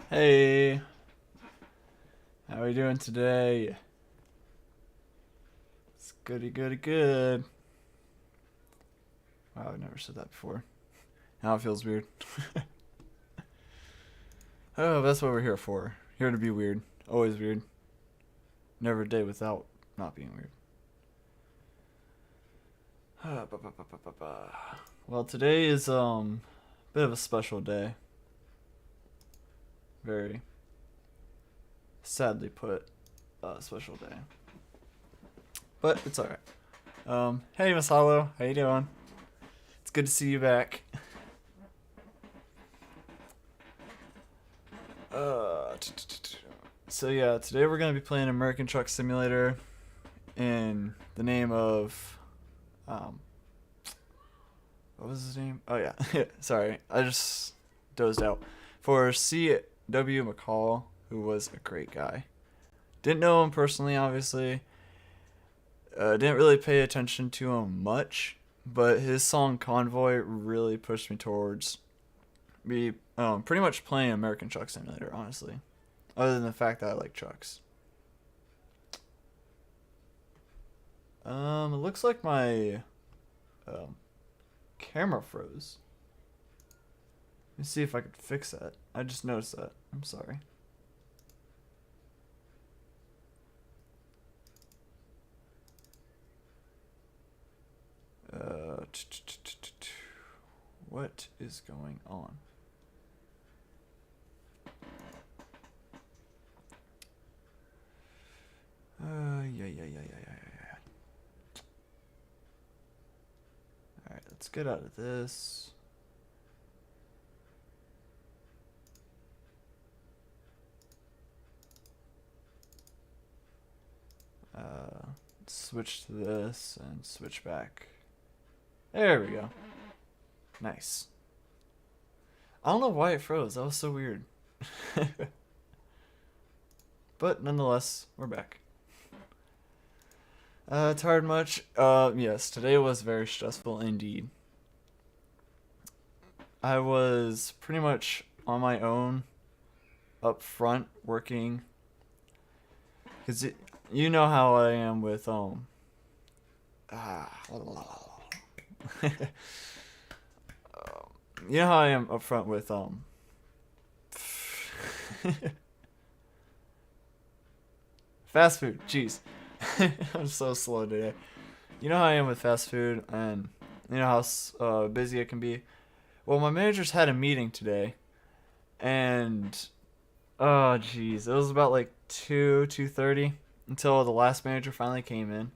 Hey, how are we doing today? It's goody good. Wow, I've never said that before. Now it feels weird. Oh, that's what we're here for. Here to be weird. Always weird. Never a day without not being weird. Well, today is a bit of a special day. Very sadly put, special day. But it's alright. Hey Miss Hollow, how you doing? It's good to see you back. So yeah, today we're gonna be playing American Truck Simulator in the name of, what was his name? Oh yeah, sorry, I just dozed out. For C.W. McCall, who was a great guy. Didn't know him personally, obviously. Didn't really pay attention to him much, but his song Convoy really pushed me towards me pretty much playing American Truck Simulator, honestly. Other than the fact that I like trucks. It looks like my camera froze. Let me see if I could fix that. I just noticed that. I'm sorry. What is going on? Yeah. Alright, let's get out of this. Switch to this and switch back. There we go. Nice. I don't know why it froze. That was so weird. But nonetheless, we're back. Tired much? Yes, today was very stressful indeed. I was pretty much on my own up front working. Because you know how I am with, you know how I am up front with, fast food. Jeez. I'm so slow today. You know how I am with fast food, and you know how busy it can be. Well, my managers had a meeting today, and oh jeez, it was about like 2:30 until the last manager finally came in,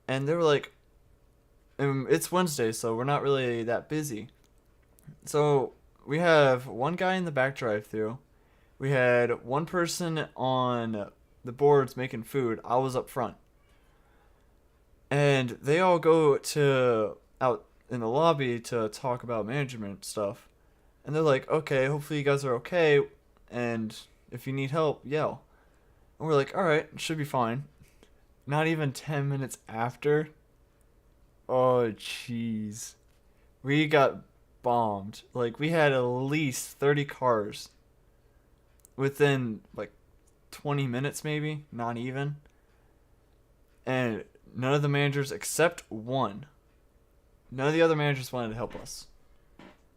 and they were like, "It's Wednesday, so we're not really that busy." So we have one guy in the back drive-through. We had one person on the boards making food. I was up front. And they all go to out in the lobby to talk about management stuff. And they're like, okay, hopefully you guys are okay. And if you need help, yell. And we're like, alright, should be fine. Not even 10 minutes after. Oh, jeez. We got bombed. Like, we had at least 30 cars within, like, 20 minutes maybe. Not even. And none of the managers except one. None of the other managers wanted to help us.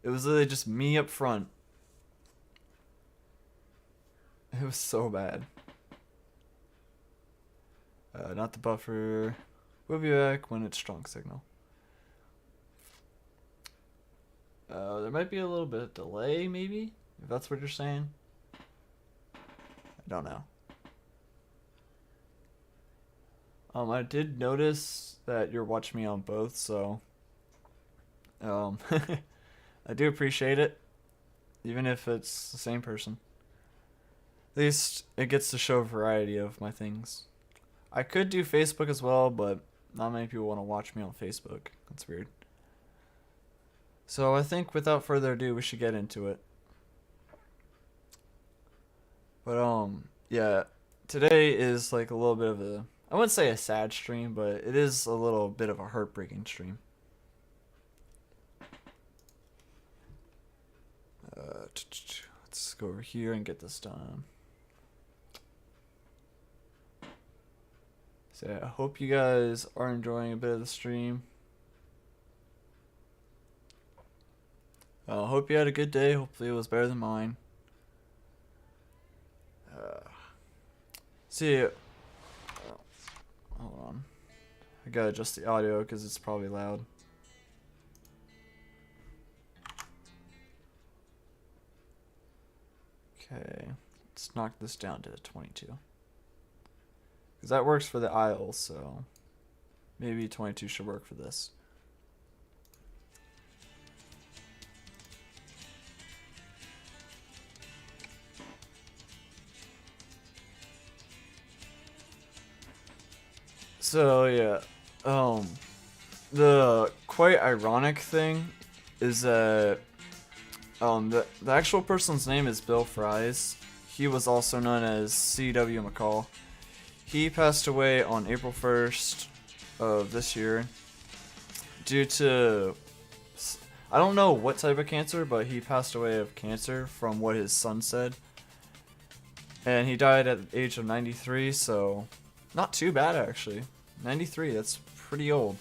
It was literally just me up front. It was so bad. Not the buffer. We'll be back when it's strong signal. There might be a little bit of delay, maybe? If that's what you're saying. I don't know. I did notice that you're watching me on both, so I do appreciate it, even if it's the same person. At least it gets to show a variety of my things. I could do Facebook as well, but not many people want to watch me on Facebook. That's weird. So I think without further ado, we should get into it. But yeah, today is like a little bit of a, I wouldn't say a sad stream, but it is a little bit of a heartbreaking stream. Let's go over here and get this done. So I hope you guys are enjoying a bit of the stream. I hope you had a good day. Hopefully it was better than mine. See, hold on. I gotta adjust the audio because it's probably loud. Okay, let's knock this down to 22. Because that works for the aisles, so maybe 22 should work for this. So yeah, the quite ironic thing is that the actual person's name is Bill Fries. He was also known as C.W. McCall. He passed away on April 1st of this year due to, I don't know what type of cancer, but he passed away of cancer from what his son said. And he died at the age of 93, so not too bad actually. 93, that's pretty old.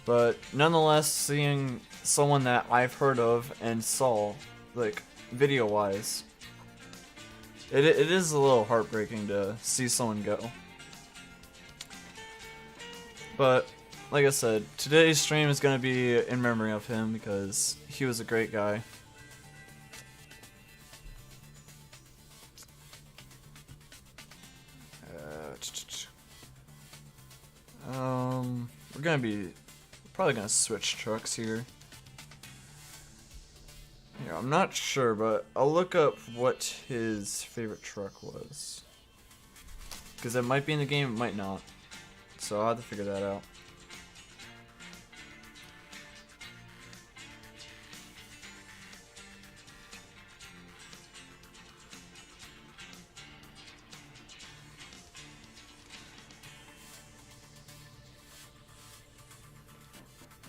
But nonetheless, seeing someone that I've heard of and saw, like, video-wise, it is a little heartbreaking to see someone go. But, like I said, today's stream is going to be in memory of him because he was a great guy. we're probably gonna switch trucks here. Yeah, I'm not sure, but I'll look up what his favorite truck was. Because it might be in the game, it might not. So I'll have to figure that out.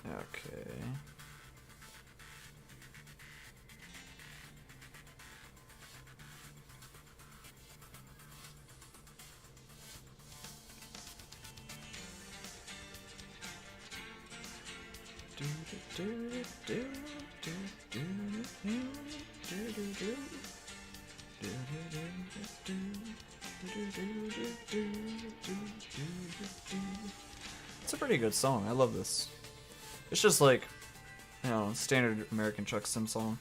Okay. It's a pretty good song. I love this. It's just like, you know, standard American truck sim song.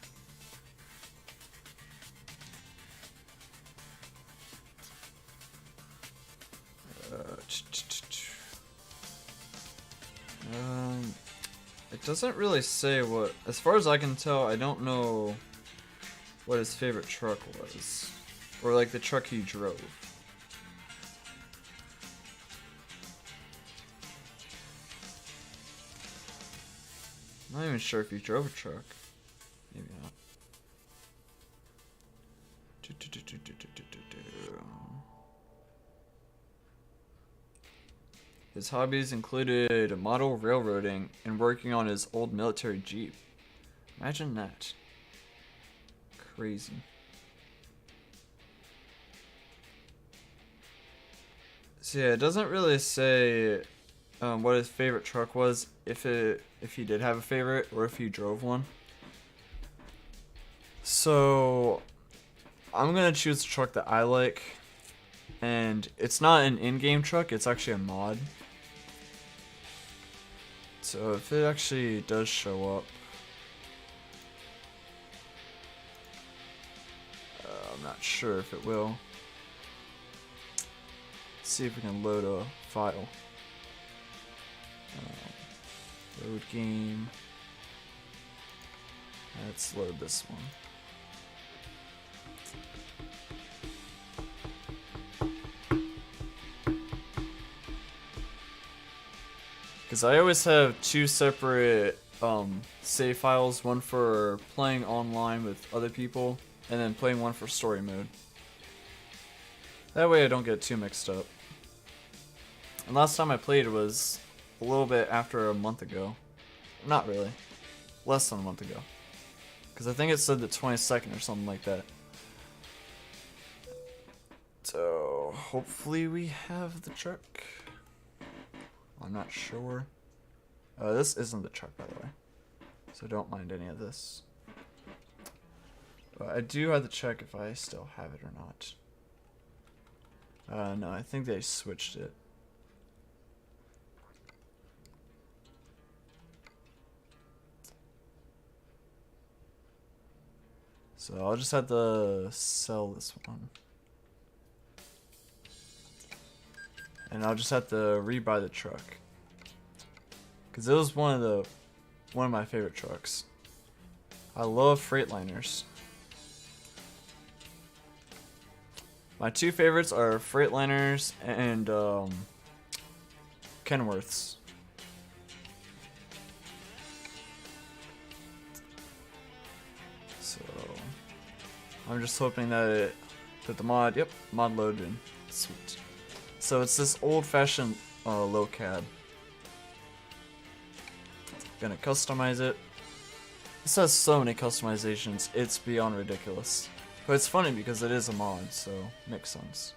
It doesn't really say what, as far as I can tell, I don't know what his favorite truck was. Or like the truck he drove. I'm not even sure if he drove a truck. Maybe not. His hobbies included model railroading and working on his old military Jeep. Imagine that. Crazy. So yeah, it doesn't really say what his favorite truck was, if he did have a favorite or if he drove one. So I'm gonna choose a truck that I like, and it's not an in-game truck, it's actually a mod. So if it actually does show up, I'm not sure if it will. Let's see if we can load a file. Load game. Let's load this one. Because I always have two separate save files, one for playing online with other people, and then playing one for story mode. That way I don't get too mixed up. And last time I played was a little bit after a month ago. Not really. Less than a month ago. Because I think it said the 22nd or something like that. So hopefully we have the truck. I'm not sure. This isn't the truck, by the way. So don't mind any of this. But I do have to check if I still have it or not. No, I think they switched it. So I'll just have to sell this one. And I'll just have to rebuy the truck. Cause it was one of my favorite trucks. I love Freightliners. My two favorites are Freightliners and Kenworths. So I'm just hoping that the mod, yep, mod loaded. Sweet. So it's this old-fashioned low cab. Gonna customize it. This has so many customizations, it's beyond ridiculous. But it's funny because it is a mod, so makes sense.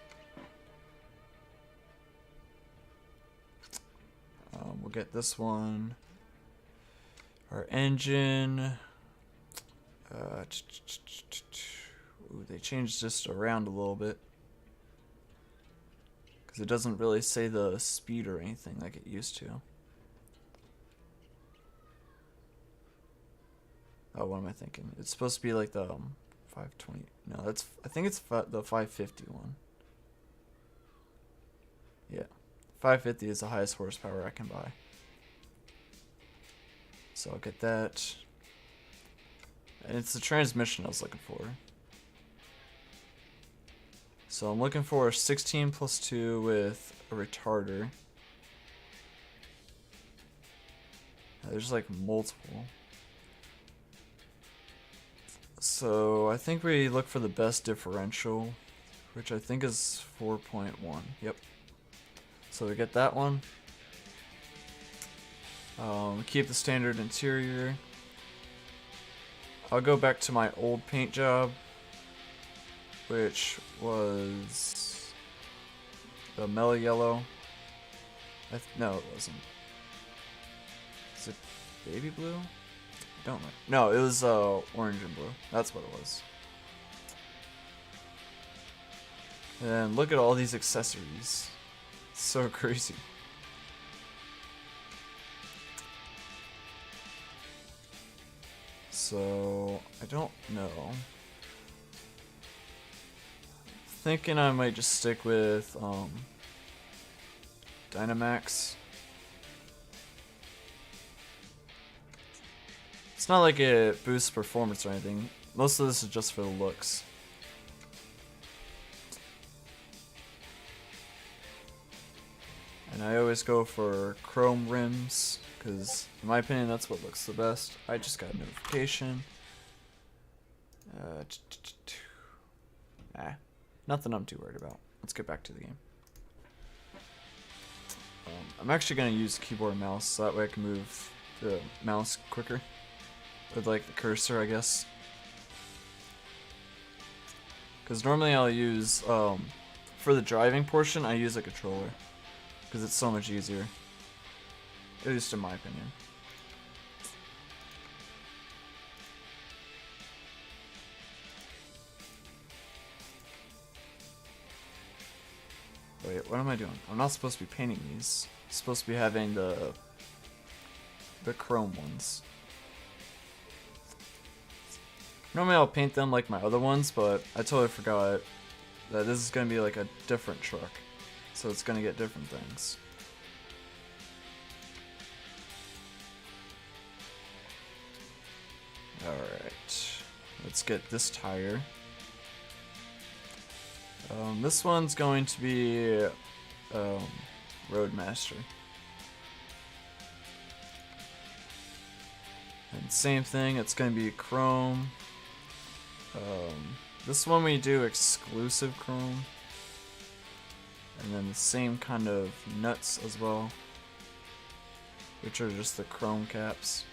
We'll get this one. Our engine. Ooh, they changed this around a little bit. Because it doesn't really say the speed or anything like it used to. Oh, what am I thinking? It's supposed to be like the 520. No, that's. I think it's the 550 one. Yeah, 550 is the highest horsepower I can buy. So I'll get that. And it's the transmission I was looking for. So I'm looking for 16 plus 2 with a retarder. There's like multiple. So I think we look for the best differential, which I think is 4.1. Yep. So we get that one. Keep the standard interior. I'll go back to my old paint job, which was the mellow yellow. No, it wasn't. Is it baby blue? I don't know. No, it was orange and blue. That's what it was. And look at all these accessories. It's so crazy. So, I don't know. Thinking I might just stick with Dynamax. It's not like it boosts performance or anything. Most of this is just for the looks. And I always go for chrome rims, because in my opinion that's what looks the best. I just got a notification. Nothing I'm too worried about. Let's get back to the game. I'm actually going to use keyboard and mouse, so that way I can move the mouse quicker. With like the cursor, I guess. Because normally I'll use, for the driving portion, I use a controller. Because it's so much easier. At least in my opinion. Wait, what am I doing? I'm not supposed to be painting these. I'm supposed to be having the chrome ones. Normally I'll paint them like my other ones, but I totally forgot that this is going to be like a different truck. So it's going to get different things. Alright, let's get this tire. This one's going to be Roadmaster. And same thing, it's going to be chrome. This one we do exclusive chrome. And then the same kind of nuts as well, which are just the chrome caps.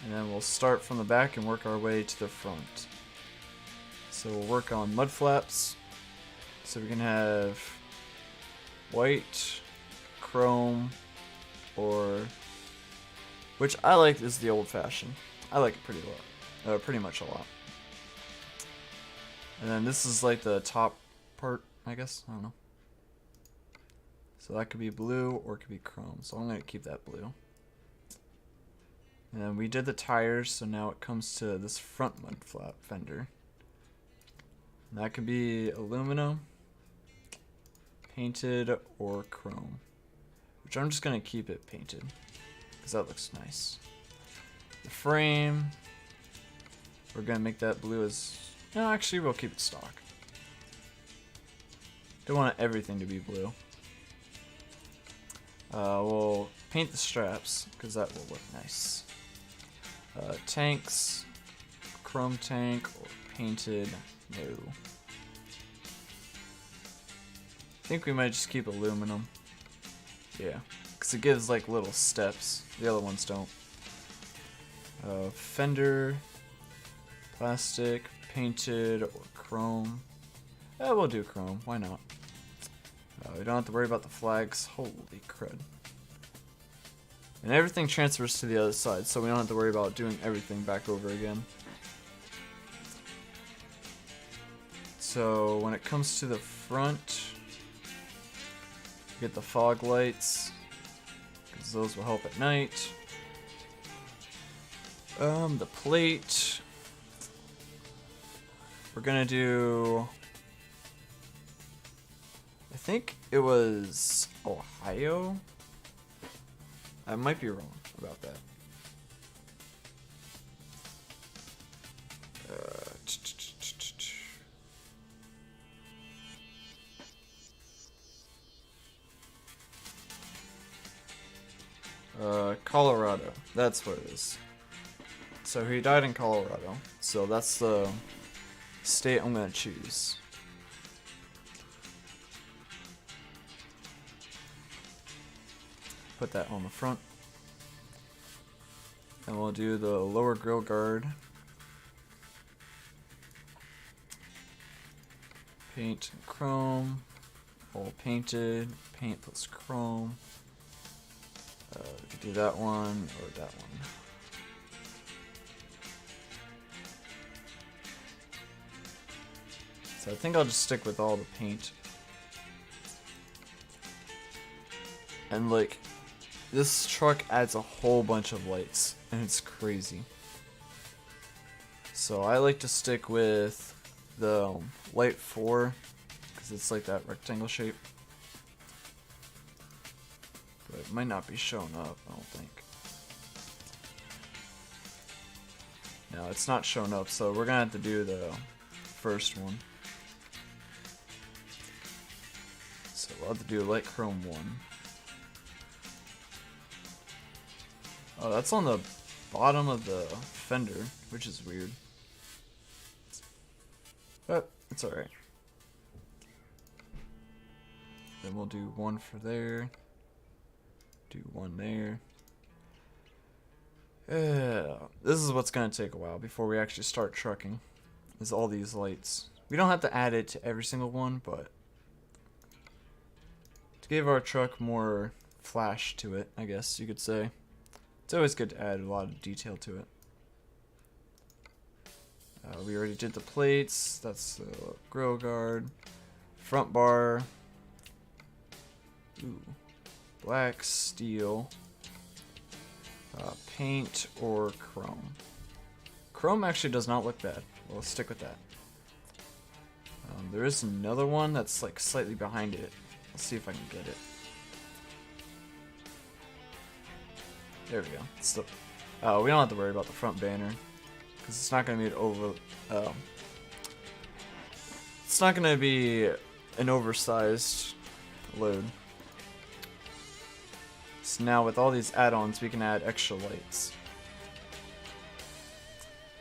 And then we'll start from the back and work our way to the front. So we'll work on mud flaps. So we can have white, chrome, or which I like is the old fashioned. I like it pretty much a lot. And then this is like the top part, I guess. I don't know. So that could be blue or it could be chrome. So I'm going to keep that blue. And then we did the tires, so now it comes to this front mud flap fender. And that could be aluminum, painted, or chrome. Which I'm just going to keep it painted, because that looks nice. The frame, we're going to make that blue as... No, actually, we'll keep it stock. Don't want everything to be blue. We'll paint the straps, because that will look nice. Tanks, chrome tank, or painted, no. I think we might just keep aluminum. Yeah, because it gives like little steps. The other ones don't. Fender, plastic, painted, or chrome. We'll do chrome. Why not? We don't have to worry about the flags. Holy crud. And everything transfers to the other side, so we don't have to worry about doing everything back over again. So when it comes to the front, get the fog lights, because those will help at night. The plate, we're gonna do, I think it was Ohio. I might be wrong about that. Colorado. That's what it is. So he died in Colorado. So that's the state I'm gonna choose. Put that on the front. And we'll do the lower grill guard. Paint and chrome. All painted. Paint plus chrome. We could do that one or that one. So I think I'll just stick with all the paint. And like, this truck adds a whole bunch of lights, and it's crazy. So I like to stick with the light 4, because it's like that rectangle shape. But it might not be showing up, I don't think. No, it's not showing up, so we're gonna have to do the first one. So we'll have to do light chrome 1. Oh, that's on the bottom of the fender, which is weird. But it's alright. Then we'll do one for there. Do one there. This is what's gonna take a while before we actually start trucking. Is all these lights. We don't have to add it to every single one, but to give our truck more flash to it, I guess you could say. It's always good to add a lot of detail to it. We already did the plates. That's the grill guard. Front bar. Ooh. Black, steel. Paint or chrome. Chrome actually does not look bad. We'll stick with that. There is another one that's like slightly behind it. Let's see if I can get it. There we go. Still, we don't have to worry about the front banner because it's not going to be it's not going to be an oversized load. So now with all these add-ons, we can add extra lights.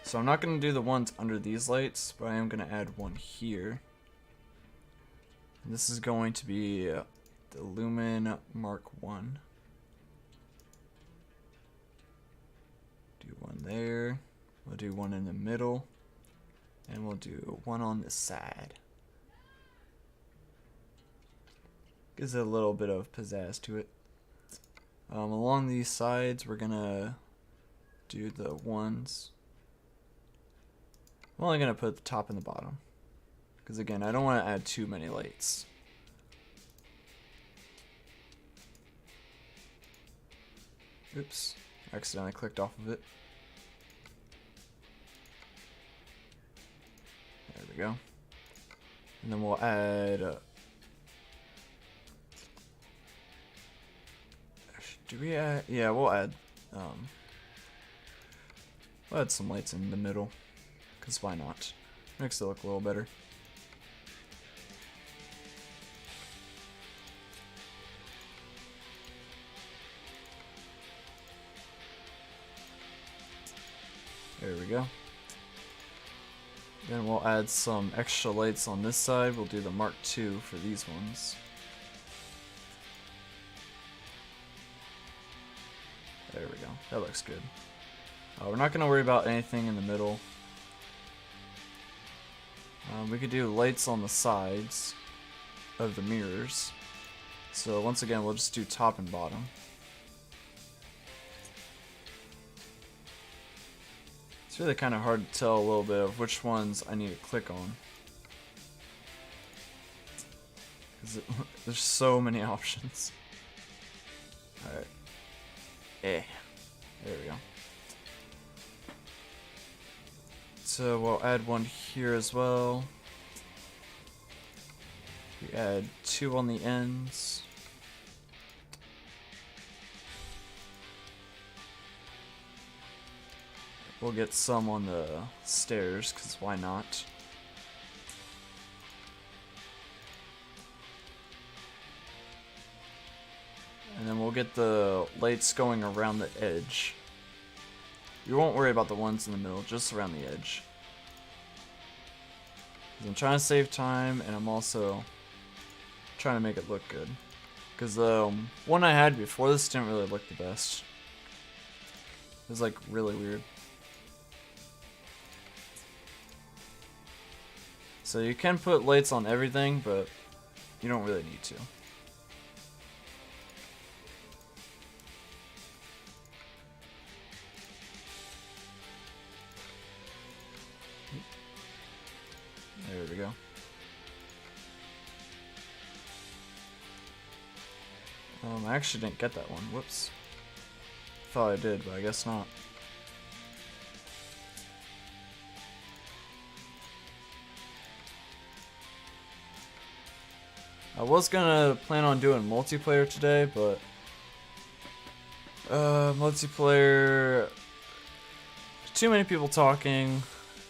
So I'm not going to do the ones under these lights, but I am going to add one here. And this is going to be the Lumen Mark 1. Do one there. We'll do one in the middle. And we'll do one on the side. Gives it a little bit of pizzazz to it. Along these sides, we're gonna do the ones. I'm only gonna put the top and the bottom, because again, I don't want to add too many lights. Oops, accidentally clicked off of it. There we go. And then we'll add. Do we add? Yeah, we'll add some lights in the middle, because why not? Makes it look a little better. There we go. Then we'll add some extra lights on this side. We'll do the Mark II for these ones. There we go. That looks good. We're not going to worry about anything in the middle. We could do lights on the sides of the mirrors. So once again, we'll just do top and bottom. It's really kind of hard to tell a little bit of which ones I need to click on. Because there's so many options. Alright. There we go. So we'll add one here as well. We add two on the ends. We'll get some on the stairs, because why not? And then we'll get the lights going around the edge. You won't worry about the ones in the middle, just around the edge. I'm trying to save time, and I'm also trying to make it look good. Because the one I had before this didn't really look the best. It was like really weird. So you can put lights on everything, but you don't really need to. There we go. I actually didn't get that one. Whoops. Thought I did, but I guess not. I was gonna plan on doing multiplayer today, but multiplayer, too many people talking,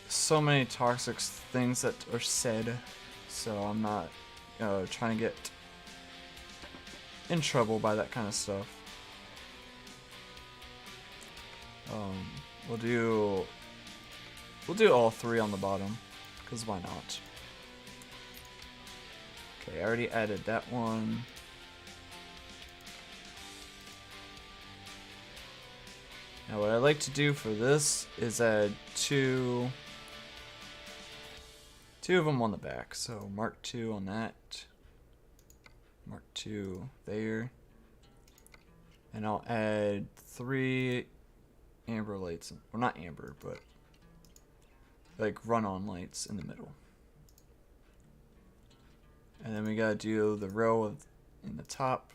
so many toxic things that are said, so I'm not trying to get in trouble by that kind of stuff. We'll do all three on the bottom, because why not? Okay, I already added that one. Now what I like to do for this is add two of them on the back. So Mark II on that, Mark II there, and I'll add 3 amber lights, well not amber, but like run-on lights in the middle. And then we gotta do the row in the top.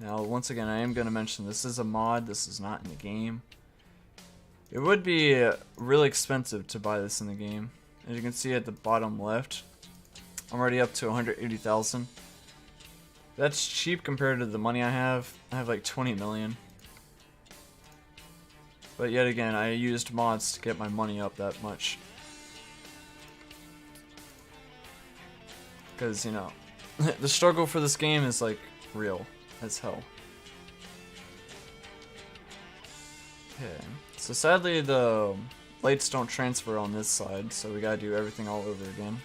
Now, once again, I am gonna mention this is a mod. This is not in the game. It would be really expensive to buy this in the game. As you can see at the bottom left, I'm already up to 180,000. That's cheap compared to the money I have. I have like 20 million. But yet again, I used mods to get my money up that much. Because, you know, the struggle for this game is like real as hell. Okay, so sadly the lights don't transfer on this side, so we gotta do everything all over again.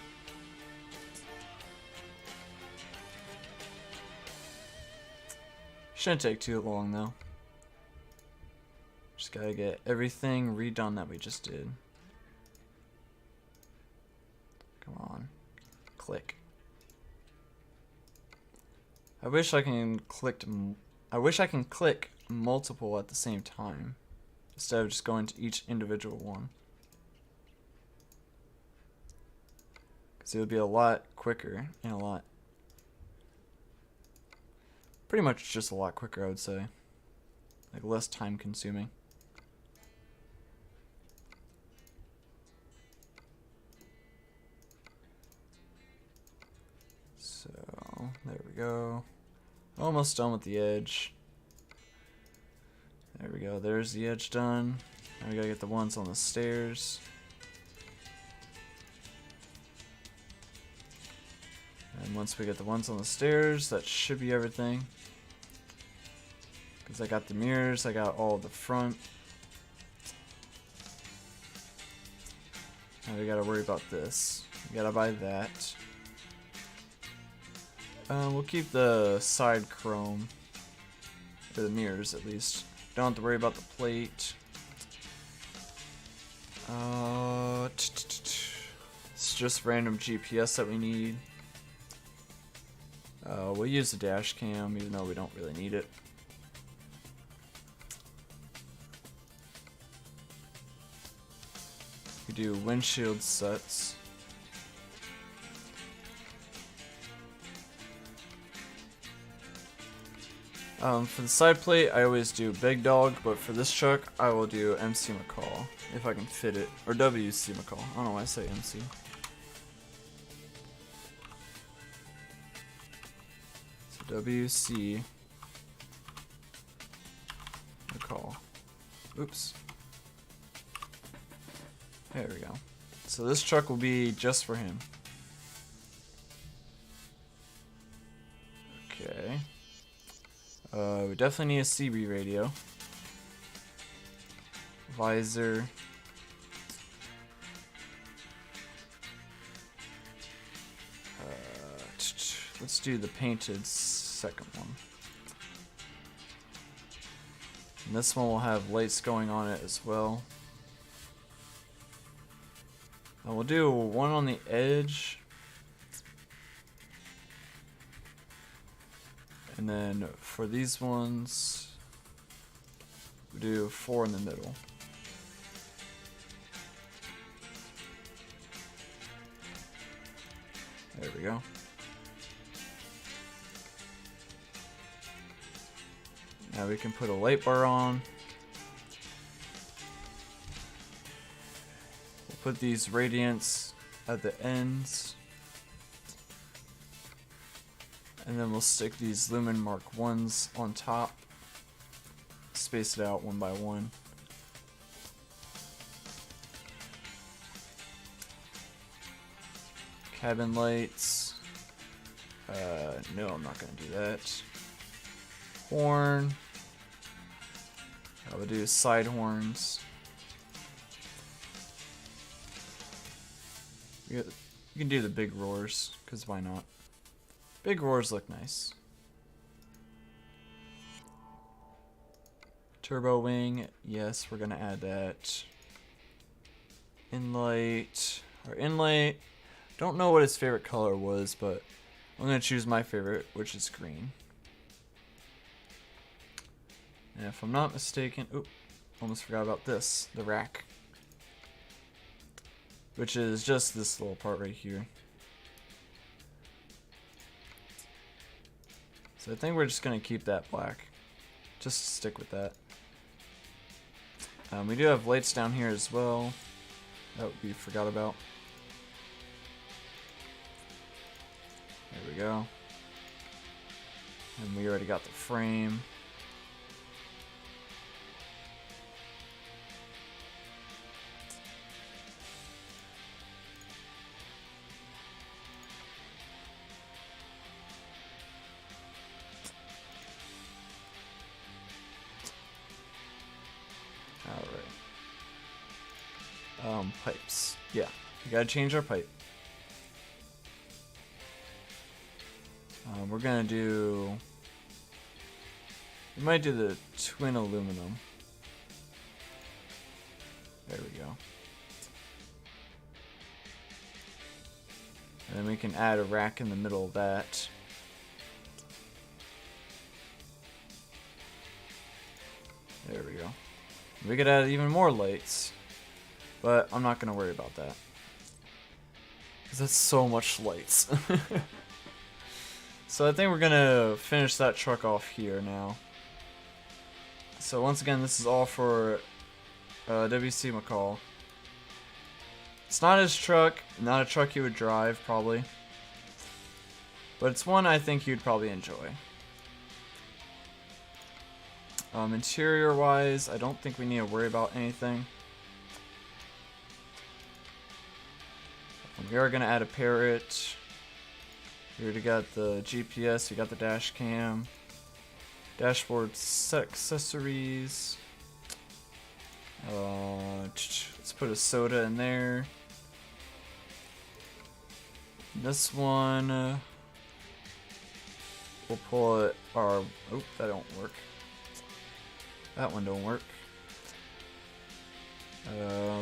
Shouldn't take too long though. Just gotta get everything redone that we just did. Come on. Click. I wish I can click multiple at the same time instead of just going to each individual one. Because it would be a lot quicker and pretty much just a lot quicker, I would say. Like less time consuming. So, there we go. Almost done with the edge. There we go, there's the edge done. Now we gotta get the ones on the stairs. And once we get the ones on the stairs, that should be everything. Because I got the mirrors, I got all of the front. Now we gotta worry about this. We gotta buy that. We'll keep the side chrome, or the mirrors at least. Don't have to worry about the plate. It's just random GPS that we need. We'll use the dash cam even though we don't really need it. We do windshield sets. For the side plate, I always do Big Dog, but for this truck, I will do MC McCall, if I can fit it. Or WC McCall. I don't know why I say MC. So WC McCall. Oops. There we go. So this truck will be just for him. Okay. We definitely need a CB radio. Visor. Let's do the painted second one. And this one will have lights going on it as well. And we'll do one on the edge. And then for these ones, we do 4 in the middle. There we go. Now we can put a light bar on. We'll put these radiants at the ends. And then we'll stick these Lumen Mark 1s on top. Space it out one by one. Cabin lights. No, I'm not going to do that. Horn. I would do side horns. You can do the big roars, because why not? Big roars look nice. Turbo wing, yes, we're gonna add that. Inlight, or inlight. Don't know what his favorite color was, but I'm gonna choose my favorite, which is green. And if I'm not mistaken, oop, almost forgot about this, the rack. Which is just this little part right here. So I think we're just gonna keep that black. Just stick with that. We do have lights down here as well. That we forgot about. There we go. And we already got the frame. Pipes. Yeah, we gotta change our pipe. We're gonna do. We might do the twin aluminum. There we go. And then we can add a rack in the middle of that. There we go. We could add even more lights. But I'm not going to worry about that. Because that's so much lights. So I think we're going to finish that truck off here now. So once again, this is all for WC McCall. It's not his truck. Not a truck he would drive, probably. But it's one I think you'd probably enjoy. Interior-wise, I don't think we need to worry about anything. We are going to add a parrot. We already got the GPS, we got the dash cam. Dashboard accessories. Let's put a soda in there. This one, we'll pull it, oh, that don't work. That one don't work.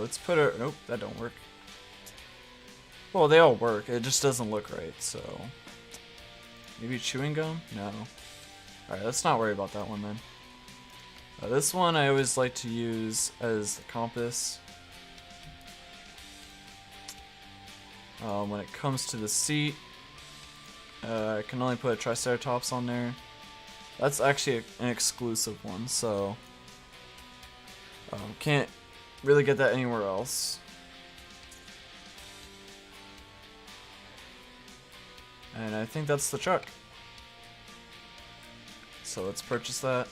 Let's put it, nope, that don't work. Well, they all work. It just doesn't look right, so... Maybe chewing gum? No. Alright, let's not worry about that one then. This one I always like to use as the compass. When it comes to the seat, I can only put a Triceratops on there. That's actually an exclusive one, so... can't really get that anywhere else. And I think that's the truck. So let's purchase that.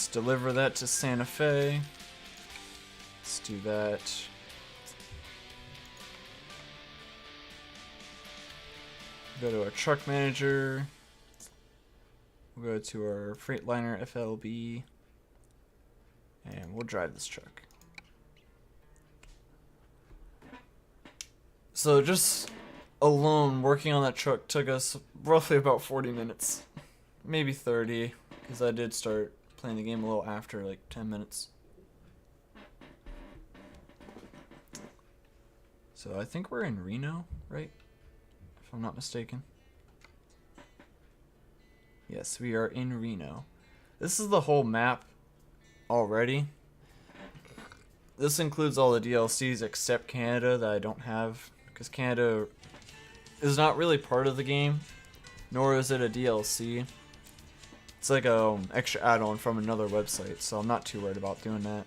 Let's deliver that to Santa Fe. Let's do that. Go to our truck manager. We'll go to our Freightliner FLB. And we'll drive this truck. So just alone working on that truck took us roughly about 40 minutes. Maybe 30, because I did start playing the game a little after, like 10 minutes. So I think we're in Reno, right? If I'm not mistaken. Yes, we are in Reno. This is the whole map already. This includes all the DLCs except Canada that I don't have, because Canada is not really part of the game, nor is it a DLC. It's like a extra add-on from another website, so I'm not too worried about doing that.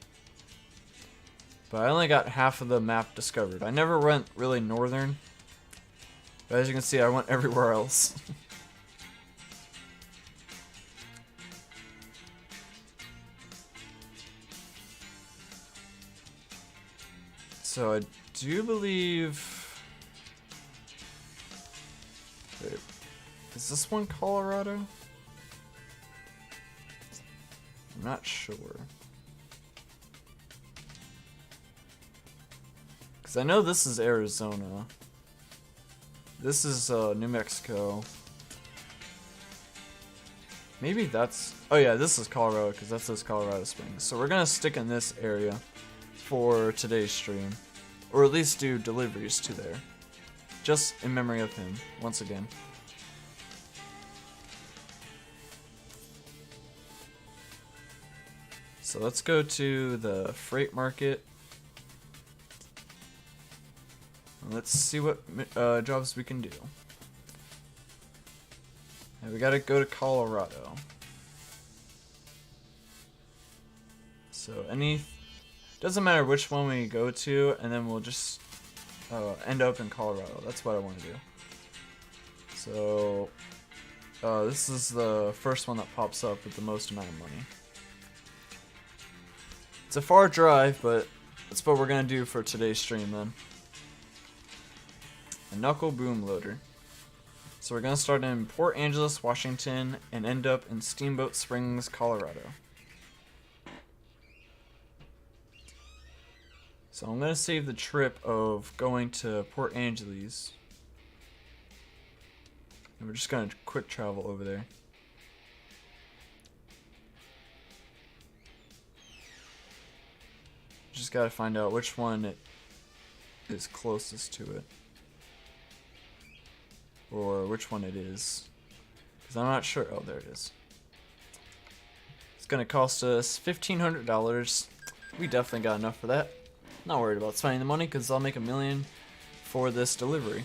But I only got half of the map discovered. I never went really northern, but as you can see, I went everywhere else. So I do believe... Wait, is this one Colorado? I'm not sure. Because I know this is Arizona. This is New Mexico. Maybe that's... Oh yeah, this is Colorado, because that says Colorado Springs. So we're going to stick in this area for today's stream. Or at least do deliveries to there. Just in memory of him, once again. So let's go to the freight market. Let's see what jobs we can do. And we gotta go to Colorado. So doesn't matter which one we go to, and then we'll just end up in Colorado. That's what I want to do. So this is the first one that pops up with the most amount of money. It's a far drive, but that's what we're gonna do for today's stream then. A knuckle boom loader. So we're gonna start in Port Angeles, Washington, and end up in Steamboat Springs, Colorado. So I'm gonna save the trip of going to Port Angeles. And we're just gonna quick travel over there. Just gotta find out which one it is closest to it. Or which one it is. Because I'm not sure. Oh, there it is. It's gonna cost us $1,500. We definitely got enough for that. Not worried about spending the money because I'll make $1 million for this delivery.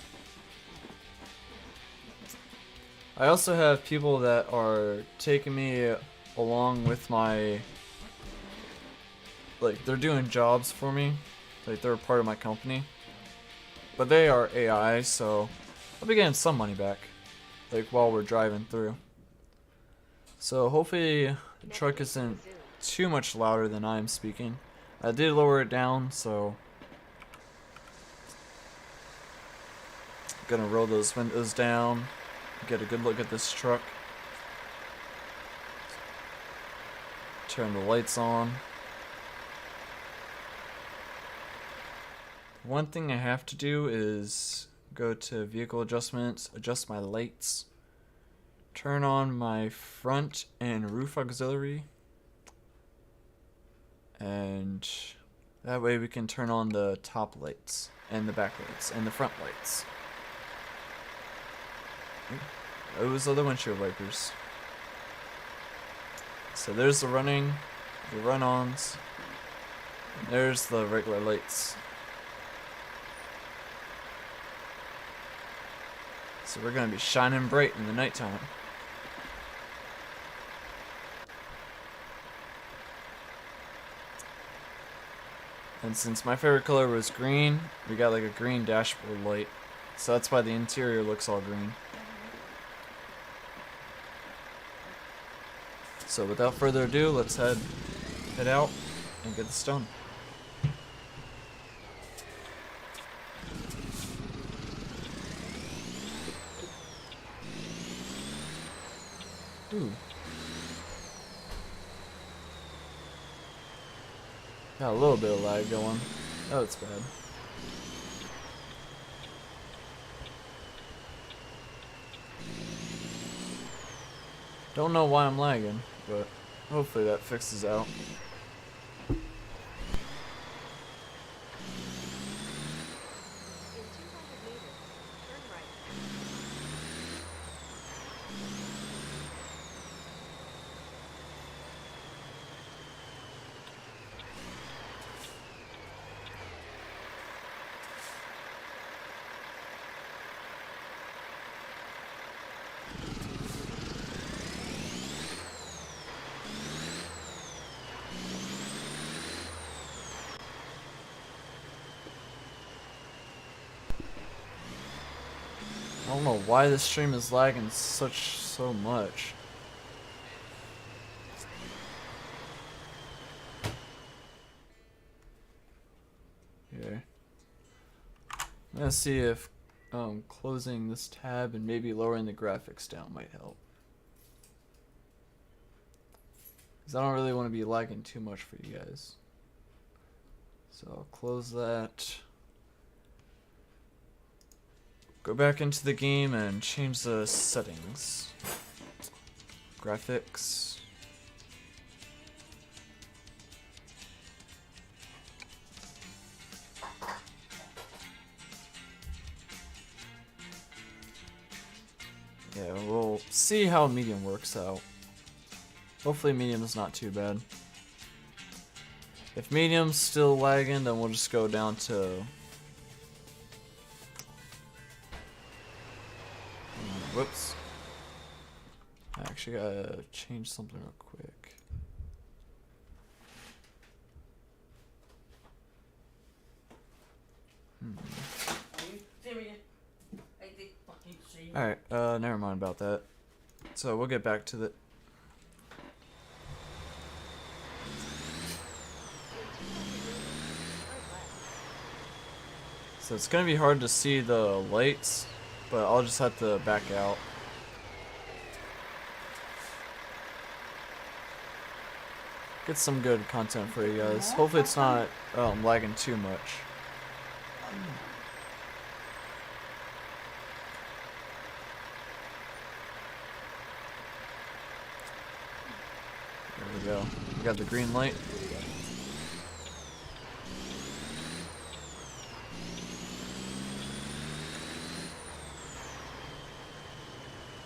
I also have people that are taking me along with my... Like, they're doing jobs for me. Like, they're a part of my company. But they are AI, so I'll be getting some money back. Like, while we're driving through. So, hopefully the truck isn't too much louder than I'm speaking. I did lower it down, so... Gonna roll those windows down. Get a good look at this truck. Turn the lights on. One thing I have to do is go to vehicle adjustments, adjust my lights, turn on my front and roof auxiliary, and that way we can turn on the top lights and the back lights and the front lights. Those are the windshield wipers. So there's the run-ons, and there's the regular lights. So we're gonna be shining bright in the nighttime. And since my favorite color was green, we got like a green dashboard light. So that's why the interior looks all green. So So without further ado, let's head out and get the stone. Ooh. Got a little bit of lag going. Oh, it's bad. Don't know why I'm lagging, but hopefully that fixes out. I don't know why this stream is lagging so much. Here. I'm gonna see if closing this tab and maybe lowering the graphics down might help. Because I don't really want to be lagging too much for you guys. So I'll close that. Go back into the game and change the settings. Graphics. Yeah, we'll see how medium works out. Hopefully medium is not too bad. If medium's still lagging, then we'll just go down to... Whoops. I actually gotta change something real quick. Alright, never mind about that. So we'll get back to the... So it's gonna be hard to see the lights, but I'll just have to back out. Get some good content for you guys. Hopefully it's not lagging too much. There we go. We got the green light.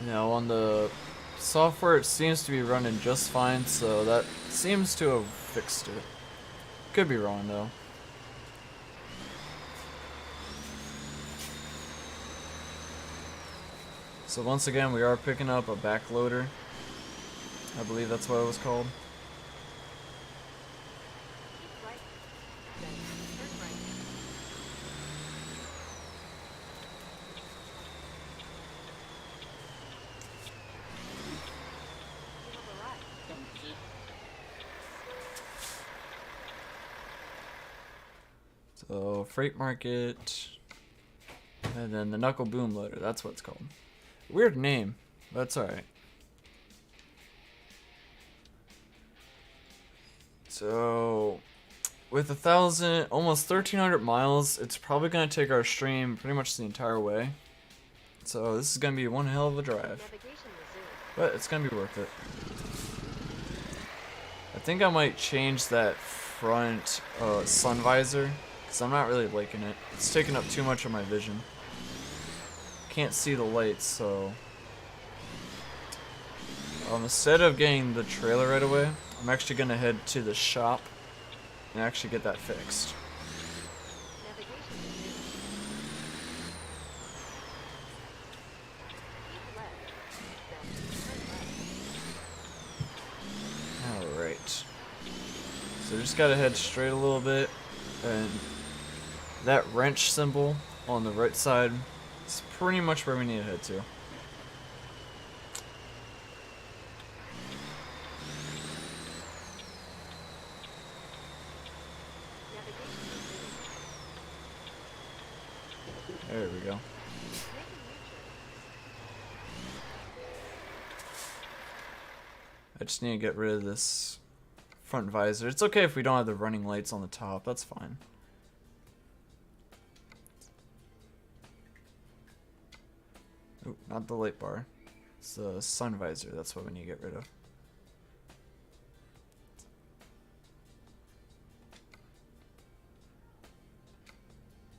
Now on the software it seems to be running just fine, so that seems to have fixed it. Could be wrong though. So once again we are picking up a backloader. I believe that's what it was called. So, freight market, and then the knuckle boom loader, that's what it's called. Weird name, but that's alright. So, with 1,000, almost 1,300 miles, it's probably going to take our stream pretty much the entire way. So, this is going to be one hell of a drive. But it's going to be worth it. I think I might change that front sun visor. Because I'm not really liking it. It's taking up too much of my vision. Can't see the lights, so... instead of getting the trailer right away, I'm actually going to head to the shop and actually get that fixed. Alright. So just got to head straight a little bit, and that wrench symbol on the right side is pretty much where we need to head to. I just need to get rid of this front visor. It's okay if we don't have the running lights on the top. That's fine. Oh, not the light bar. It's the sun visor. That's what we need to get rid of.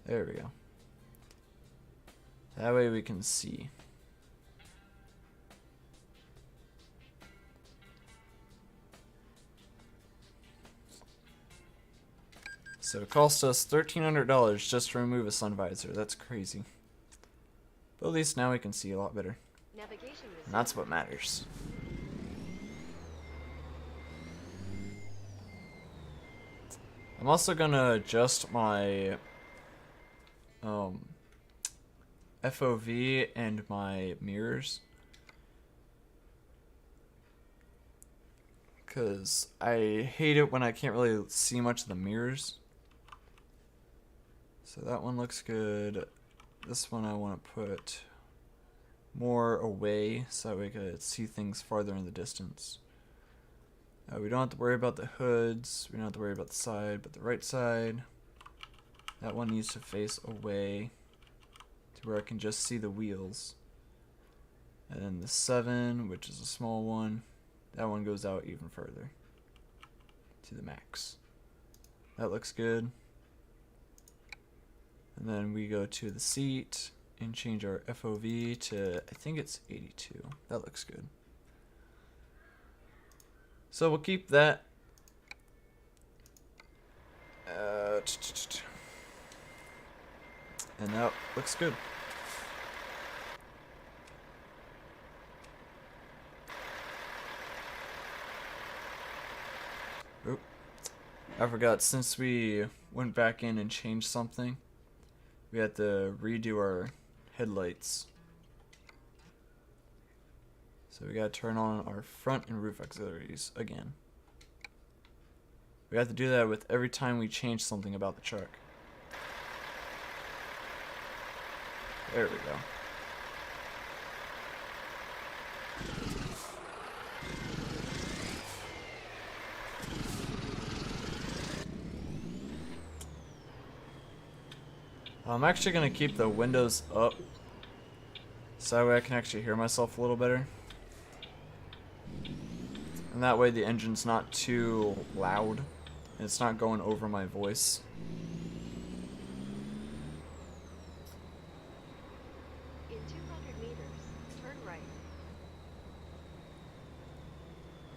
There we go. That way we can see. So it cost us $1,300 just to remove a sun visor. That's crazy. But at least now we can see a lot better. And that's what matters. I'm also gonna adjust my FOV and my mirrors, because I hate it when I can't really see much of the mirrors. So that one looks good. This one I want to put more away so that we could see things farther in the distance. We don't have to worry about the hoods, we don't have to worry about the side, but the right side, that one needs to face away to where I can just see the wheels. And then the 7, which is a small one, that one goes out even further to the max. That looks good. And then we go to the seat and change our FOV to, I think it's 82. That looks good. So we'll keep that. And that looks good. Oop. I forgot, since we went back in and changed something, we had to redo our headlights. So we gotta turn on our front and roof auxiliaries again. We have to do that with every time we change something about the truck. There we go. I'm actually gonna keep the windows up so that way I can actually hear myself a little better. And that way the engine's not too loud and it's not going over my voice. In 200 meters, turn right.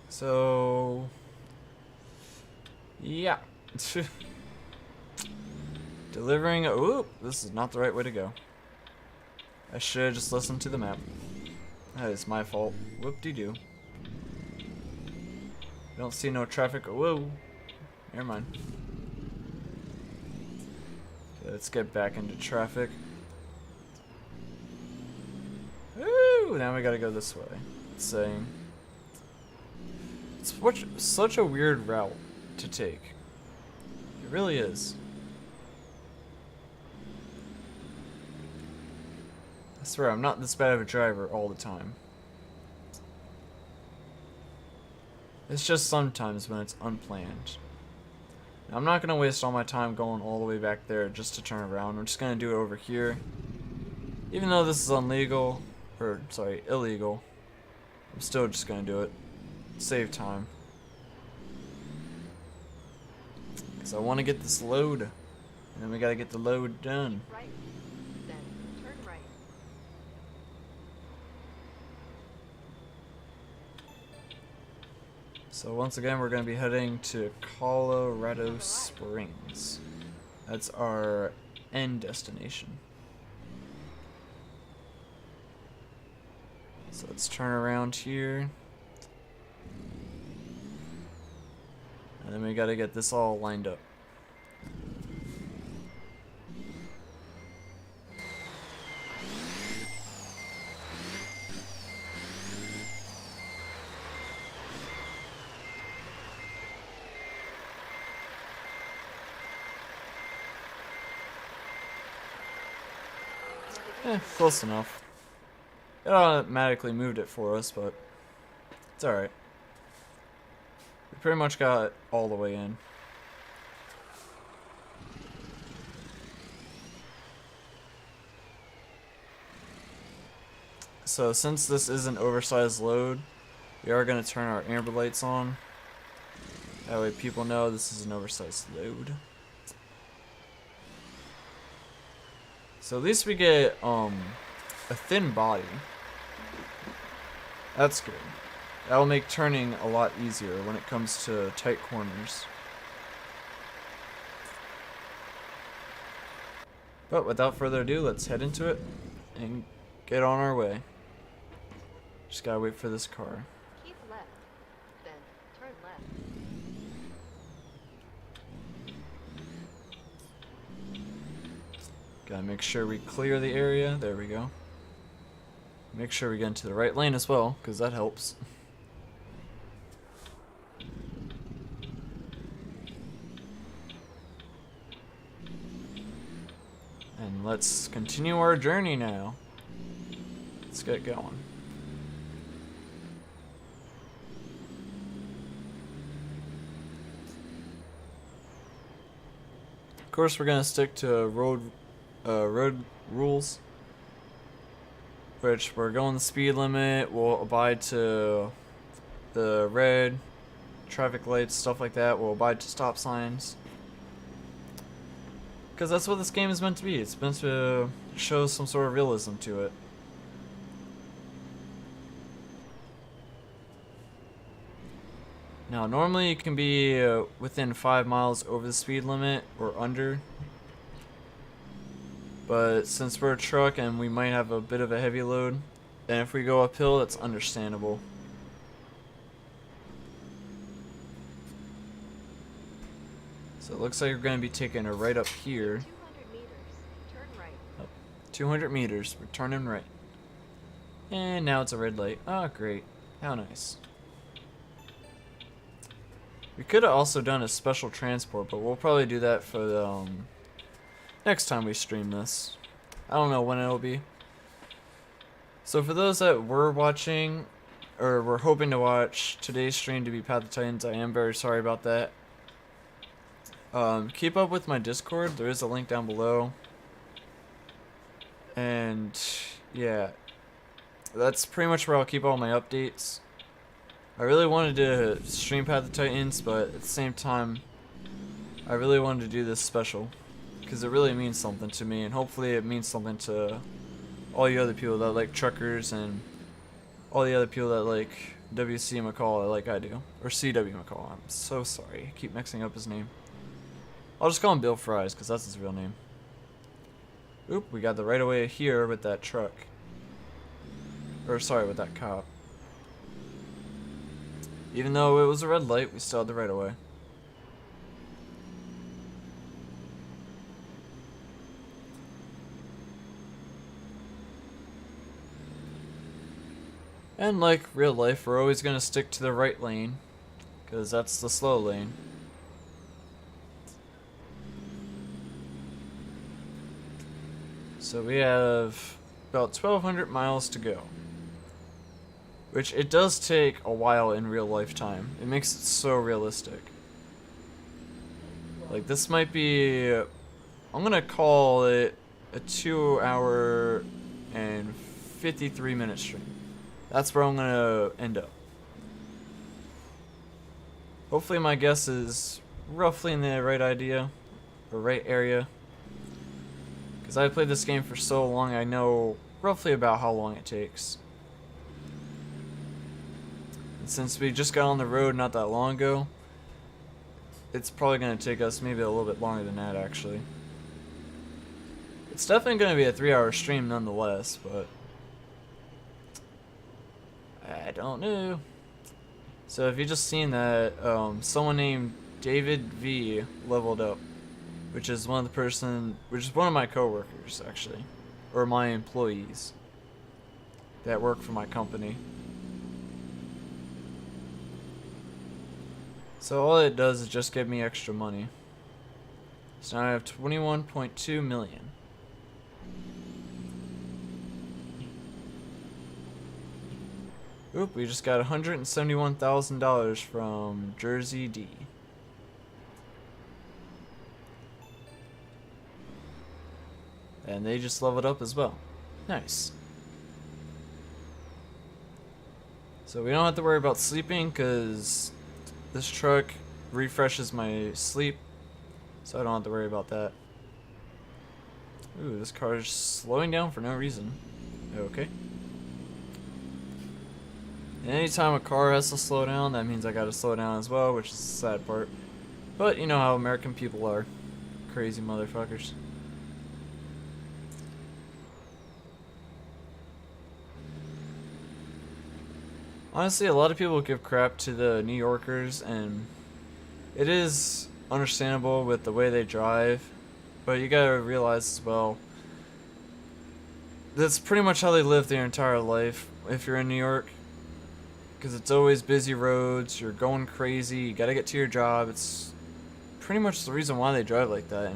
So, yeah. Delivering, oop, this is not the right way to go. I should have just listened to the map. That is my fault. Whoop-de-doo. I don't see no traffic. Whoa. Never mind. Okay, let's get back into traffic. Ooh, now we gotta go this way. It's saying it's such a weird route to take. It really is. I swear, I'm not this bad of a driver all the time. It's just sometimes when it's unplanned. Now, I'm not going to waste all my time going all the way back there just to turn around. I'm just going to do it over here. Even though this is illegal, I'm still just going to do it. Save time. Because I want to get this load. And then we got to get the load done. Right. Then turn right. So once again, we're going to be heading to Colorado Springs. That's our end destination. So let's turn around here. And then we got to get this all lined up. Close enough. It automatically moved it for us, but it's alright. pretty much got all the way in. So since this is an oversized load, we are going to turn our amber lights on. That way people know this is an oversized load. So at least we get a thin body. That's good. That will make turning a lot easier when it comes to tight corners. But without further ado, let's head into it and get on our way. Just gotta wait for this car. Keep left, then turn left. Gotta make sure we clear the area. There we go. Make sure we get into the right lane as well, because that helps. And let's continue our journey now. Let's get going. Of course, we're gonna stick to road rules, which we're going the speed limit. We'll abide to the red traffic lights, stuff like that. We'll abide to stop signs, because that's what this game is meant to be. It's meant to show some sort of realism to it. Now, normally you can be within 5 miles over the speed limit or under. But since we're a truck and we might have a bit of a heavy load, and if we go uphill, that's understandable. So it looks like we're going to be taking a right up here. 200 meters, turn right. Oh, 200 meters, we're turning right. And now it's a red light. Oh, great. How nice. We could have also done a special transport, but we'll probably do that for the next time we stream this. I don't know when it'll be. So for those that were watching, or were hoping to watch today's stream to be Path of Titans, I am very sorry about that. Keep up with my Discord. There is a link down below. And yeah, that's pretty much where I'll keep all my updates. I really wanted to stream Path of Titans, but at the same time, I really wanted to do this special, because it really means something to me, and hopefully it means something to all you other people that like truckers and all the other people that like WC McCall like I do. Or C.W. McCall. I'm so sorry. I keep mixing up his name. I'll just call him Bill Fries, because that's his real name. Oop, we got the right of way here with that truck. Or sorry, with that cop. Even though it was a red light, we still had the right of way. And like real life, we're always going to stick to the right lane, because that's the slow lane. So we have about 1,200 miles to go. Which it does take a while in real life time. It makes it so realistic. Like this might be, I'm gonna call it a 2 hour and 53 minute stream. That's where I'm gonna end up. Hopefully my guess is roughly in the right idea, or right area. Because I've played this game for so long, I know roughly about how long it takes. Since we just got on the road not that long ago, it's probably going to take us maybe a little bit longer than that, actually. It's definitely going to be a 3-hour stream nonetheless, but I don't know. So if you just seen that, someone named David V leveled up, which is one of my coworkers, actually, or my employees that work for my company. So all it does is just give me extra money. So now I have 21.2 million. Oop, we just got $171,000 from Jersey D. And they just leveled up as well. Nice. So we don't have to worry about sleeping because this truck refreshes my sleep. So I don't have to worry about that. Ooh, this car is slowing down for no reason. Okay. And anytime a car has to slow down, that means I gotta slow down as well, which is the sad part. But you know how American people are. Crazy motherfuckers. Honestly, a lot of people give crap to the New Yorkers, and it is understandable with the way they drive, but you gotta realize as well, that's pretty much how they live their entire life if you're in New York, because it's always busy roads, you're going crazy, you gotta get to your job. It's pretty much the reason why they drive like that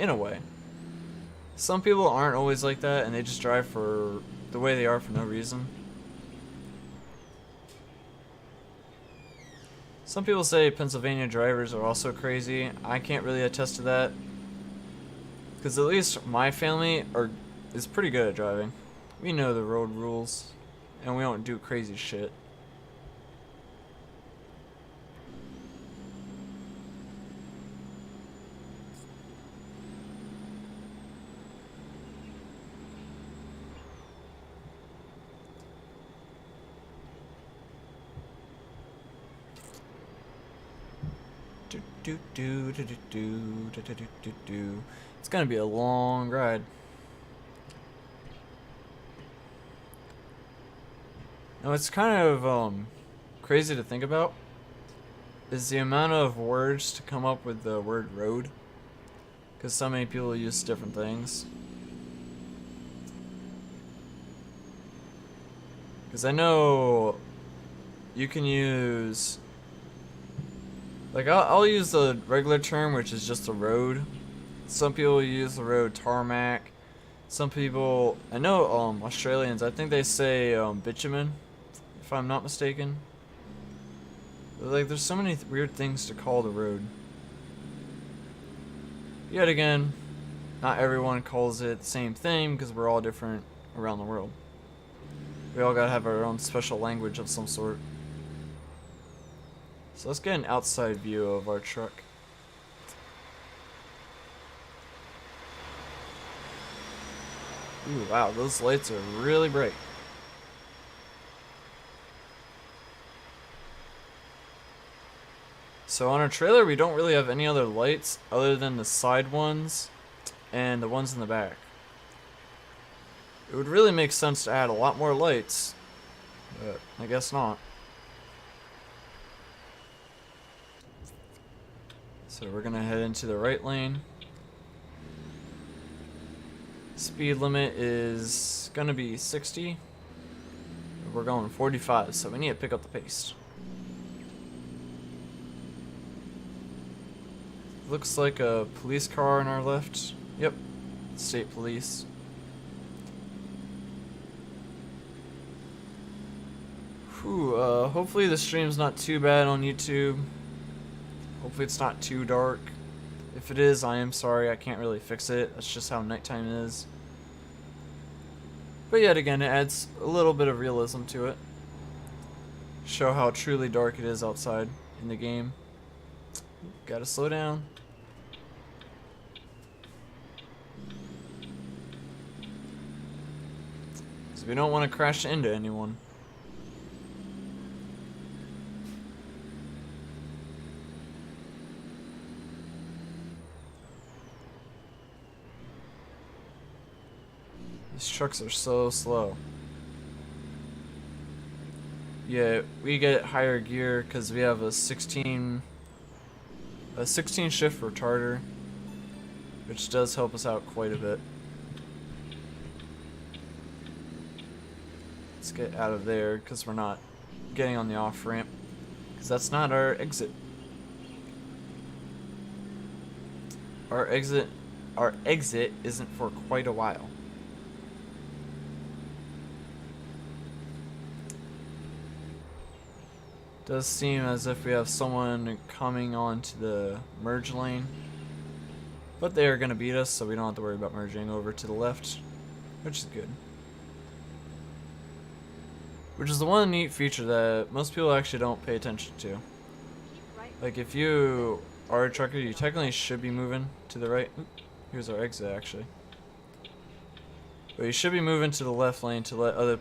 in a way. Some people aren't always like that, and they just drive for the way they are for no reason. Some people say Pennsylvania drivers are also crazy. I can't really attest to that, because at least my family is pretty good at driving. We know the road rules, and we don't do crazy shit. It's gonna be a long ride. Now, it's kind of crazy to think about is the amount of words to come up with the word road, because so many people use different things. Because I know you can use, like, I'll use the regular term, which is just a road. Some people use the road tarmac. Some people, I know Australians, I think they say bitumen, if I'm not mistaken. Like, there's so many weird things to call the road. Yet again, not everyone calls it the same thing because we're all different around the world. We all gotta have our own special language of some sort. So let's get an outside view of our truck. Ooh, wow, those lights are really bright. So on our trailer, we don't really have any other lights other than the side ones and the ones in the back. It would really make sense to add a lot more lights, but I guess not. So we're gonna head into the right lane. Speed limit is gonna be 60. We're going 45, so we need to pick up the pace. Looks like a police car on our left. Yep, state police. Whew, hopefully the stream's not too bad on YouTube. Hopefully it's not too dark. If it is, I am sorry, I can't really fix it. That's just how nighttime is. But yet again, it adds a little bit of realism to it. Show how truly dark it is outside in the game. Gotta slow down. Because we don't want to crash into anyone. These trucks are so slow. Yeah, we get higher gear because we have a 16 shift retarder, which does help us out quite a bit. Let's get out of there because we're not getting on the off ramp, because that's not our exit. Our exit isn't for quite a while. Does seem as if we have someone coming onto the merge lane. But they are going to beat us, so we don't have to worry about merging over to the left, which is good. Which is the one neat feature that most people actually don't pay attention to. Keep right. Like, if you are a trucker, you technically should be moving to the right. Oop, here's our exit, actually. But you should be moving to the left lane to let other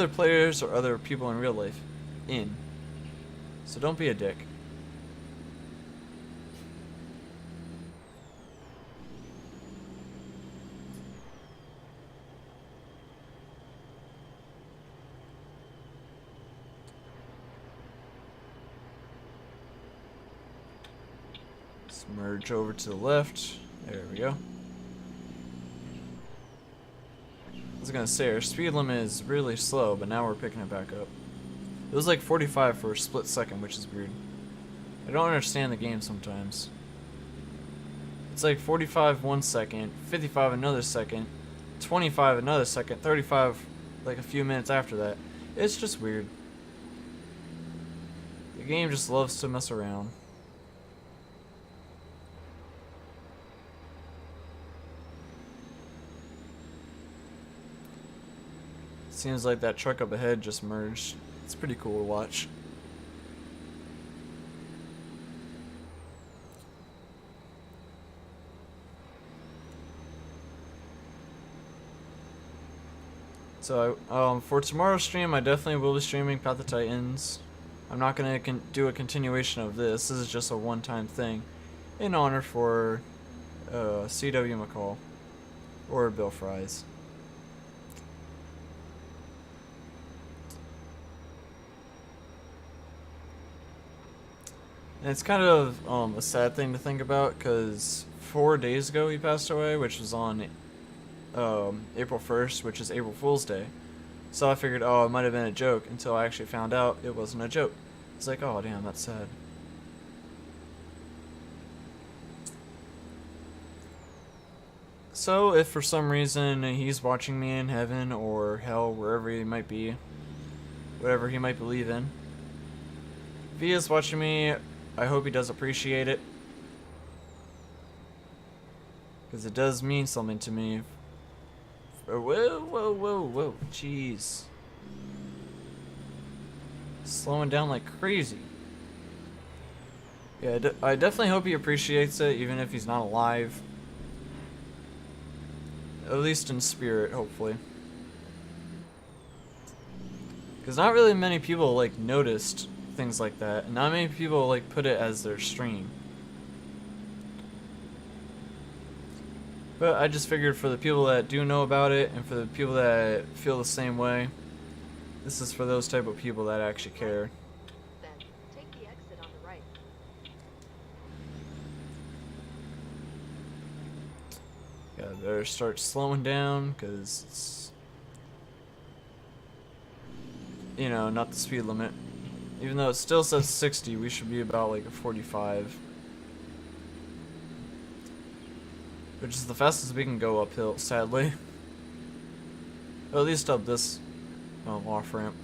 players or other people in real life in. So don't be a dick. Let's merge over to the left. There we go. I was gonna say, our speed limit is really slow, but now we're picking it back up. It was like 45 for a split second, which is weird. I don't understand the game sometimes. It's like 45 1 second, 55 another second, 25 another second, 35 like a few minutes after that. It's just weird. The game just loves to mess around. Seems like that truck up ahead just merged. It's pretty cool to watch. So, for tomorrow's stream, I definitely will be streaming Path of Titans. I'm not going to do a continuation of this. This is just a one-time thing in honor for C.W. McCall or Bill Fries. And it's kind of a sad thing to think about, because 4 days ago he passed away, which was on April 1st, which is April Fool's Day. So I figured, oh, it might have been a joke, until I actually found out it wasn't a joke. It's like, oh damn, that's sad. So if for some reason he's watching me in heaven or hell, wherever he might be, whatever he might believe in, if he is watching me, I hope he does appreciate it, because it does mean something to me. Whoa, jeez. Slowing down like crazy. Yeah, I definitely hope he appreciates it, even if he's not alive. At least in spirit, hopefully. Because not really many people, like, noticed things like that, and not many people like put it as their stream. But I just figured, for the people that do know about it and for the people that feel the same way, this is for those type of people that actually care. Then take the exit on the right. Yeah, better start slowing down, because it's, you know, not the speed limit. Even though it still says 60, we should be about like a 45. Which is the fastest we can go uphill, sadly. Or at least up this off ramp.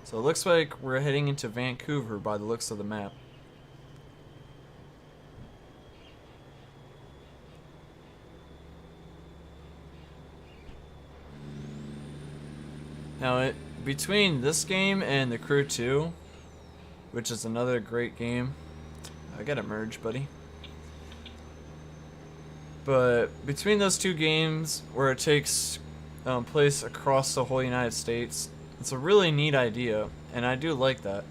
So it looks like we're heading into Vancouver by the looks of the map. Now, between this game and The Crew 2, which is another great game, I gotta merge, buddy. But between those two games, where it takes place across the whole United States, it's a really neat idea, and I do like that.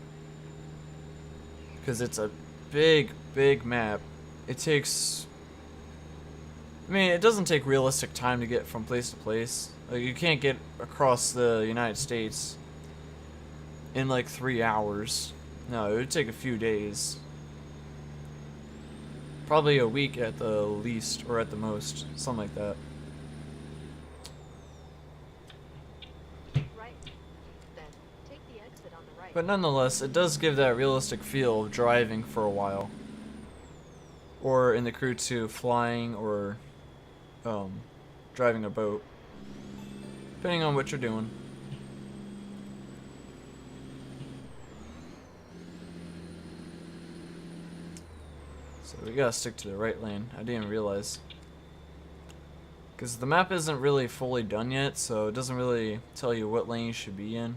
Because it's a big, big map. It takes... I mean, it doesn't take realistic time to get from place to place. Like, you can't get across the United States in like 3 hours. No, it would take a few days. Probably a week at the least, or at the most. Something like that. Right. Then take the exit on the right. But nonetheless, it does give that realistic feel of driving for a while. Or in The Crew 2, flying or driving a boat. Depending on what you're doing. we gotta stick to the right lane. I didn't realize. Because the map isn't really fully done yet, so it doesn't really tell you what lane you should be in.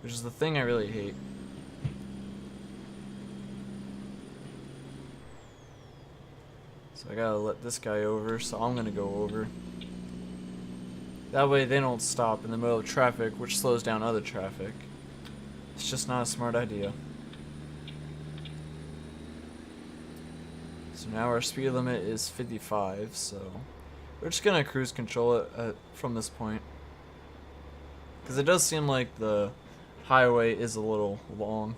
Which is the thing I really hate. So I gotta let this guy over, so I'm gonna go over. That way they don't stop in the middle of traffic, which slows down other traffic. It's just not a smart idea. So now our speed limit is 55, so we're just gonna cruise control it from this point. Because it does seem like the highway is a little long.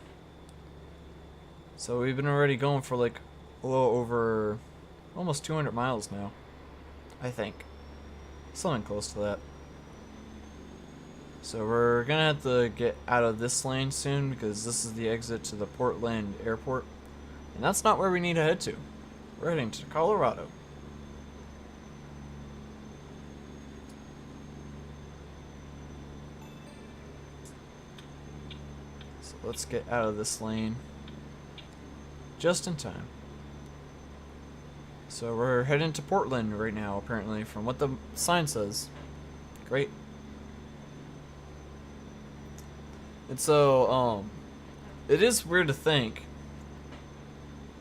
So we've been already going for like a little over almost 200 miles now, I think. Something close to that. So we're gonna have to get out of this lane soon because this is the exit to the Portland airport. And that's not where we need to head to. We're heading to Colorado. So let's get out of this lane just in time. So we're heading to Portland right now, apparently, from what the sign says. Great. And so, it is weird to think,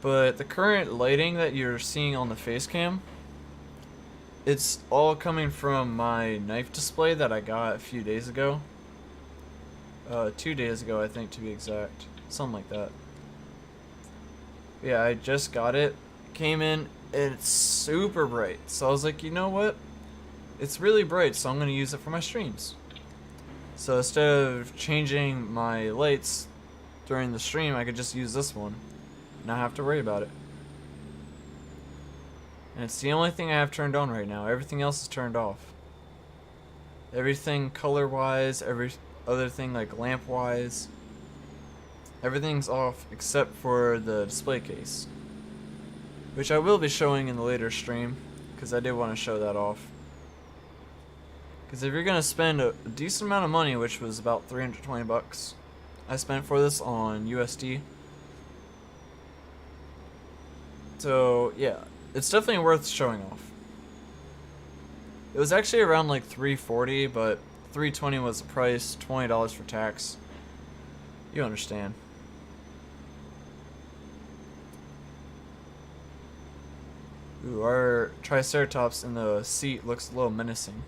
but the current lighting that you're seeing on the face cam, it's all coming from my knife display that I got a few days ago. 2 days ago, I think, to be exact. Something like that. Yeah, I just got it. Came in, and it's super bright. So I was like, you know what? It's really bright, so I'm going to use it for my streams. So instead of changing my lights during the stream, I could just use this one. Not have to worry about it. And it's the only thing I have turned on right now. Everything else is turned off. Everything color-wise, every other thing like lamp-wise, everything's off except for the display case. Which I will be showing in the later stream, because I did want to show that off. Because if you're going to spend a decent amount of money, which was about 320 bucks, I spent for this on USD. So, yeah, it's definitely worth showing off. It was actually around like 340, but 320 was the price, $20 for tax. You understand. Ooh, our Triceratops in the seat looks a little menacing.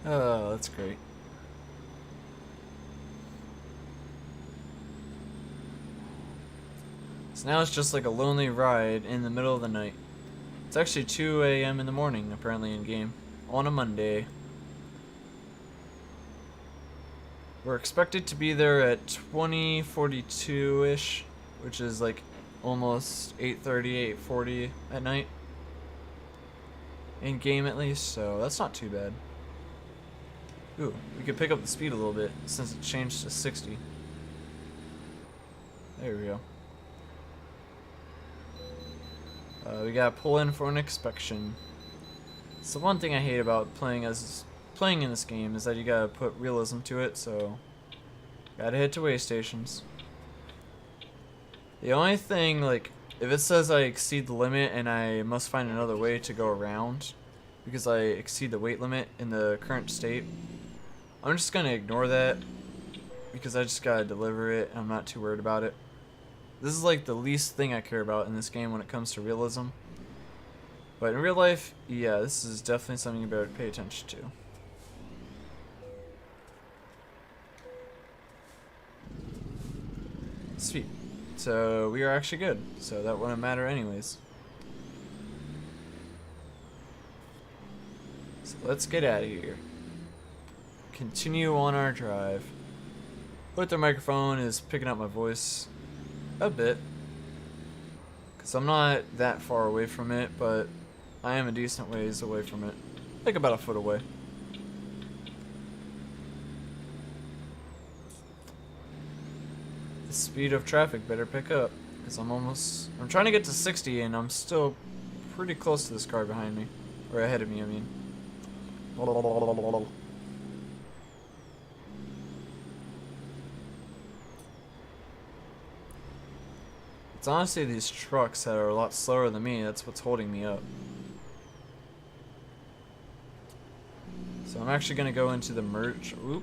Oh, that's great. So now it's just like a lonely ride in the middle of the night. It's actually 2 a.m. in the morning, apparently, in game. On a Monday. We're expected to be there at 20:42-ish, which is like almost 8:30, 8:40 at night. In game, at least, so that's not too bad. Ooh, we could pick up the speed a little bit since it changed to 60. There we go. We gotta pull in for an inspection. It's the one thing I hate about playing in this game is that you gotta put realism to it, so gotta head to way stations. The only thing, like, if it says I exceed the limit and I must find another way to go around because I exceed the weight limit in the current state, I'm just gonna ignore that because I just gotta deliver it and I'm not too worried about it. This is like the least thing I care about in this game when it comes to realism. But in real life, yeah, this is definitely something you better pay attention to. Sweet. So we are actually good. So that wouldn't matter anyways. So let's get out of here. Continue on our drive. But the microphone is picking up my voice a bit. Because I'm not that far away from it, but I am a decent ways away from it. Like about a foot away. The speed of traffic better pick up. Because I'm trying to get to 60 and I'm still pretty close to this car behind me. Or ahead of me, I mean. It's honestly these trucks that are a lot slower than me. That's what's holding me up. So I'm actually gonna go into the merge. Oop.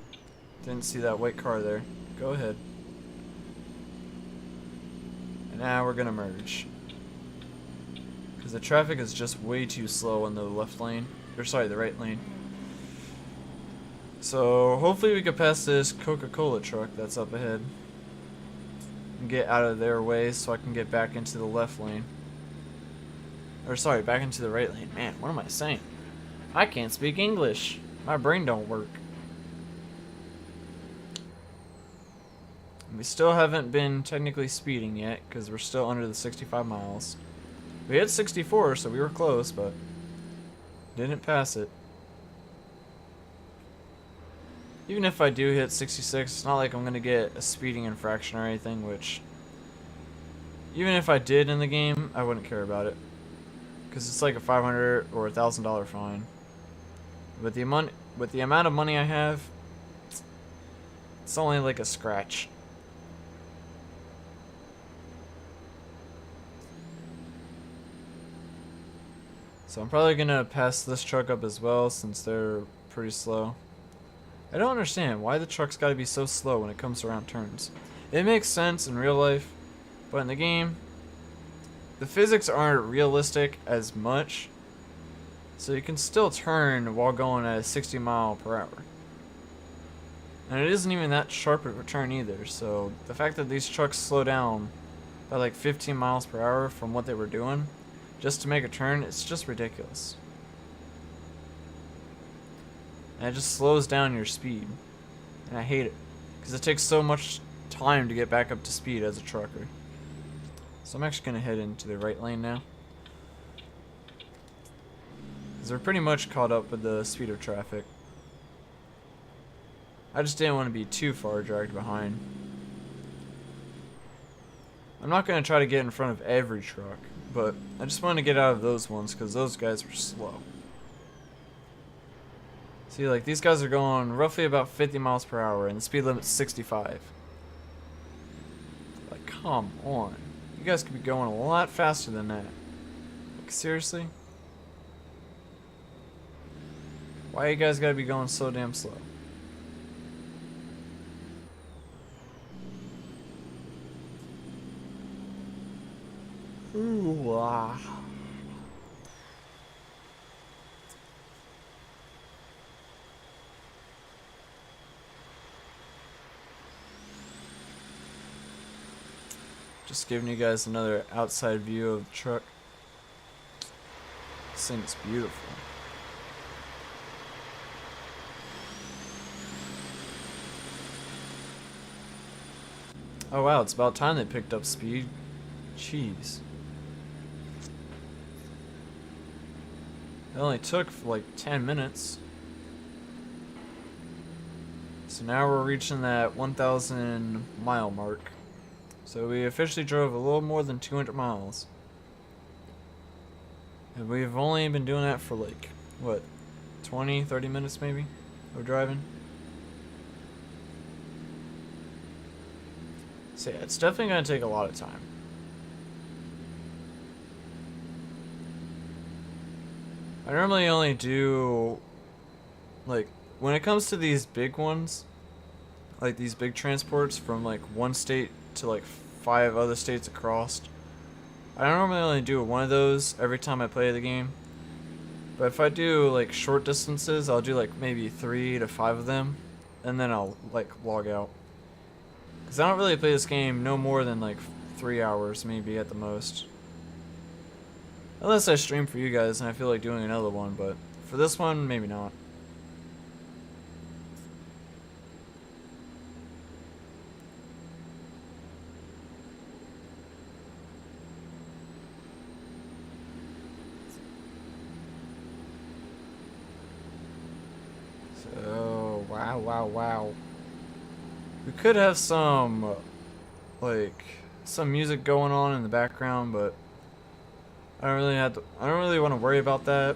Didn't see that white car there. Go ahead. And now we're gonna merge. Because the traffic is just way too slow in the left lane. Or sorry, the right lane. So hopefully we can pass this Coca-Cola truck that's up ahead. And get out of their way so I can get back into the left lane. Or sorry, back into the right lane. Man, what am I saying? I can't speak English. My brain don't work. We still haven't been technically speeding yet because we're still under the 65 miles. We hit 64, so we were close, but didn't pass it. Even if I do hit 66, it's not like I'm going to get a speeding infraction or anything, which even if I did in the game, I wouldn't care about it. Because it's like a $500 or $1,000 fine. With the amount of money I have, it's only like a scratch. So I'm probably going to pass this truck up as well since they're pretty slow. I don't understand why the truck's got to be so slow when it comes around turns. It makes sense in real life, but in the game, the physics aren't realistic as much, so you can still turn while going at 60 miles per hour. And it isn't even that sharp of a turn either, so the fact that these trucks slow down by like 15 miles per hour from what they were doing just to make a turn, it's just ridiculous. And it just slows down your speed. And I hate it. Because it takes so much time to get back up to speed as a trucker. So I'm actually going to head into the right lane now. Because we're pretty much caught up with the speed of traffic. I just didn't want to be too far dragged behind. I'm not going to try to get in front of every truck. But I just wanted to get out of those ones because those guys were slow. See, like, these guys are going roughly about 50 miles per hour, and the speed limit's 65. Like, come on. You guys could be going a lot faster than that. Like, seriously? Why you guys gotta be going so damn slow? Ooh, ah. Just giving you guys another outside view of the truck. This thing's beautiful. Oh wow, it's about time they picked up speed. Jeez. It only took like 10 minutes. So now we're reaching that 1,000 mile mark. So we officially drove a little more than 200 miles. And we've only been doing that for like, what, 20, 30 minutes maybe of driving? So yeah, it's definitely going to take a lot of time. I normally only do, like, when it comes to these big ones, like these big transports from like one state to like 5 other states across, I normally only do one of those every time I play the game. But if I do like short distances, I'll do like maybe 3 to 5 of them, and then I'll like log out. Because I don't really play this game no more than like 3 hours maybe at the most. Unless I stream for you guys and I feel like doing another one, but for this one, maybe not. So, wow. We could have some, like, some music going on in the background, but I don't really want to worry about that,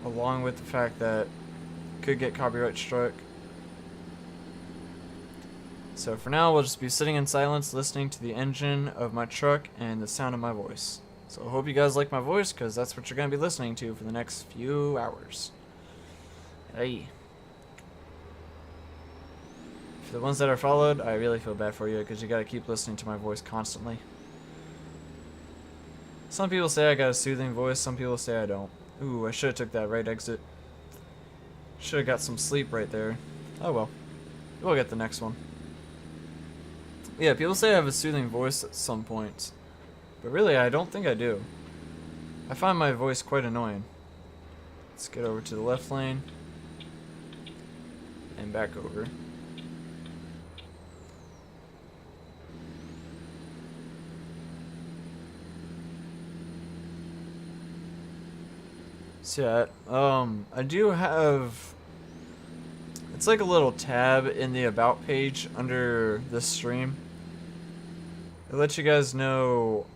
along with the fact that it could get copyright struck. So for now, we'll just be sitting in silence, listening to the engine of my truck and the sound of my voice. So I hope you guys like my voice, because that's what you're going to be listening to for the next few hours. Hey. For the ones that are followed, I really feel bad for you, because you got to keep listening to my voice constantly. Some people say I got a soothing voice, some people say I don't. Ooh, I should have took that right exit. Should have got some sleep right there. Oh well. We'll get the next one. Yeah, people say I have a soothing voice at some points. But really, I don't think I do. I find my voice quite annoying. Let's get over to the left lane. And back over. So yeah, I do have... It's like a little tab in the About page under the stream. It lets you guys know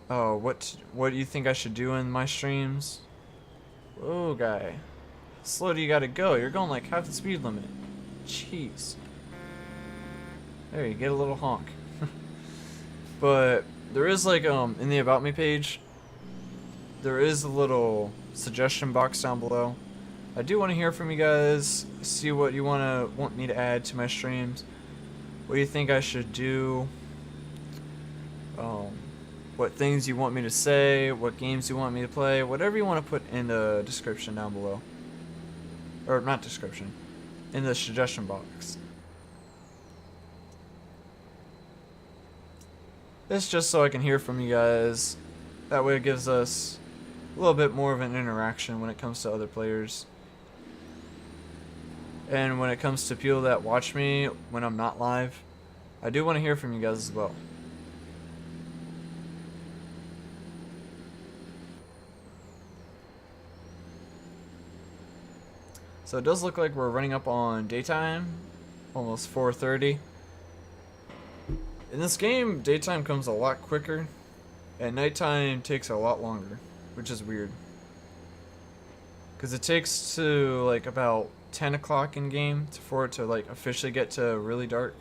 what you think I should do in my streams. Whoa, guy. How slow do you gotta go? You're going like half the speed limit. Jeez. There, you get a little honk. But there is like, in the About Me page, there is a little suggestion box down below. I do want to hear from you guys, see what you want me to add to my streams. What do you think I should do? What things you want me to say, what games you want me to play, whatever you want to put in the description down below. Or not description, in the suggestion box. It's just so I can hear from you guys. That way it gives us a little bit more of an interaction when it comes to other players. And when it comes to people that watch me when I'm not live, I do want to hear from you guys as well. So it does look like we're running up on daytime, almost 4:30. In this game, daytime comes a lot quicker, and nighttime takes a lot longer, which is weird. Because it takes to like about 10 o'clock in game for it to like officially get to really dark.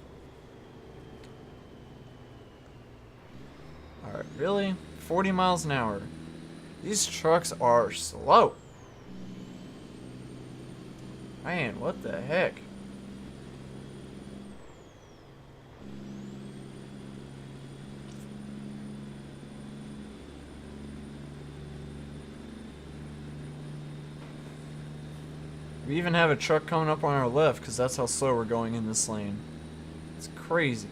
Alright, really? 40 miles an hour. These trucks are slow. Man, what the heck? We even have a truck coming up on our left because that's how slow we're going in this lane. It's crazy.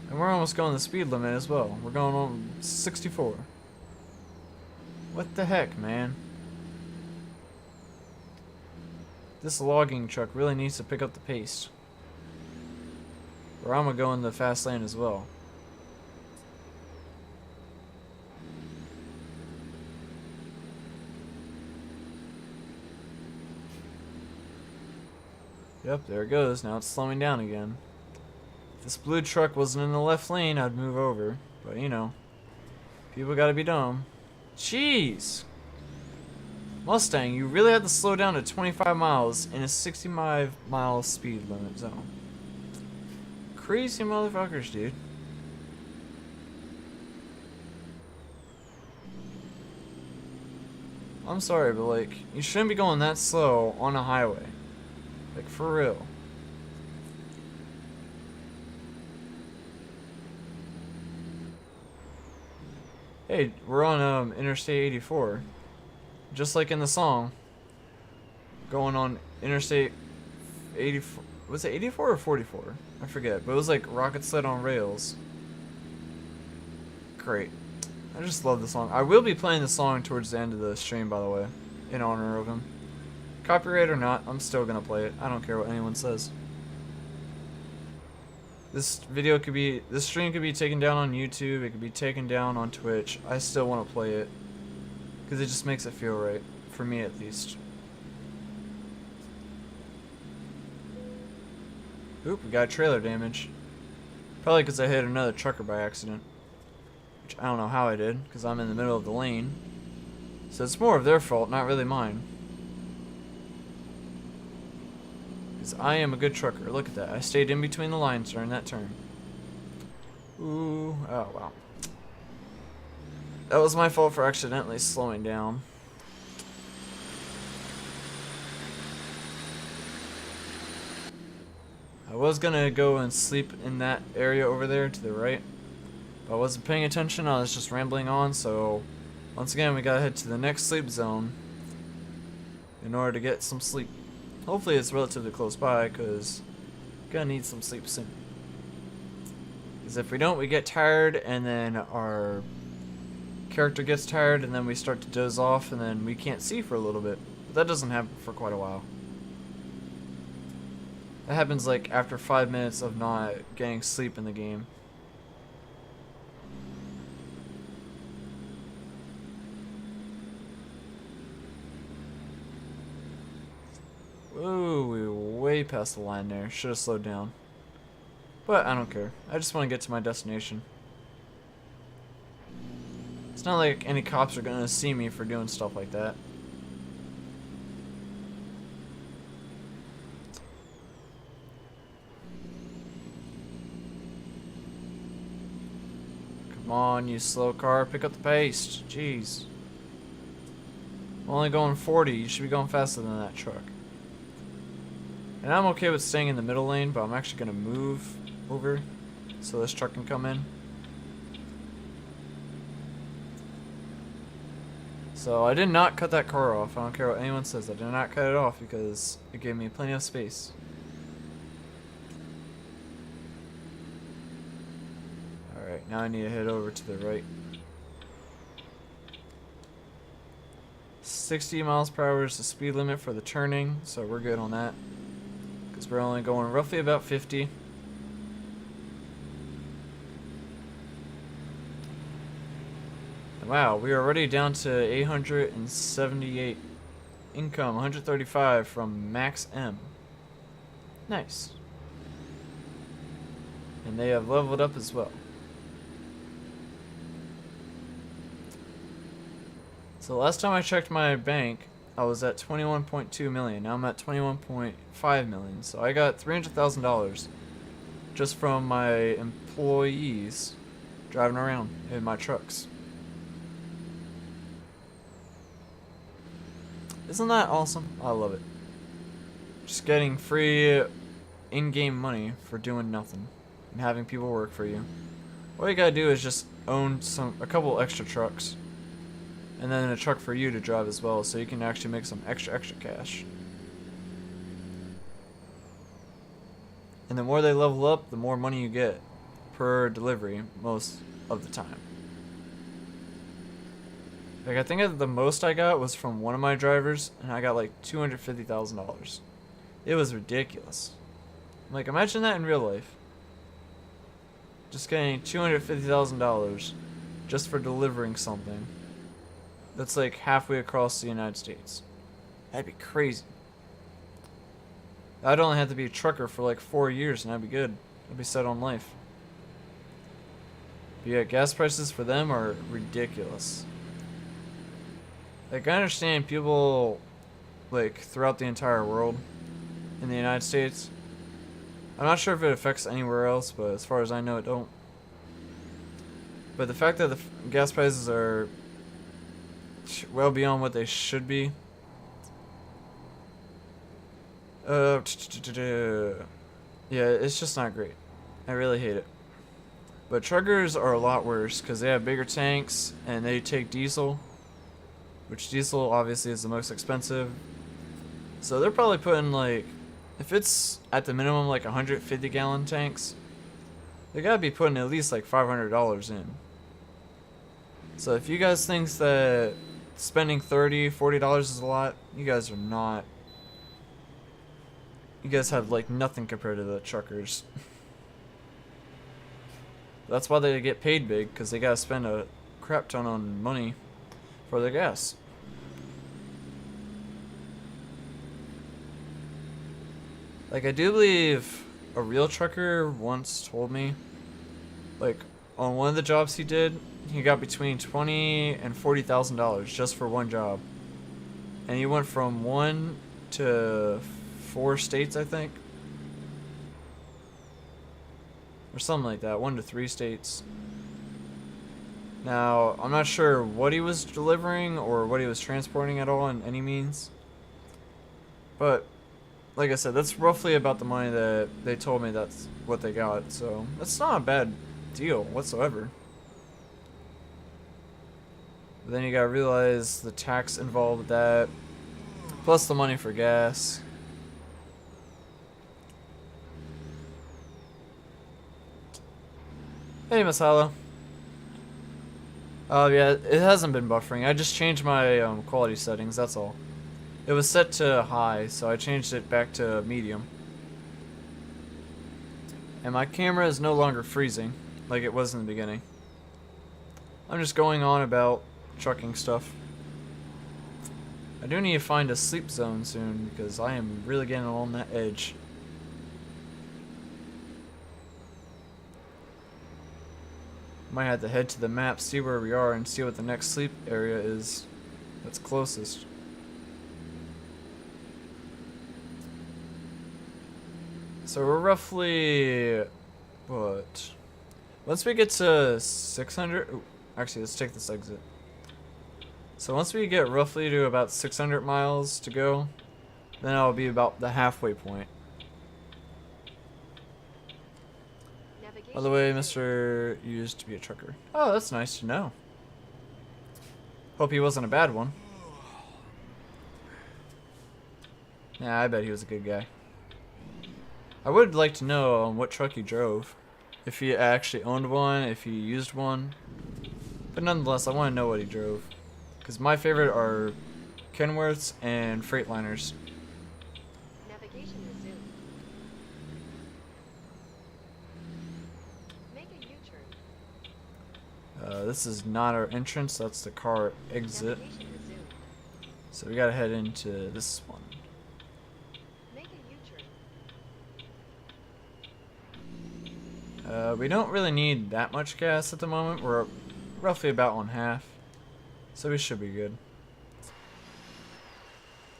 And we're almost going the speed limit as well. We're going on 64. What the heck, man? This logging truck really needs to pick up the pace. Or I'm gonna go in the fast lane as well. Yep, there it goes. Now it's slowing down again. If this blue truck wasn't in the left lane, I'd move over. But you know, people gotta be dumb. Jeez! Mustang, you really had to slow down to 25 miles in a 65-mile speed limit zone. Crazy motherfuckers, dude. I'm sorry, but like, you shouldn't be going that slow on a highway. Like, for real. Hey, we're on Interstate 84. Just like in the song. Going on Interstate 84. Was it 84 or 44? I forget. But it was like Rocket Sled on Rails. Great. I just love the song. I will be playing the song towards the end of the stream, by the way. In honor of him. Copyright or not, I'm still gonna play it. I don't care what anyone says. This stream could be taken down on YouTube, it could be taken down on Twitch. I still want to play it. Because it just makes it feel right. For me, at least. Oop, we got trailer damage. Probably because I hit another trucker by accident. Which I don't know how I did, because I'm in the middle of the lane. So it's more of their fault, not really mine. Because I am a good trucker. Look at that. I stayed in between the lines during that turn. Ooh. Oh, wow. That was my fault for accidentally slowing down. I was gonna go and sleep in that area over there to the right. But I wasn't paying attention. I was just rambling on. So, once again, we gotta head to the next sleep zone in order to get some sleep. Hopefully it's relatively close by, because we're gonna need some sleep soon. Because if we don't, we get tired, and then our character gets tired, and then we start to doze off, and then we can't see for a little bit. But that doesn't happen for quite a while. That happens like after 5 minutes of not getting sleep in the game. Whoa, we were way past the line there. Should have slowed down. But I don't care. I just want to get to my destination. It's not like any cops are going to see me for doing stuff like that. Come on, you slow car. Pick up the pace. Jeez. I'm only going 40. You should be going faster than that truck. And I'm okay with staying in the middle lane, but I'm actually going to move over so this truck can come in. So I did not cut that car off. I don't care what anyone says. I did not cut it off because it gave me plenty of space. Alright, now I need to head over to the right. 60 miles per hour is the speed limit for the turning, so we're good on that. Because we're only going roughly about 50. And wow, we are already down to 878 income, 135 from Max M. Nice. And they have leveled up as well. So last time I checked my bank, I was at 21.2 million. Now I'm at 21.5 million. So I got $300,000 just from my employees driving around in my trucks. Isn't that awesome? I love it. Just getting free in-game money for doing nothing and having people work for you. All you gotta do is just own a couple extra trucks. And then a truck for you to drive as well, so you can actually make some extra cash. And the more they level up, the more money you get per delivery most of the time. Like, I think the most I got was from one of my drivers, and I got like $250,000. It was ridiculous. Like, imagine that in real life. Just getting $250,000 just for delivering something that's like halfway across the United States. That'd be crazy. I'd only have to be a trucker for like 4 years and I'd be good. I'd be set on life. But yeah, gas prices for them are ridiculous. Like, I understand people like throughout the entire world in the United States. I'm not sure if it affects anywhere else, but as far as I know, it don't. But the fact that the gas prices are well beyond what they should be. Yeah, it's just not great. I really hate it. But truckers are a lot worse because they have bigger tanks and they take diesel, which diesel obviously is the most expensive. So they're probably putting like, if it's at the minimum like 150 gallon tanks, they gotta be putting at least like $500 in. So if you guys think that spending $30, $40 is a lot, you guys are not. You guys have like nothing compared to the truckers. That's why they get paid big, because they gotta spend a crap ton on money for their gas. Like, I do believe a real trucker once told me, like, on one of the jobs he did, he got between $20,000 and $40,000 just for one job, and he went from 1 to 4 states, I think. Or something like that, 1 to 3 states. Now, I'm not sure what he was delivering or what he was transporting at all in any means. But, like I said, that's roughly about the money that they told me that's what they got. So, that's not a bad deal whatsoever. But then you gotta realize the tax involved with that, plus the money for gas. Hey, Miss Hollow. Oh yeah, it hasn't been buffering. I just changed my quality settings, that's all. It was set to high, so I changed it back to medium. And my camera is no longer freezing, like it was in the beginning. I'm just going on about trucking stuff. I do need to find a sleep zone soon, because I am really getting on that edge. Might have to head to the map, see where we are, and see what the next sleep area is that's closest. So we're roughly, what? Once we get to 600, ooh, actually let's take this exit. So once we get roughly to about 600 miles to go, then I'll be about the halfway point. By the way, Mr. used to be a trucker. Oh, that's nice to know. Hope he wasn't a bad one. Yeah, I bet he was a good guy. I would like to know what truck he drove. If he actually owned one, if he used one. But nonetheless, I want to know what he drove. Because my favorite are Kenworths and Freightliners. Navigation resumed. Make a U-turn. This is not our entrance, that's the car exit. Navigation resumed. So we gotta head into this one. Make a U-turn. We don't really need that much gas at the moment. We're roughly about on half. So we should be good.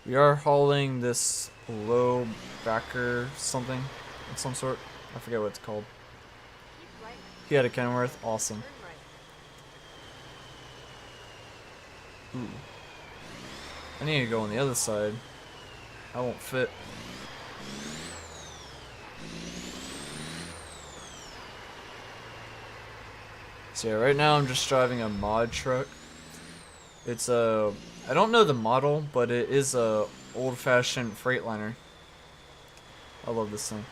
We are hauling this low backer something of some sort. I forget what it's called. Keep right. He had a Kenworth. Awesome. Turn right. Ooh. I need to go on the other side. I won't fit. So yeah, right now I'm just driving a mod truck. It's a, I don't know the model, but it is a old-fashioned Freightliner. I love this thing.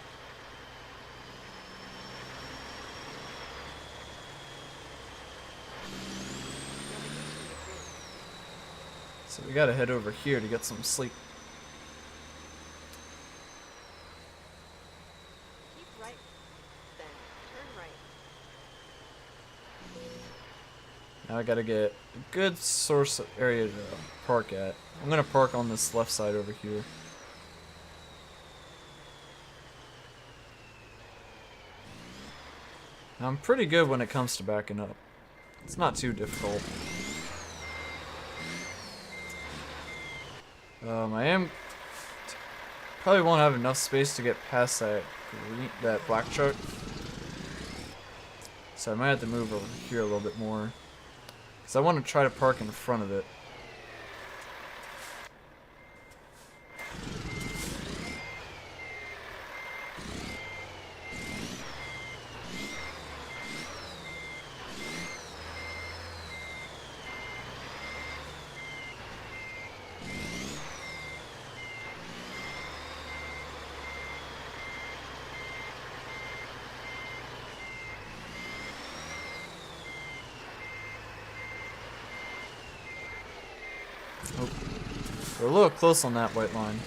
So we gotta head over here to get some sleep. Keep right. Then turn right. Now I gotta get a good source area to park at. I'm gonna park on this left side over here. Now I'm pretty good when it comes to backing up. It's not too difficult. I am probably won't have enough space to get past that black truck. So I might have to move over here a little bit more. Because I want to try to park in front of it. Oh, we're a little close on that white line.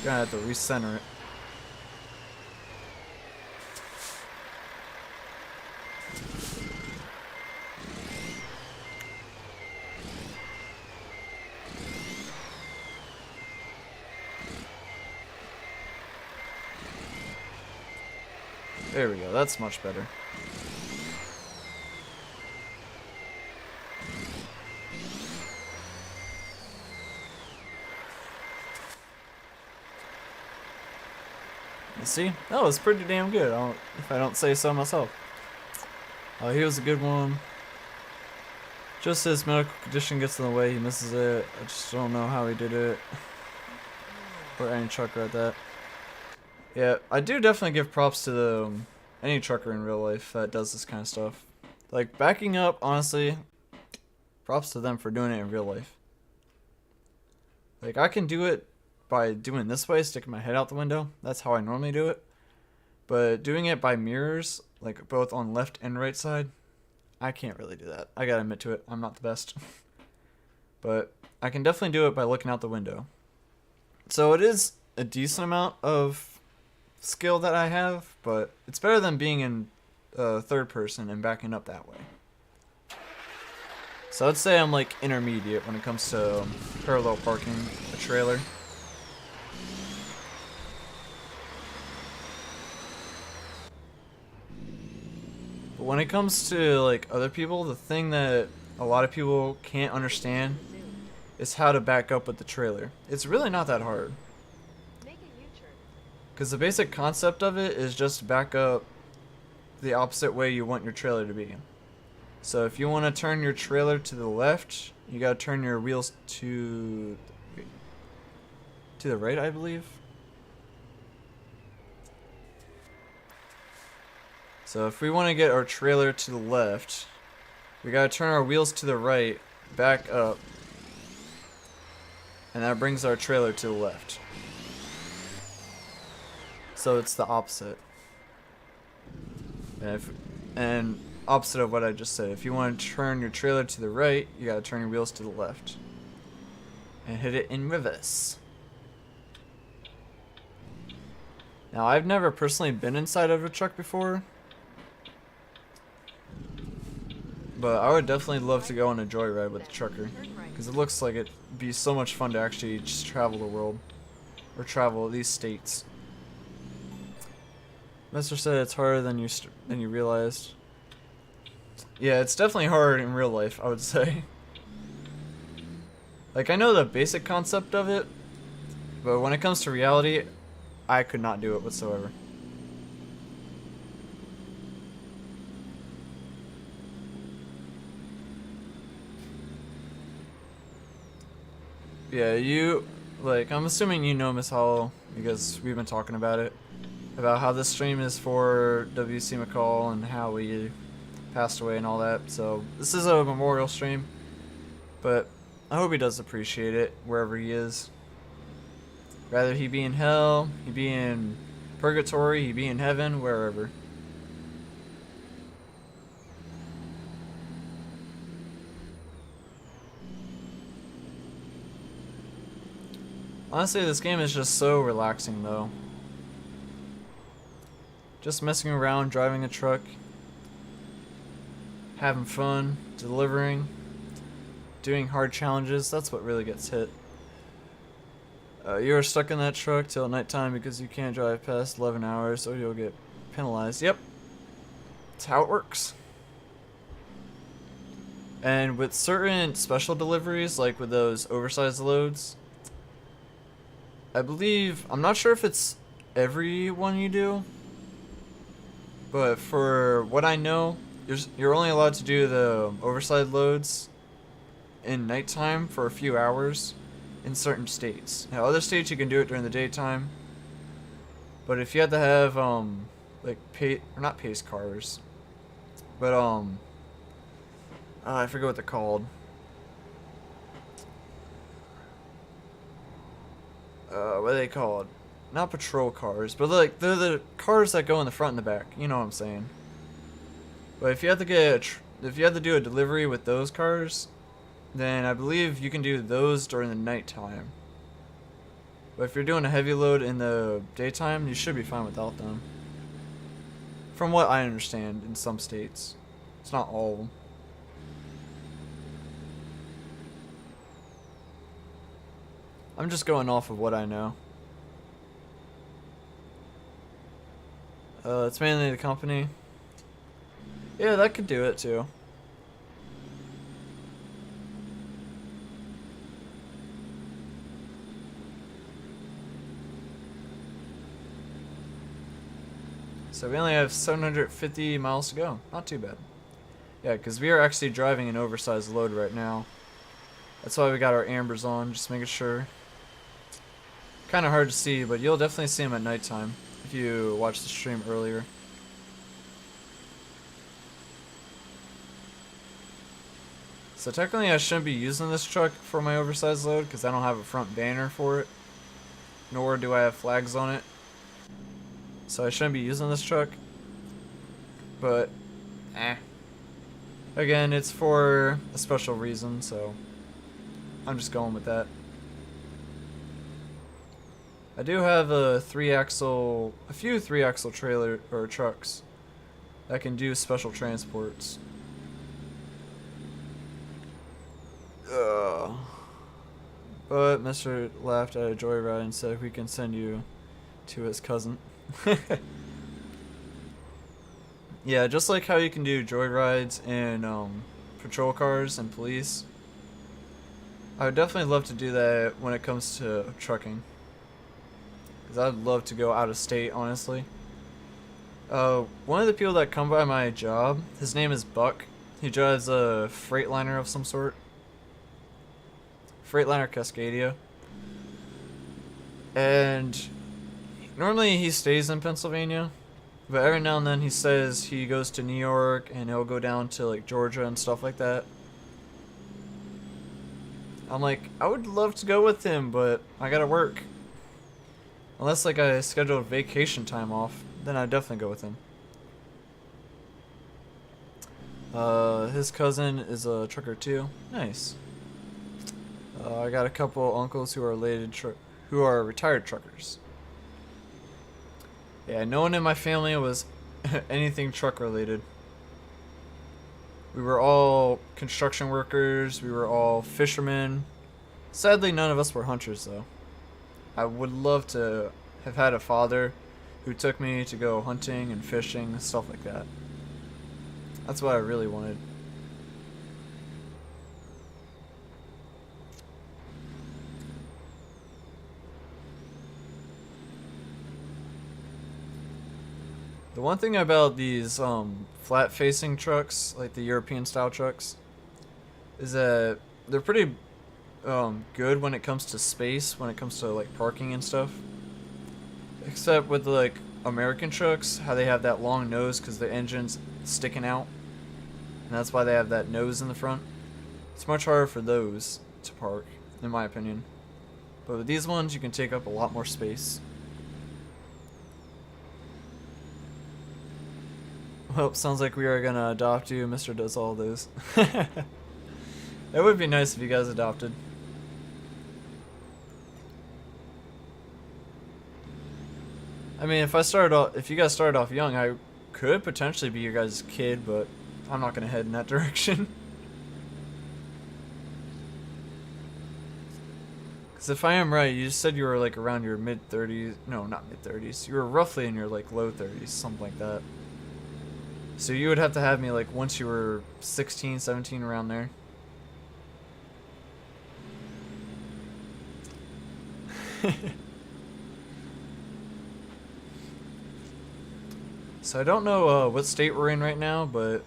Gonna have to recenter it. There we go, that's much better. See, that was pretty damn good. If I don't say so myself. He was a good one. Just his medical condition gets in the way, he misses it. I just don't know how he did it. Or any trucker at that. Yeah, I do definitely give props to any trucker in real life that does this kind of stuff. Like, backing up, honestly, props to them for doing it in real life. Like, I can do it by doing this way, sticking my head out the window. That's how I normally do it. But doing it by mirrors, like both on left and right side, I can't really do that. I gotta admit to it, I'm not the best. But I can definitely do it by looking out the window. So it is a decent amount of skill that I have, but it's better than being in third person and backing up that way. So I'd say I'm like intermediate when it comes to parallel parking a trailer. But when it comes to like other people, the thing that a lot of people can't understand is how to back up with the trailer. It's really not that hard. Make a U-turn. Because the basic concept of it is just back up the opposite way you want your trailer to be. So if you want to turn your trailer to the left, you gotta turn your wheels to the right, I believe. So if we want to get our trailer to the left, we gotta turn our wheels to the right, back up, and that brings our trailer to the left. So it's the opposite. And opposite of what I just said. If you want to turn your trailer to the right, you gotta turn your wheels to the left. And hit it in reverse. Now, I've never personally been inside of a truck before, but I would definitely love to go on a joyride with the trucker, because it looks like it'd be so much fun to actually just travel the world, or travel these states. Mister said it's harder than you realized. Yeah, it's definitely hard in real life, I would say. Like, I know the basic concept of it, but when it comes to reality, I could not do it whatsoever. Yeah, I'm assuming you know Miss Hollow, because we've been talking about it. About how this stream is for W.C. McCall and how he passed away and all that. So, this is a memorial stream, but I hope he does appreciate it, wherever he is. Rather he be in hell, he be in purgatory, he be in heaven, wherever. Honestly, this game is just so relaxing, though. Just messing around, driving a truck, having fun, delivering, doing hard challenges, that's what really gets hit. You are stuck in that truck till nighttime because you can't drive past 11 hours or you'll get penalized. Yep. That's how it works. And with certain special deliveries, like with those oversized loads, I believe, I'm not sure if it's every one you do, but for what I know, you're only allowed to do the oversized loads in nighttime for a few hours in certain states. Now, other states you can do it during the daytime, but if you have to have like not pace cars, but I forget what they're called. What are they called? Not patrol cars, but like they're the cars that go in the front and the back. You know what I'm saying? But if you have to if you have to do a delivery with those cars, then I believe you can do those during the nighttime. But if you're doing a heavy load in the daytime, you should be fine without them. From what I understand, in some states. It's not all of them. I'm just going off of what I know. It's mainly the company. Yeah, that could do it too. So we only have 750 miles to go. Not too bad. Yeah, because we are actually driving an oversized load right now. That's why we got our ambers on, just making sure. Kind of hard to see, but you'll definitely see them at nighttime if you watch the stream earlier. So technically I shouldn't be using this truck for my oversized load because I don't have a front banner for it. Nor do I have flags on it. So I shouldn't be using this truck. But, again, it's for a special reason, so I'm just going with that. I do have a few 3-axle trailer or trucks that can do special transports. But Mr. laughed at a joyride and said we can send you to his cousin. Yeah, just like how you can do joyrides in patrol cars and police. I would definitely love to do that when it comes to trucking. Because I'd love to go out of state, honestly. One of the people that come by my job, his name is Buck. He drives a Freightliner of some sort. Freightliner Cascadia. And normally he stays in Pennsylvania. But every now and then he says he goes to New York and he'll go down to like Georgia and stuff like that. I'm like, I would love to go with him, but I gotta work. Unless like I scheduled vacation time off, then I'd definitely go with him. His cousin is a trucker too. Nice. I got a couple uncles who are retired truckers. Yeah, no one in my family was anything truck related. We were all construction workers, we were all fishermen. Sadly, none of us were hunters though. I would love to have had a father who took me to go hunting and fishing and stuff like that. That's what I really wanted. The one thing about these flat-facing trucks, like the European style trucks, is that they're pretty good when it comes to space, when it comes to like parking and stuff. Except with like American trucks, how they have that long nose because the engine's sticking out, and that's why they have that nose in the front. It's much harder for those to park, in my opinion. But with these ones, you can take up a lot more space. Well, sounds like we are gonna adopt you. Mr. does all those. It would be nice if you guys adopted. I mean, if you guys started off young, I could potentially be your guys' kid, but I'm not gonna head in that direction. Because if I am right, you just said you were like around your mid-30s. No, not mid-30s. You were roughly in your like low 30s, something like that. So you would have to have me like once you were 16, 17, around there. So I don't know what state we're in right now, but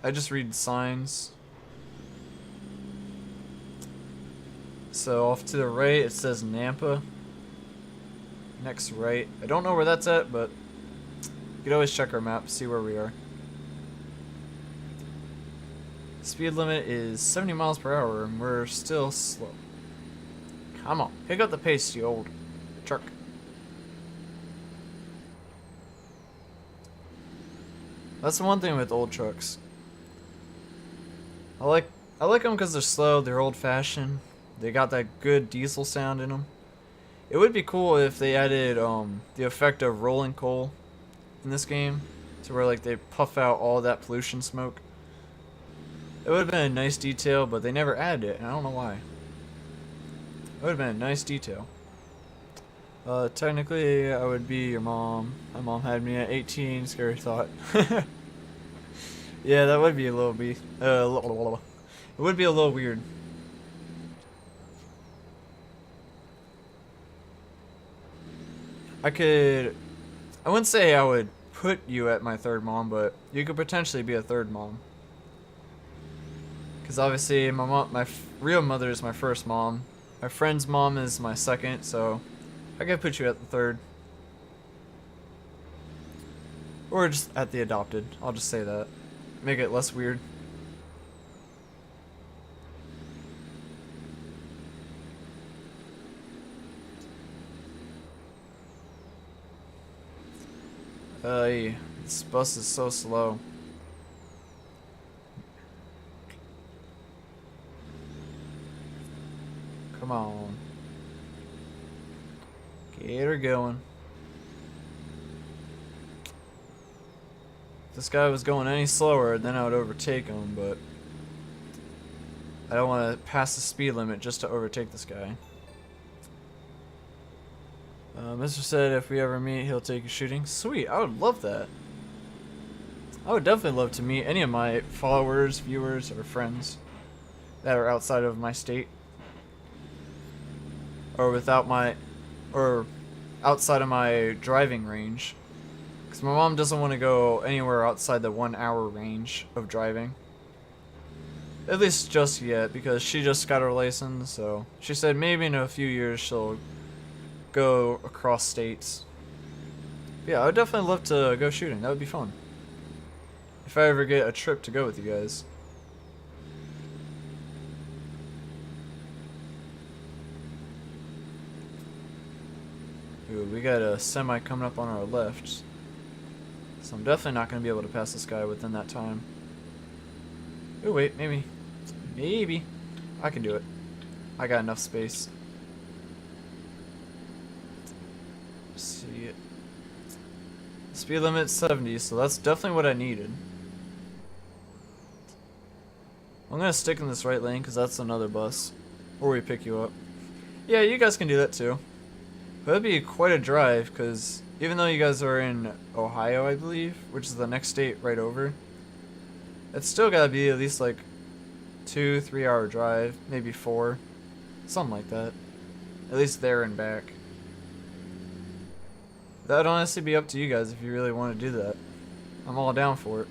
I just read signs. So off to the right it says Nampa. Next right. I don't know where that's at, but you could always check our map, see where we are. Speed limit is 70 miles per hour, and we're still slow. Come on, pick up the pace, you old truck. That's the one thing with old trucks. I like them because they're slow, they're old-fashioned, they got that good diesel sound in them. It would be cool if they added the effect of rolling coal in this game, to where like they puff out all that pollution smoke. It would have been a nice detail, but they never added it, and I don't know why. It would have been a nice detail. Technically, I would be your mom. My mom had me at 18. Scary thought. Yeah, that would be a little it would be a little weird. I wouldn't say I would put you at my third mom, but you could potentially be a third mom. Because obviously my mom, real mother is my first mom. My friend's mom is my second, so I could put you at the third. Or just at the adopted. I'll just say that. Make it less weird. This bus is so slow. Come on. Get her going. If this guy was going any slower, then I would overtake him, but I don't want to pass the speed limit just to overtake this guy. Mr. said if we ever meet, he'll take you shooting. Sweet, I would love that. I would definitely love to meet any of my followers, viewers, or friends that are outside of my state. Or outside of my driving range. Because my mom doesn't want to go anywhere outside the 1 hour range of driving. At least just yet, because she just got her license, so she said maybe in a few years she'll go across states. But yeah, I would definitely love to go shooting. That would be fun. If I ever get a trip to go with you guys. Ooh, we got a semi coming up on our left. So I'm definitely not going to be able to pass this guy within that time. Ooh, wait, maybe. Maybe. I can do it. I got enough space. See it. Speed limit 70, so that's definitely what I needed. I'm gonna stick in this right lane because that's another bus. Or we pick you up. Yeah, you guys can do that too. But it'd be quite a drive because even though you guys are in Ohio, I believe, which is the next state right over, it's still gotta be at least like 2-3 hour drive, maybe 4, something like that. At least there and back. That'd honestly be up to you guys if you really want to do that. I'm all down for it.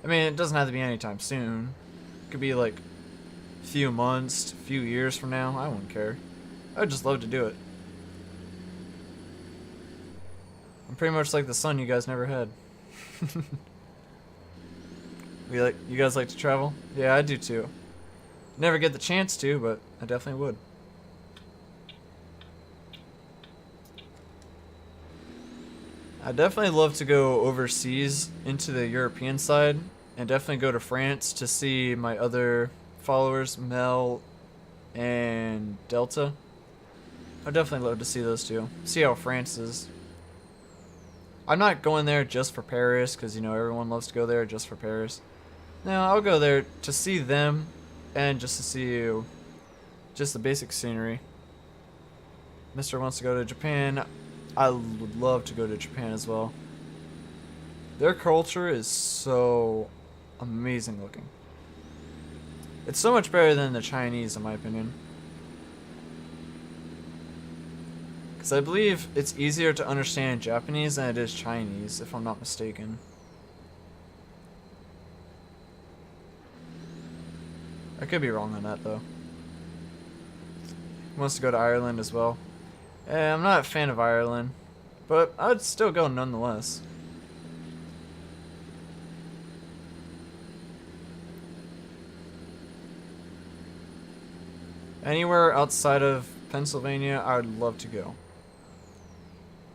I mean, it doesn't have to be anytime soon. It could be like a few months, a few years from now. I wouldn't care. I would just love to do it. I'm pretty much like the son you guys never had. You guys like to travel? Yeah, I do too. Never get the chance to, but I definitely would. I definitely love to go overseas into the European side and definitely go to France to see my other followers, Mel and Delta. I'd definitely love to see those two. See how France is. I'm not going there just for Paris because, you know, everyone loves to go there just for Paris. No, I'll go there to see them and just to see just the basic scenery. Mr. wants to go to Japan. I would love to go to Japan as well. Their culture is so amazing looking. It's so much better than the Chinese, in my opinion. Because I believe it's easier to understand Japanese than it is Chinese, if I'm not mistaken. I could be wrong on that, though. He wants to go to Ireland as well. I'm not a fan of Ireland, but I'd still go nonetheless. Anywhere outside of Pennsylvania, I would love to go.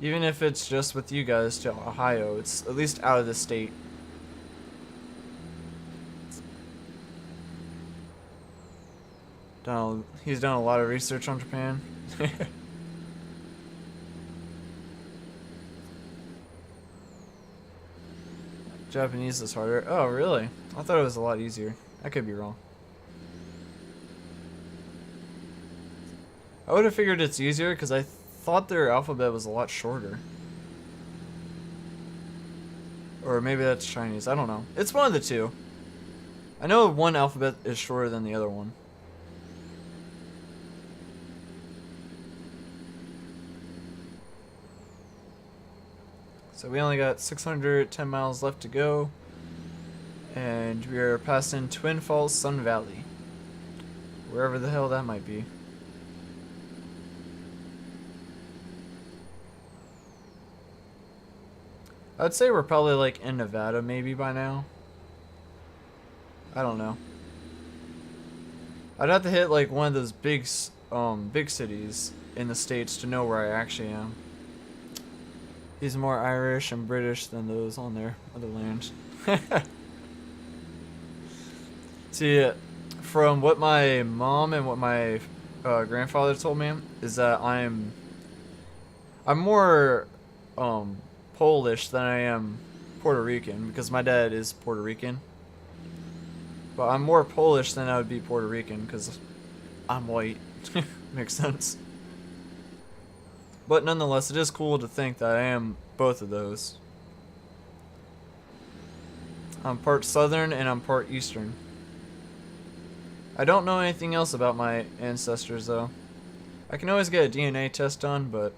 Even if it's just with you guys to Ohio, it's at least out of the state. He's done a lot of research on Japan. Japanese is harder. Oh, really? I thought it was a lot easier. I could be wrong. I would have figured it's easier because I thought their alphabet was a lot shorter. Or maybe that's Chinese. I don't know. It's one of the two. I know one alphabet is shorter than the other one. So we only got 610 miles left to go. And we are passing Twin Falls Sun Valley. Wherever the hell that might be. I'd say we're probably like in Nevada maybe by now. I don't know. I'd have to hit like one of those big cities in the States to know where I actually am. He's more Irish and British than those on their other land. See, from what my mom and what my grandfather told me is that I'm more Polish than I am Puerto Rican because my dad is Puerto Rican. But I'm more Polish than I would be Puerto Rican because I'm white. Makes sense. But nonetheless, it is cool to think that I am both of those. I'm part Southern and I'm part Eastern. I don't know anything else about my ancestors though. I can always get a DNA test done, but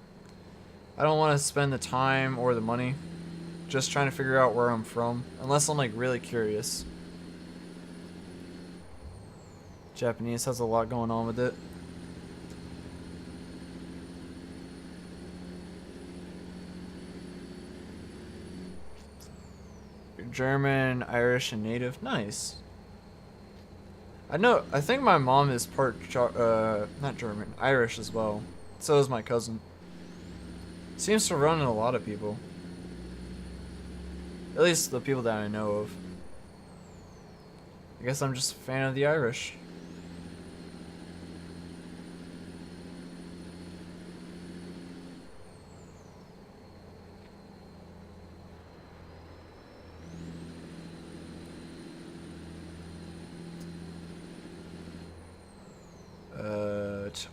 I don't want to spend the time or the money just trying to figure out where I'm from, unless I'm like really curious. Japanese has a lot going on with it. German, Irish, and Native. Nice. I think my mom is part, not German, Irish as well. So is my cousin. Seems to run in a lot of people. At least the people that I know of. I guess I'm just a fan of the Irish.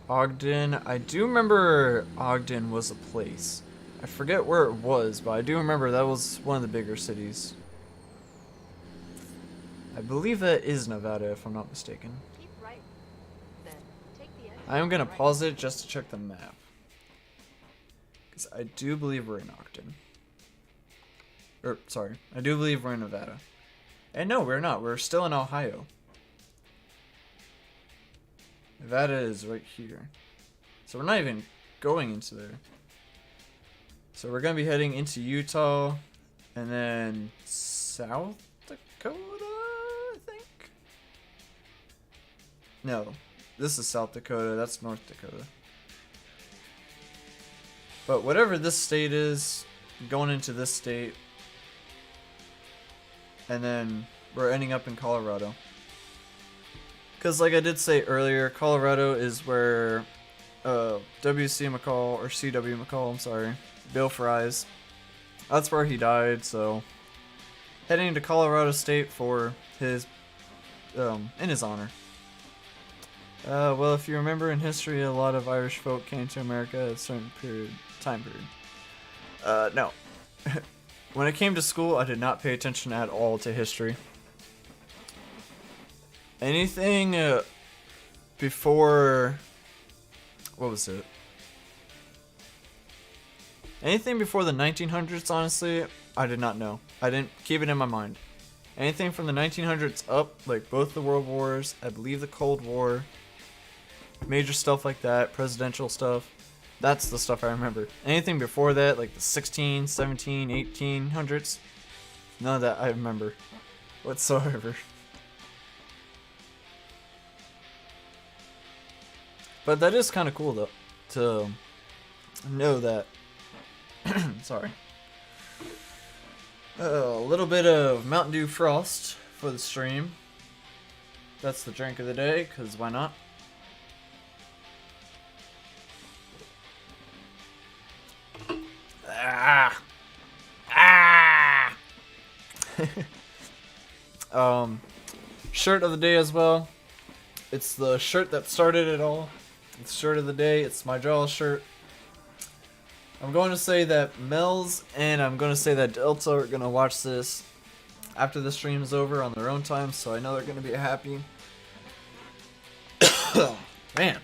Ogden. I do remember Ogden was a place. I forget where it was, but I do remember that was one of the bigger cities. I believe that is Nevada, if I'm not mistaken. Keep right. Then take the exit I am going to right. pause it just to check the map. Because I do believe we're in Ogden. Sorry. I do believe we're in Nevada. And no, we're not. We're still in Ohio. Nevada is right here. So we're not even going into there. So we're going to be heading into Utah and then South Dakota, I think? No, this is South Dakota. That's North Dakota. But whatever this state is, going into this state. And then we're ending up in Colorado. Because like I did say earlier, Colorado is where W.C. McCall, or C.W. McCall, I'm sorry, Bill Fries. That's where he died, so heading to Colorado State for his, in his honor. Well, if you remember in history, a lot of Irish folk came to America at a certain time period. No. When it came to school, I did not pay attention at all to history. Anything before, what was it? Anything before the 1900s, honestly, I did not know. I didn't keep it in my mind. Anything from the 1900s up, like both the World Wars, I believe the Cold War, major stuff like that, presidential stuff, that's the stuff I remember. Anything before that, like the 16, 17, 1800s, none of that I remember whatsoever. But that is kind of cool, though, to know that. Sorry. A little bit of Mountain Dew Frost for the stream. That's the drink of the day, because why not? Ah! Ah! Shirt of the day as well. It's the shirt that started it all. It's shirt of the day. It's my Jaws shirt. I'm going to say that Mel's and I'm going to say that Delta are going to watch this after the stream is over on their own time, so I know they're going to be happy. Man.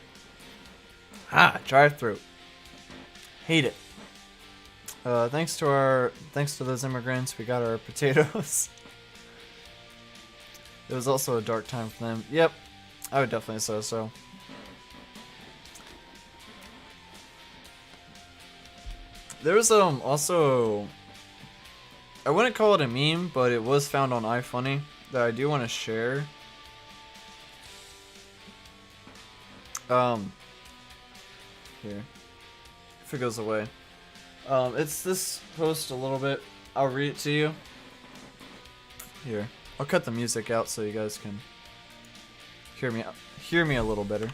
Dry throat. Hate it. Thanks to those immigrants, we got our potatoes. It was also a dark time for them. Yep, I would definitely say so. There was also, I wouldn't call it a meme, but it was found on iFunny that I do want to share. Here, if it goes away. It's this post a little bit. I'll read it to you. Here, I'll cut the music out so you guys can hear me a little better.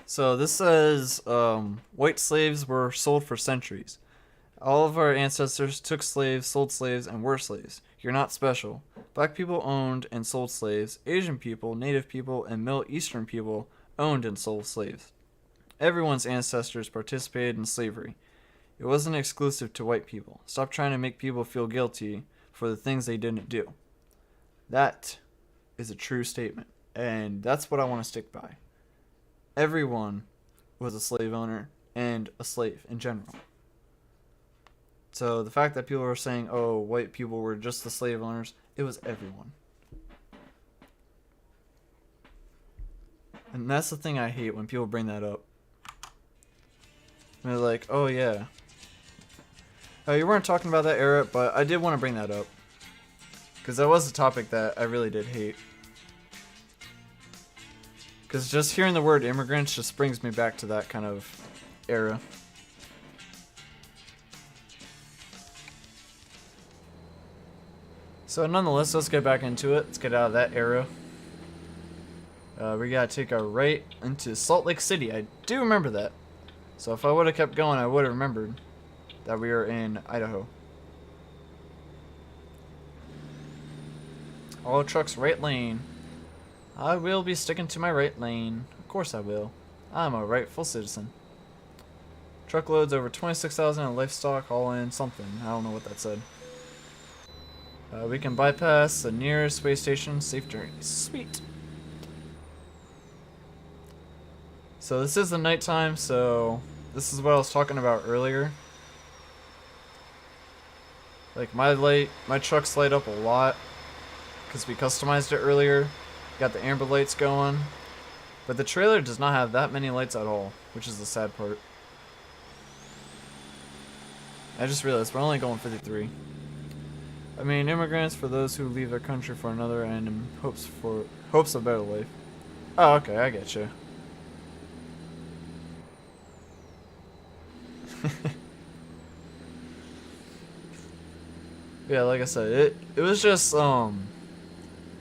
So this says, white slaves were sold for centuries. All of our ancestors took slaves, sold slaves, and were slaves. You're not special. Black people owned and sold slaves. Asian people, Native people, and Middle Eastern people owned and sold slaves. Everyone's ancestors participated in slavery. It wasn't exclusive to white people. Stop trying to make people feel guilty for the things they didn't do. That is a true statement, and that's what I want to stick by. Everyone was a slave owner and a slave in general. So the fact that people were saying, oh, white people were just the slave owners, it was everyone. And that's the thing I hate when people bring that up. And they're like, oh yeah. You weren't talking about that era, but I did want to bring that up. Because that was a topic that I really did hate. Because just hearing the word immigrants just brings me back to that kind of era. So nonetheless, let's get back into it. Let's get out of that era. We gotta take our right into Salt Lake City. I do remember that. So if I would have kept going, I would have remembered that we were in Idaho. All trucks right lane. I will be sticking to my right lane. Of course I will. I'm a rightful citizen. Truckloads over 26,000 in livestock, all in something. I don't know what that said. We can bypass the nearest way station. Safe journey. Sweet. So this is the nighttime, so this is what I was talking about earlier. Like my trucks light up a lot because we customized it earlier. Got the amber lights going, but the trailer does not have that many lights at all, which is the sad part. I just realized we're only going 53. I mean, immigrants for those who leave their country for another and in hopes of better life. Oh, okay, I get you. Yeah, like I said, it was just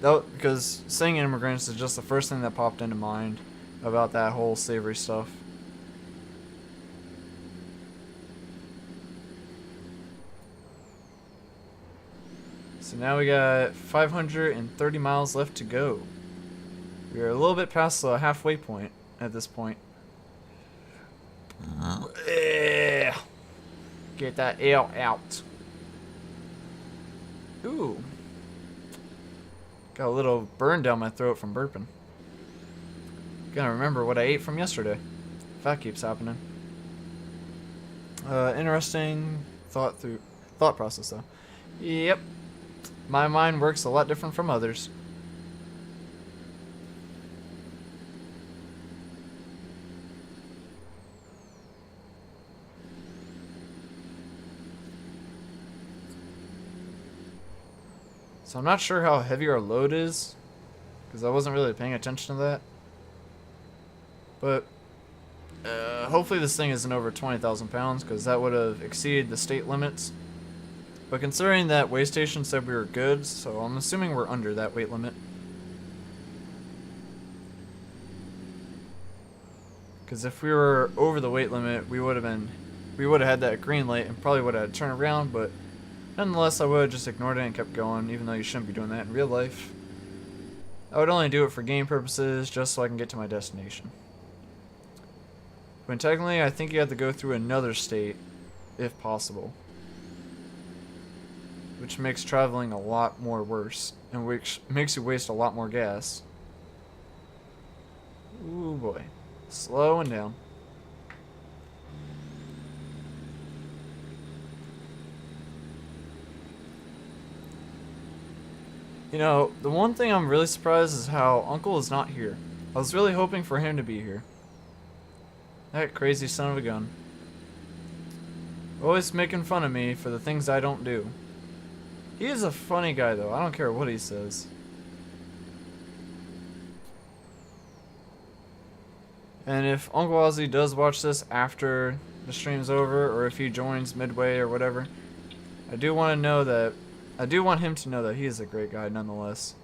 because saying immigrants is just the first thing that popped into mind about that whole slavery stuff. So now we got 530 miles left to go. We are a little bit past the halfway point at this point. Get that ale out. Ooh. Got a little burn down my throat from burping. Gonna remember what I ate from yesterday. If that keeps happening. Interesting thought process though. Yep. My mind works a lot different from others. So I'm not sure how heavy our load is, because I wasn't really paying attention to that. But hopefully this thing isn't over 20,000 pounds, because that would have exceeded the state limits. But considering that weigh station said we were good, so I'm assuming we're under that weight limit. Because if we were over the weight limit, we would have had that green light and probably would have turned around, but nonetheless, I would have just ignored it and kept going, even though you shouldn't be doing that in real life. I would only do it for game purposes, just so I can get to my destination. When technically, I think you have to go through another state, if possible. Which makes traveling a lot more worse, and which makes you waste a lot more gas. Ooh boy. Slowing down. You know, the one thing I'm really surprised is how Uncle is not here. I was really hoping for him to be here. That crazy son of a gun. Always making fun of me for the things I don't do. He is a funny guy though, I don't care what he says. And if Uncle Ozzy does watch this after the stream's over, or if he joins midway or whatever, I do want him to know that he is a great guy nonetheless.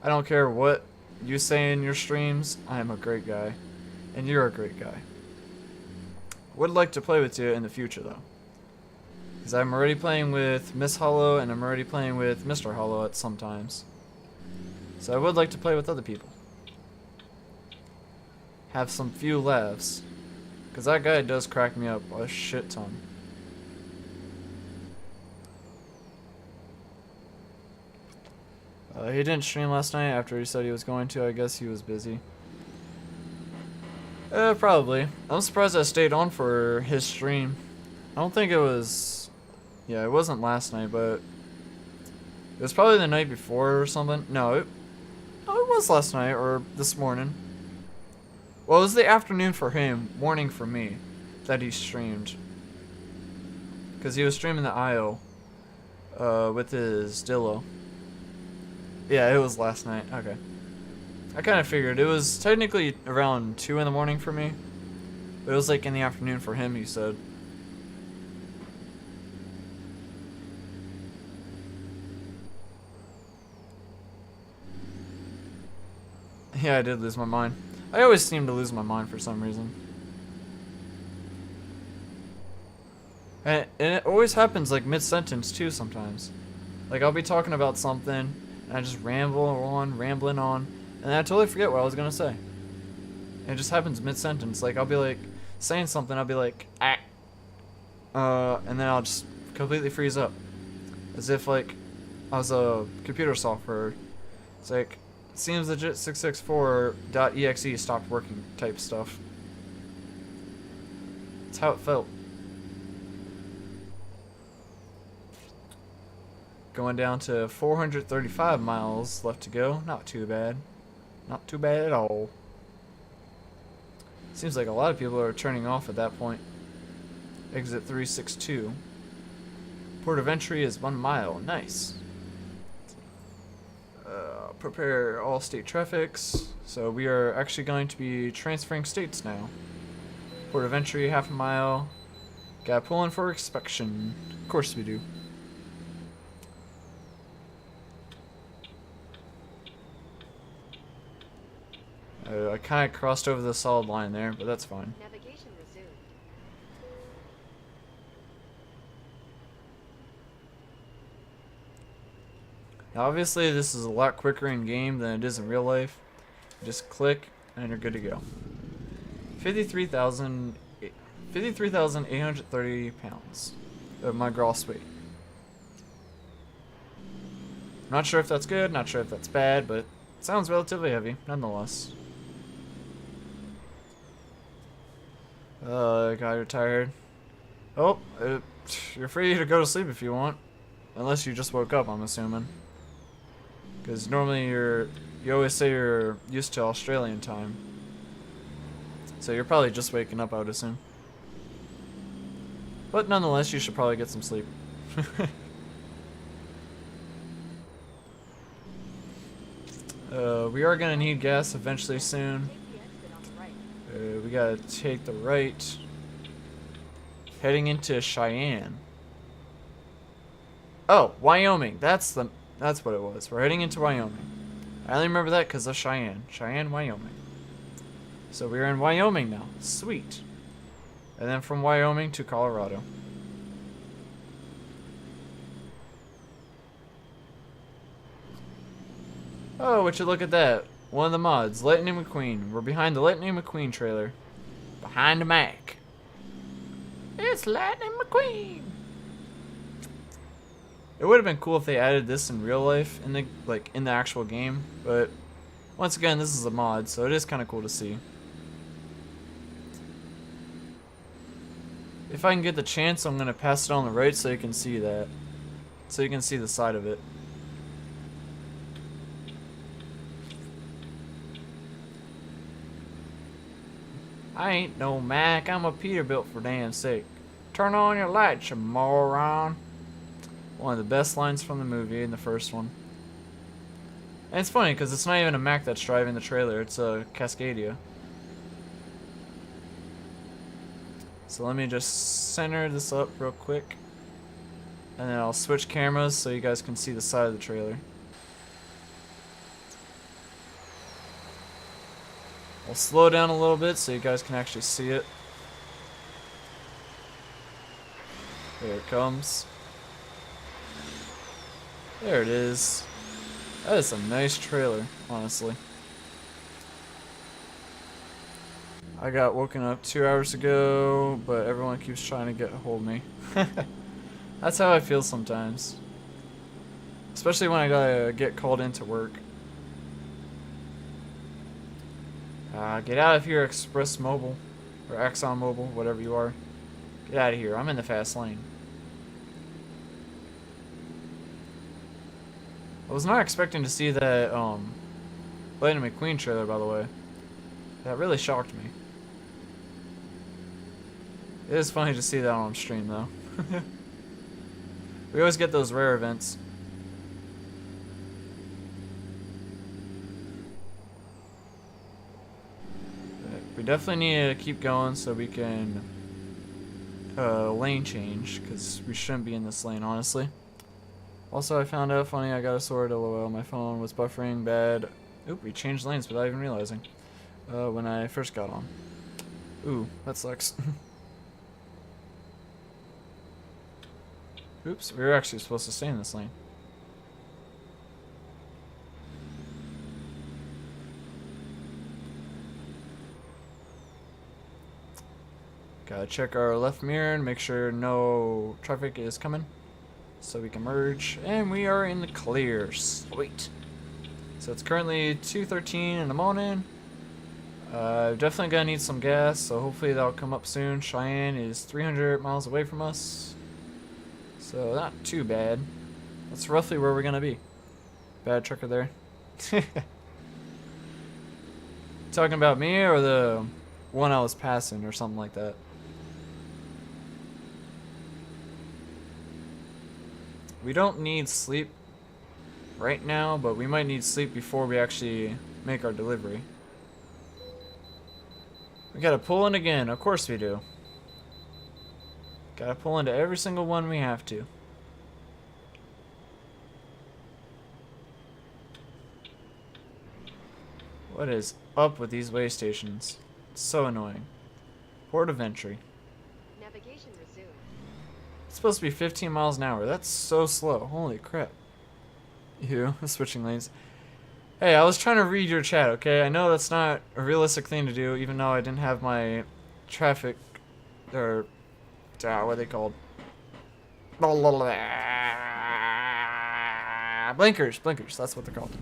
I don't care what you say in your streams, I am a great guy. And you're a great guy. Would like to play with you in the future though. Because I'm already playing with Miss Hollow and I'm already playing with Mr. Hollow at sometimes. So I would like to play with other people. Have some few laughs. Because that guy does crack me up a shit ton. He didn't stream last night after he said he was going to. I guess he was busy. Probably. I'm surprised I stayed on for his stream. I don't think it was... Yeah, it wasn't last night, but... It was probably the night before or something. No, it was last night or this morning. Well, it was the afternoon for him, morning for me, that he streamed. Because he was streaming the IO with his Dillo. Yeah, it was last night. Okay. I kind of figured. It was technically around 2 in the morning for me. But it was like in the afternoon for him, he said. Yeah, I did lose my mind. I always seem to lose my mind for some reason. And it always happens like mid-sentence too sometimes. Like I'll be talking about something and I just rambling on, and I totally forget what I was gonna say. And it just happens mid-sentence. Like I'll be like saying something, I'll be like, and then I'll just completely freeze up. As if like I was a computer software. It's like, seems legit 664.exe stopped working type stuff. That's how it felt. Going down to 435 miles left to go. Not too bad. Not too bad at all. Seems like a lot of people are turning off at that point. Exit 362. Port of entry is 1 mile. Nice. Prepare all state traffics. So we are actually going to be transferring states now. Port of entry, half a mile. Gotta pull in for inspection. Of course we do. I kind of crossed over the solid line there, but that's fine. Navigation resumed. Now obviously this is a lot quicker in game than it is in real life. You just click and you're good to go. 53,830 pounds of my gross weight. Not sure if that's good, not sure if that's bad, but it sounds relatively heavy nonetheless. Got retired. Oh, you're free to go to sleep if you want. Unless you just woke up, I'm assuming. Because normally you always say you're used to Australian time. So you're probably just waking up, I would assume. But nonetheless, you should probably get some sleep. We are going to need gas eventually soon. We gotta take the right. Heading into Cheyenne. Oh, Wyoming. That's what it was. We're heading into Wyoming. I only remember that because of Cheyenne. Cheyenne, Wyoming. So we're in Wyoming now. Sweet. And then from Wyoming to Colorado. Oh, would you look at that. One of the mods, Lightning McQueen. We're behind the Lightning McQueen trailer. Behind the Mac. It's Lightning McQueen. It would have been cool if they added this in real life, in the actual game, but once again, this is a mod, so it is kind of cool to see. If I can get the chance, I'm gonna pass it on the right so you can see that, so you can see the side of it. I ain't no Mac, I'm a Peterbilt for damn sake. Turn on your lights, you moron. One of the best lines from the movie in the first one. And it's funny because it's not even a Mac that's driving the trailer, it's a Cascadia. So let me just center this up real quick. And then I'll switch cameras so you guys can see the side of the trailer. I'll slow down a little bit so you guys can actually see it. There it comes. There it is. That is a nice trailer, honestly. I got woken up 2 hours ago, but everyone keeps trying to get a hold of me. That's how I feel sometimes. Especially when I gotta get called into work. Get out of here, Express Mobile. Or Exxon Mobile, whatever you are. Get out of here, I'm in the fast lane. I was not expecting to see that, Lightning McQueen trailer, by the way. That really shocked me. It is funny to see that on stream, though. We always get those rare events. But we definitely need to keep going so we can lane change, because we shouldn't be in this lane, honestly. Also, I found out, funny, I got a sword, lol, my phone was buffering bad. Oop, we changed lanes without even realizing. When I first got on. Ooh, that sucks. Oops, we were actually supposed to stay in this lane. Gotta check our left mirror and make sure no traffic is coming, so we can merge, and we are in the clear. Sweet. So it's currently 2:13 in the morning. Definitely gonna need some gas, so hopefully that'll come up soon. Cheyenne is 300 miles away from us, so not too bad. That's roughly where we're gonna be. Bad trucker there. Talking about me or the one I was passing or something like that? We don't need sleep right now, but we might need sleep before we actually make our delivery. We gotta pull in again, of course we do. Gotta pull into every single one we have to. What is up with these way stations? It's so annoying. Port of entry. Navigation resumed. It's supposed to be 15 miles an hour. That's so slow. Holy crap. Ew, switching lanes. Hey, I was trying to read your chat, okay? I know that's not a realistic thing to do, even though I didn't have my traffic, or, what are they called? Blinkers, that's what they're called.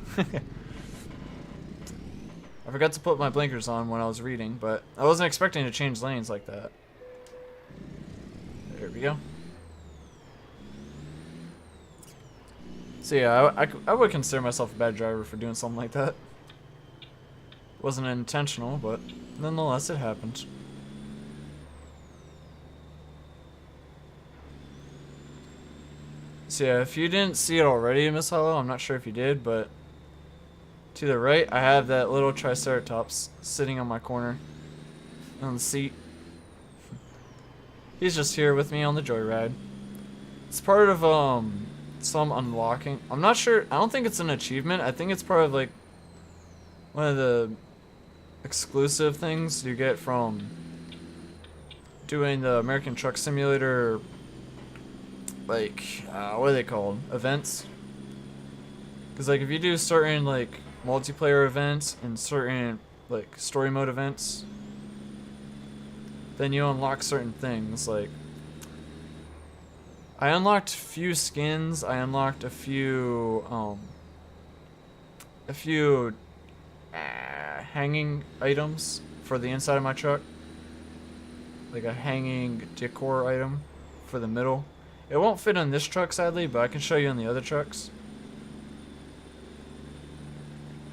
I forgot to put my blinkers on when I was reading, but I wasn't expecting to change lanes like that. There we go. So yeah, I would consider myself a bad driver for doing something like that. Wasn't intentional, but nonetheless it happened. So yeah, if you didn't see it already, Miss Hollow, I'm not sure if you did, but to the right, I have that little Triceratops sitting on my corner on the seat. He's just here with me on the joyride. It's part of some unlocking. I'm not sure. I don't think it's an achievement. I think it's part of like one of the exclusive things you get from doing the American Truck Simulator, like what are they called? Events. Because like if you do certain like multiplayer events and certain like story mode events, then you unlock certain things. Like I unlocked a few skins. I unlocked a few hanging items for the inside of my truck, like a hanging decor item for the middle. It won't fit on this truck sadly, but I can show you on the other trucks.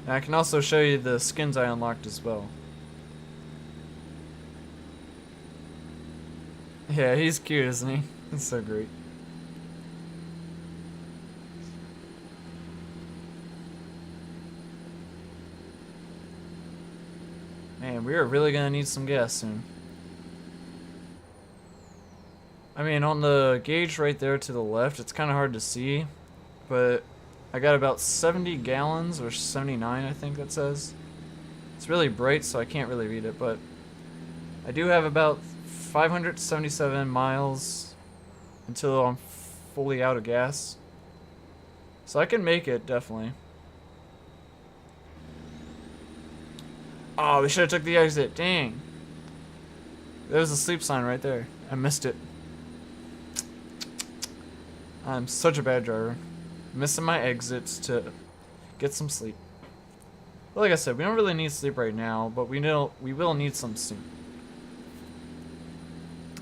And I can also show you the skins I unlocked as well. Yeah, he's cute, isn't he? He's so great. Man, we are really gonna need some gas soon. I mean, on the gauge right there to the left, it's kind of hard to see, but I got about 70 gallons, or 79, I think that says. It's really bright, so I can't really read it, but I do have about 577 miles until I'm fully out of gas. So I can make it, definitely. Oh, we should have took the exit. Dang. There's a sleep sign right there. I missed it. I'm such a bad driver. Missing my exits to get some sleep. But like I said, we don't really need sleep right now, but we will need some soon.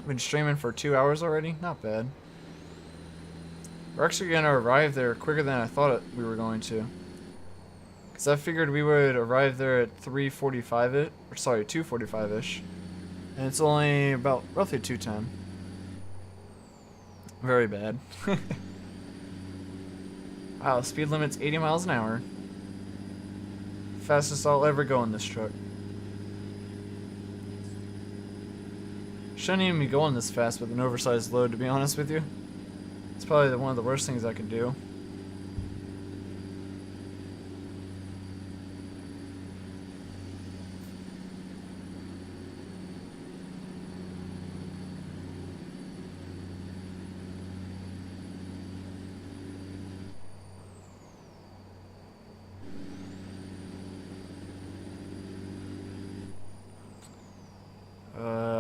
Been streaming for 2 hours already? Not bad. We're actually going to arrive there quicker than I thought we were going to. Because I figured we would arrive there at 3:45, or sorry, 2:45-ish. And it's only about roughly 2:10. Very bad. Wow, speed limit's 80 miles an hour. Fastest I'll ever go in this truck. Shouldn't even be going this fast with an oversized load, to be honest with you. It's probably one of the worst things I could do.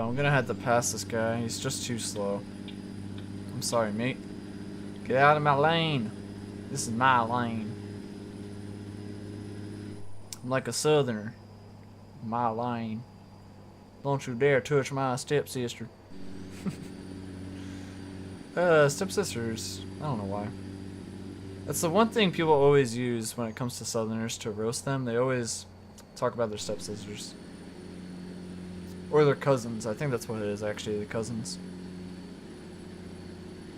I'm gonna have to pass this guy. He's just too slow. I'm sorry, mate. Get out of my lane. This is my lane. I'm like a southerner. My lane. Don't you dare touch my stepsister. Stepsisters. I don't know why. That's the one thing people always use when it comes to southerners to roast them. They always talk about their stepsisters. Or their cousins. I think that's what it is, actually, the cousins.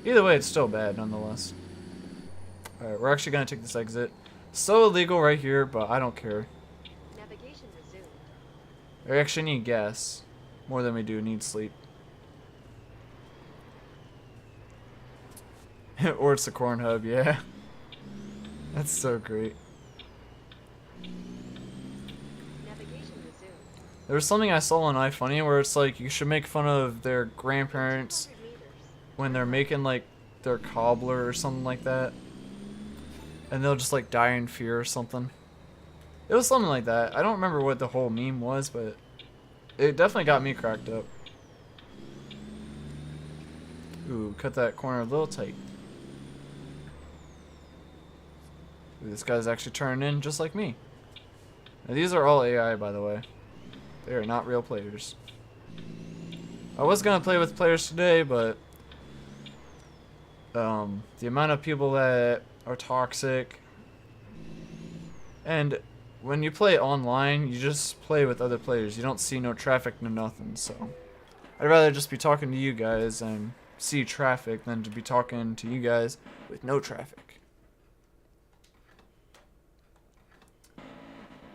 Either way, it's still bad, nonetheless. Alright, we're actually going to take this exit. So illegal right here, but I don't care. Navigation resumed. We actually need gas. More than we do need sleep. Or it's the corn hub, yeah. That's so great. There was something I saw on iFunny where it's like you should make fun of their grandparents when they're making like their cobbler or something like that. And they'll just like die in fear or something. It was something like that. I don't remember what the whole meme was, but it definitely got me cracked up. Ooh, cut that corner a little tight. Ooh, this guy's actually turning in just like me. Now, these are all AI, by the way. They are not real players. I was gonna play with players today, but the amount of people that are toxic, and when you play online, you just play with other players. You don't see no traffic, no nothing. So I'd rather just be talking to you guys and see traffic than to be talking to you guys with no traffic.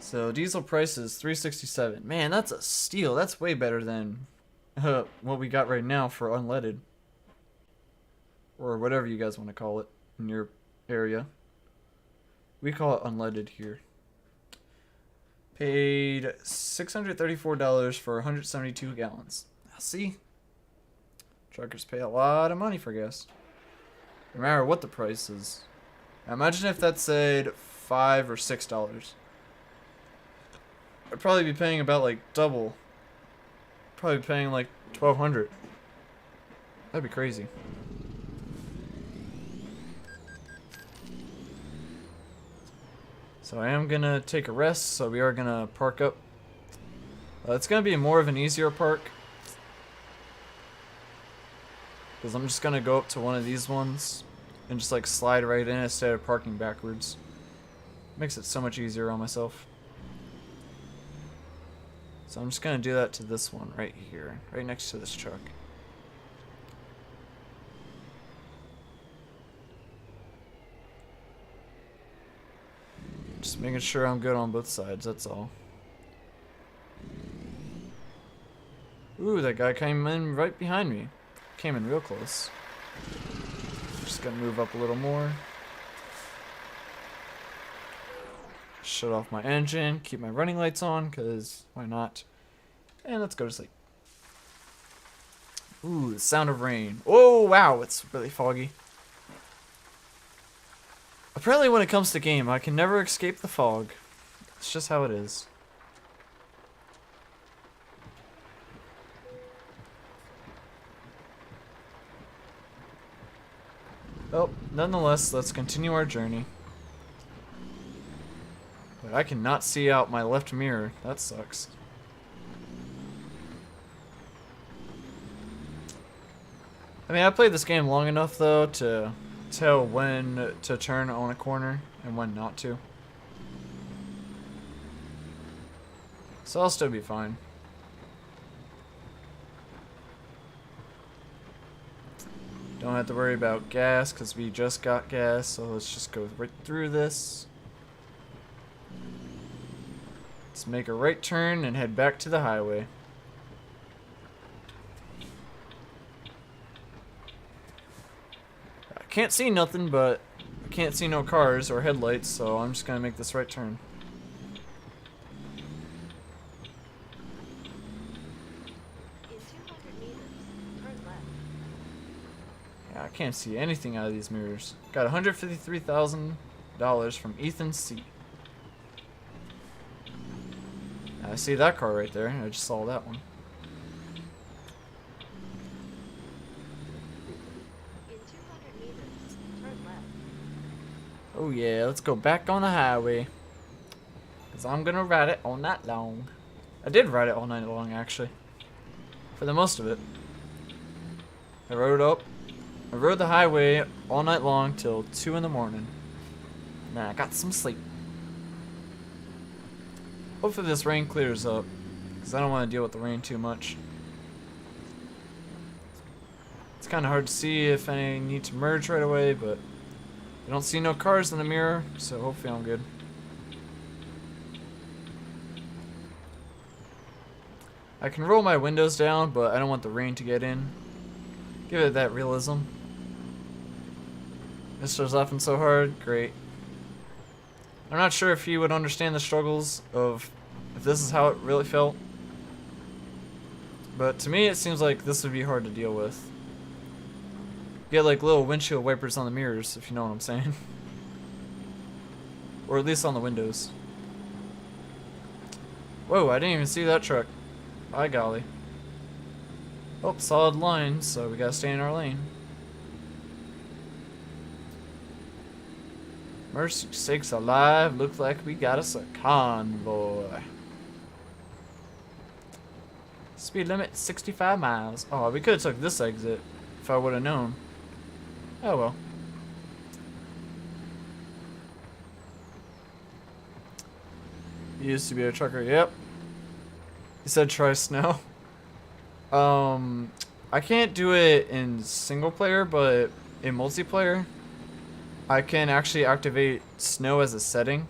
So diesel price is $3.67. Man, that's a steal. That's way better than what we got right now for unleaded, or whatever you guys want to call it in your area. We call it unleaded here. Paid $634 for 172 gallons. Now, see, truckers pay a lot of money for gas, no matter what the price is. Now, imagine if that said $5 or $6. I'd probably be paying about like double. Probably paying like $1,200. That'd be crazy. So I am gonna take a rest. So we are gonna park up. It's gonna be more of an easier park, because I'm just gonna go up to one of these ones and just like slide right in instead of parking backwards. Makes it so much easier on myself. So I'm just gonna do that to this one right here, right next to this truck. Just making sure I'm good on both sides, that's all. Ooh, that guy came in right behind me. Came in real close. Just gotta move up a little more. Shut off my engine, keep my running lights on, because why not? And let's go to sleep. Ooh, the sound of rain. Oh, wow, it's really foggy. Apparently when it comes to game, I can never escape the fog. It's just how it is. Oh, nonetheless, let's continue our journey. But I cannot see out my left mirror. That sucks. I mean, I played this game long enough, though, to tell when to turn on a corner and when not to. So I'll still be fine. Don't have to worry about gas because we just got gas, so let's just go right through this. Let's make a right turn and head back to the highway. I can't see nothing, but I can't see no cars or headlights, so I'm just gonna make this right turn. In 200 meters, turn left. Yeah, I can't see anything out of these mirrors. Got $153,000 from Ethan C. I see that car right there. I just saw that one. In 200 meters, turn left. Oh yeah, let's go back on the highway. Because I'm going to ride it all night long. I did ride it all night long, actually. For the most of it. I rode the highway all night long till 2 in the morning. And then I got some sleep. Hopefully this rain clears up. Because I don't want to deal with the rain too much. It's kind of hard to see if I need to merge right away, but I don't see no cars in the mirror, so hopefully I'm good. I can roll my windows down, but I don't want the rain to get in. Give it that realism. Mister's laughing so hard, great. I'm not sure if he would understand the struggles of if this is how it really felt. But to me it seems like this would be hard to deal with. Get like little windshield wipers on the mirrors, if you know what I'm saying. Or at least on the windows. Whoa, I didn't even see that truck. By golly. Oh, solid line, so we gotta stay in our lane. Mercy sakes alive, looks like we got us a convoy. Speed limit 65 miles. Oh, we could have took this exit if I would have known. Oh well. You used to be a trucker, yep. He said try snow. I can't do it in single player, but in multiplayer, I can actually activate snow as a setting.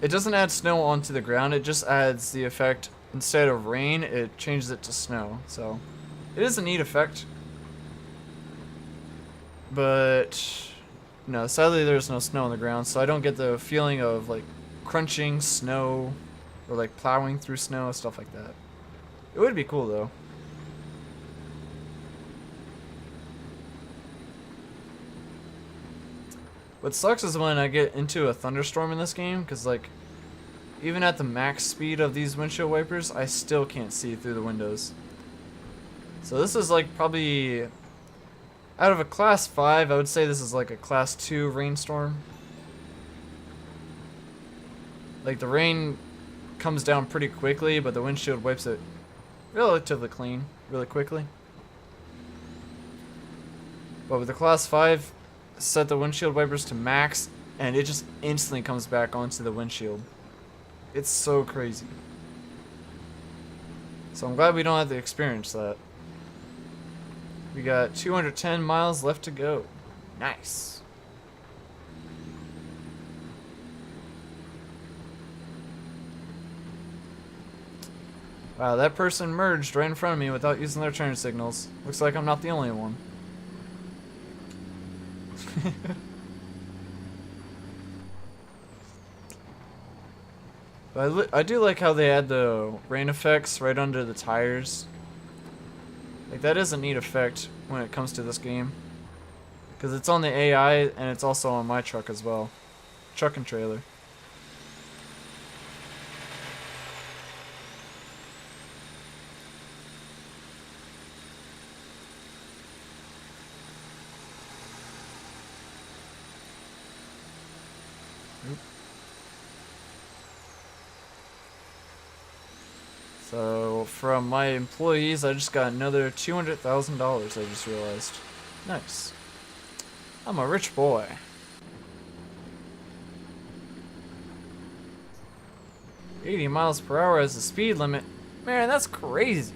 It doesn't add snow onto the ground, it just adds the effect, instead of rain, it changes it to snow. So, it is a neat effect. But, no, sadly there's no snow on the ground, so I don't get the feeling of, like, crunching snow, or, like, plowing through snow, stuff like that. It would be cool, though. What sucks is when I get into a thunderstorm in this game, because, like, even at the max speed of these windshield wipers, I still can't see through the windows. So this is, like, probably, out of a class 5, I would say this is, like, a class 2 rainstorm. Like, the rain comes down pretty quickly, but the windshield wipes it relatively clean, really quickly. But with the class 5, set the windshield wipers to max, and it just instantly comes back onto the windshield. It's so crazy. So I'm glad we don't have to experience that. We got 210 miles left to go. Nice. Wow, that person merged right in front of me without using their turn signals. Looks like I'm not the only one. But I do like how they add the rain effects right under the tires. Like, that is a neat effect when it comes to this game. Because it's on the AI and it's also on my truck as well. Truck and trailer. So, from my employees, I just got another $200,000, I just realized. Nice. I'm a rich boy. "80 miles per hour as the speed limit." Man, that's crazy.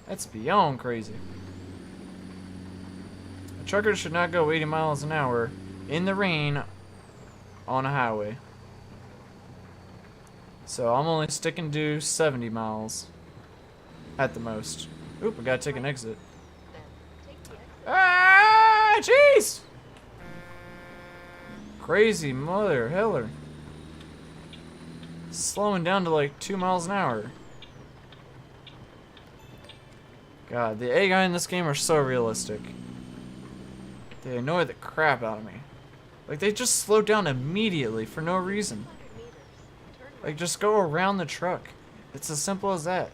That's beyond crazy. A trucker should not go 80 miles an hour in the rain on a highway. So I'm only sticking to 70 miles at the most. Oop, I gotta take an exit. Then take the exit. Ah, jeez! Crazy mother heller. Slowing down to like 2 miles an hour. God, the AI in this game are so realistic. They annoy the crap out of me. Like, they just slow down immediately for no reason. 200 meters. Turn right. Like, just go around the truck. It's as simple as that.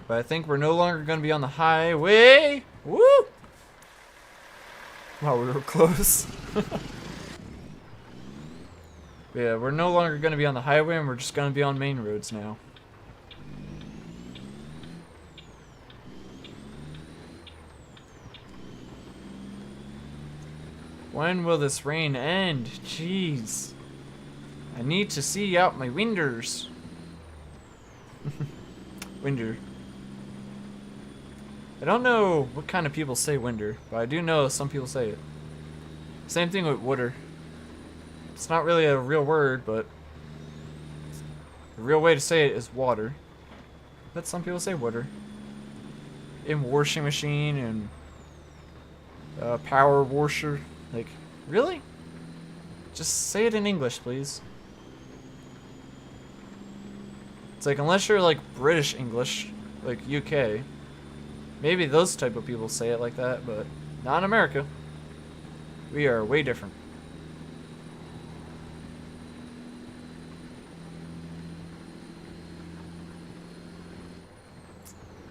But I think we're no longer going to be on the highway. Woo! Wow, we were close. Yeah, we're no longer going to be on the highway, and we're just going to be on main roads now. When will this rain end? Jeez. I need to see out my winders. Winder. I don't know what kind of people say winder, but I do know some people say it. Same thing with wooder. It's not really a real word, but the real way to say it is water. But some people say wooder. In washing machine and power washer. Like, really? Just say it in English, please. It's like, unless you're like British English, like UK, maybe those type of people say it like that, but not in America. We are way different.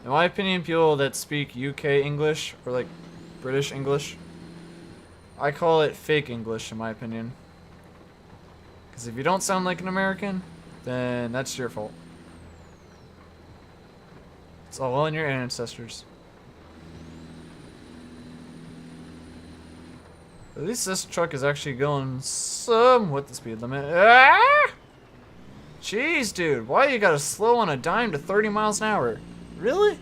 In my opinion, people that speak UK English or like British English, I call it fake English in my opinion. Because if you don't sound like an American, then that's your fault. It's all in your ancestors. At least this truck is actually going somewhat the speed limit. Ah! Jeez, dude, why you gotta slow on a dime to 30 miles an hour? Really?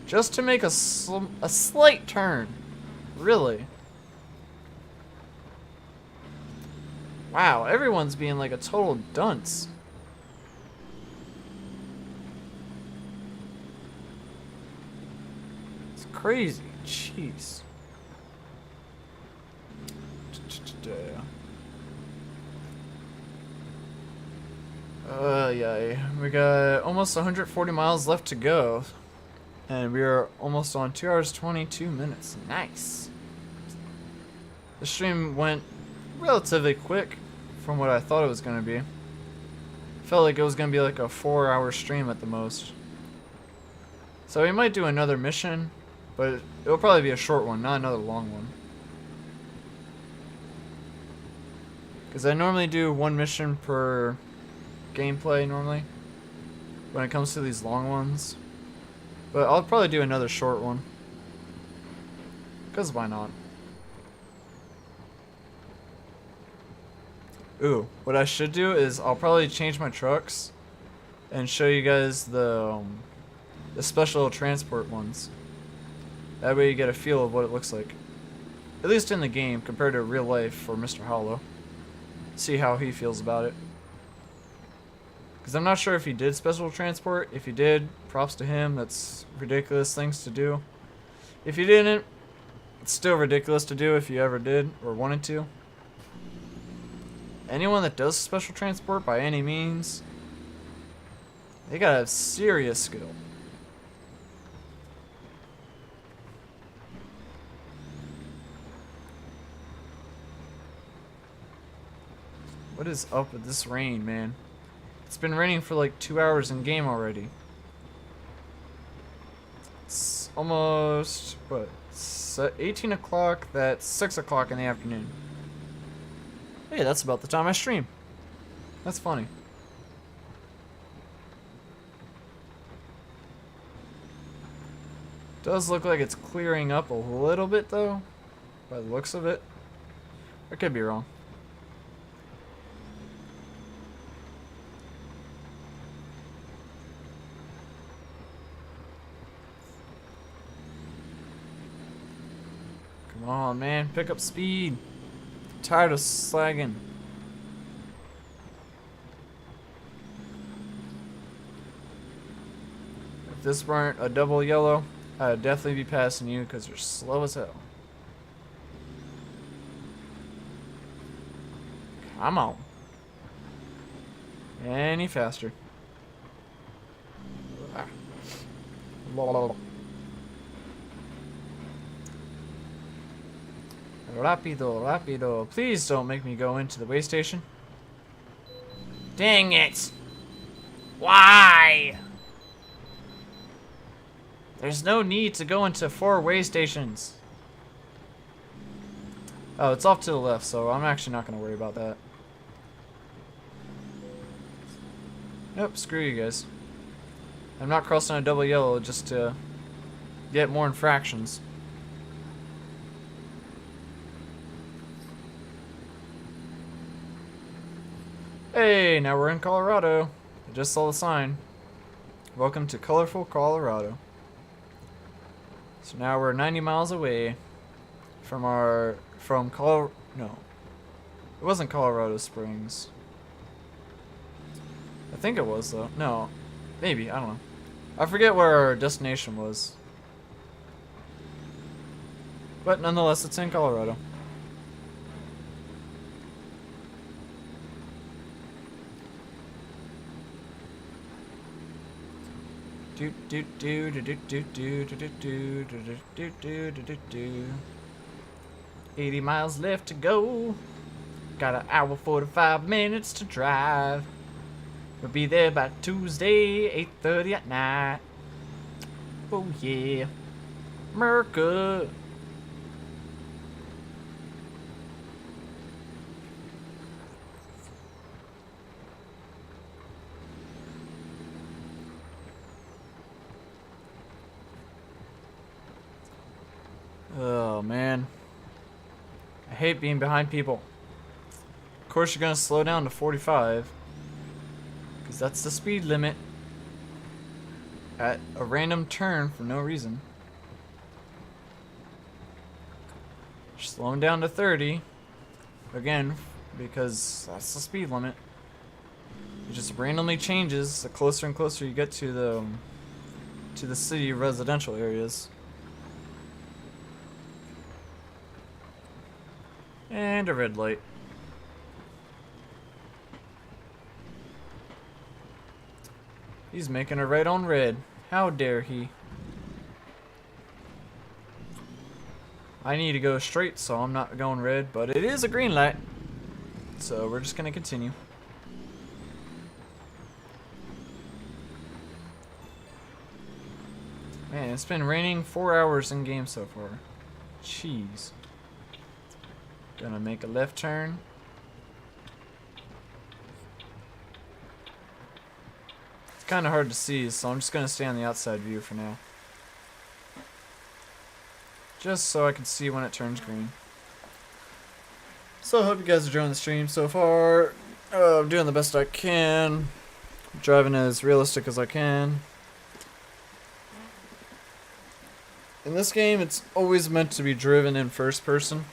Just to make a slight turn. Really? Wow, everyone's being like a total dunce. It's crazy. Jeez. Yeah. We got almost 140 miles left to go. And we are almost on 2 hours 22 minutes. Nice. The stream went relatively quick from what I thought it was going to be. Felt like it was going to be like a 4-hour stream at the most. So we might do another mission, but it'll probably be a short one, not another long one. Because I normally do one mission per gameplay normally when it comes to these long ones. But I'll probably do another short one. Because why not? Ooh, what I should do is I'll probably change my trucks and show you guys the special transport ones. That way you get a feel of what it looks like. at least in the game, compared to real life for Mr. Hollow. See how he feels about it. Because I'm not sure if he did special transport. If he did, props to him. That's ridiculous things to do. If he didn't, it's still ridiculous to do if you ever did or wanted to. Anyone that does special transport by any means, they gotta have serious skill. What is up with this rain, man? It's been raining for like 2 hours in game already. It's almost, what, 18 o'clock, that's 6 o'clock in the afternoon. Hey, that's about the time I stream. That's funny. Does look like it's clearing up a little bit though, by the looks of it. I could be wrong. Come on, man, pick up speed. I'm tired of slagging. If this weren't a double yellow, I'd definitely be passing you because you're slow as hell. Come on. Any faster. Rapido, rapido. Please don't make me go into the way station. Dang it! Why? There's no need to go into 4 way stations. Oh, it's off to the left, so I'm actually not going to worry about that. Nope, screw you guys. I'm not crossing a double yellow just to get more infractions. Hey, now we're in Colorado. I just saw the sign. Welcome to colorful Colorado. So now we're 90 miles away from no. It wasn't Colorado Springs. I think it was though. No. Maybe, I don't know. I forget where our destination was. But nonetheless, it's in Colorado. Do do do do do do do do do do do do do do. 80 miles left to go. Got an hour 45 minutes to drive. We'll be there by Tuesday, 8:30 at night. Oh yeah, America. Oh man, I hate being behind people. Of course you're gonna slow down to 45, because that's the speed limit at a random turn for no reason. Slowing down to 30, again, because that's the speed limit. It just randomly changes the closer and closer you get to the city residential areas. And a red light. He's making a right on red. How dare he? I need to go straight, so I'm not going red, but it is a green light. So we're just gonna continue. Man, it's been raining 4 hours in game so far. Jeez. Gonna make a left turn. It's kind of hard to see, so I'm just gonna stay on the outside view for now. Just so I can see when it turns green. So I hope you guys are enjoying the stream so far. I'm doing the best I can. Driving as realistic as I can. In this game, it's always meant to be driven in first person.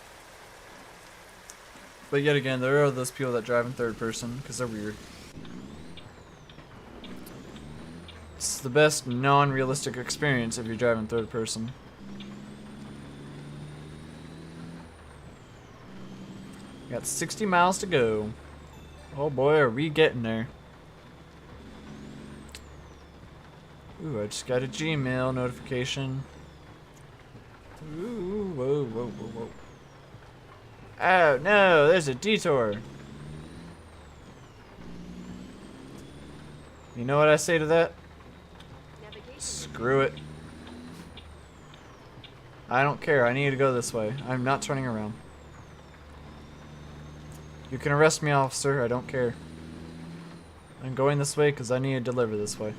But yet again, there are those people that drive in third person because they're weird. It's the best non-realistic experience if you're driving third person. Got 60 miles to go. Oh boy, are we getting there. Ooh, I just got a Gmail notification. Ooh, whoa, whoa, whoa, whoa. Oh no, there's a detour. You know what I say to that? Screw it. I don't care, I need to go this way. I'm not turning around. You can arrest me, officer, I don't care. I'm going this way because I need to deliver this way.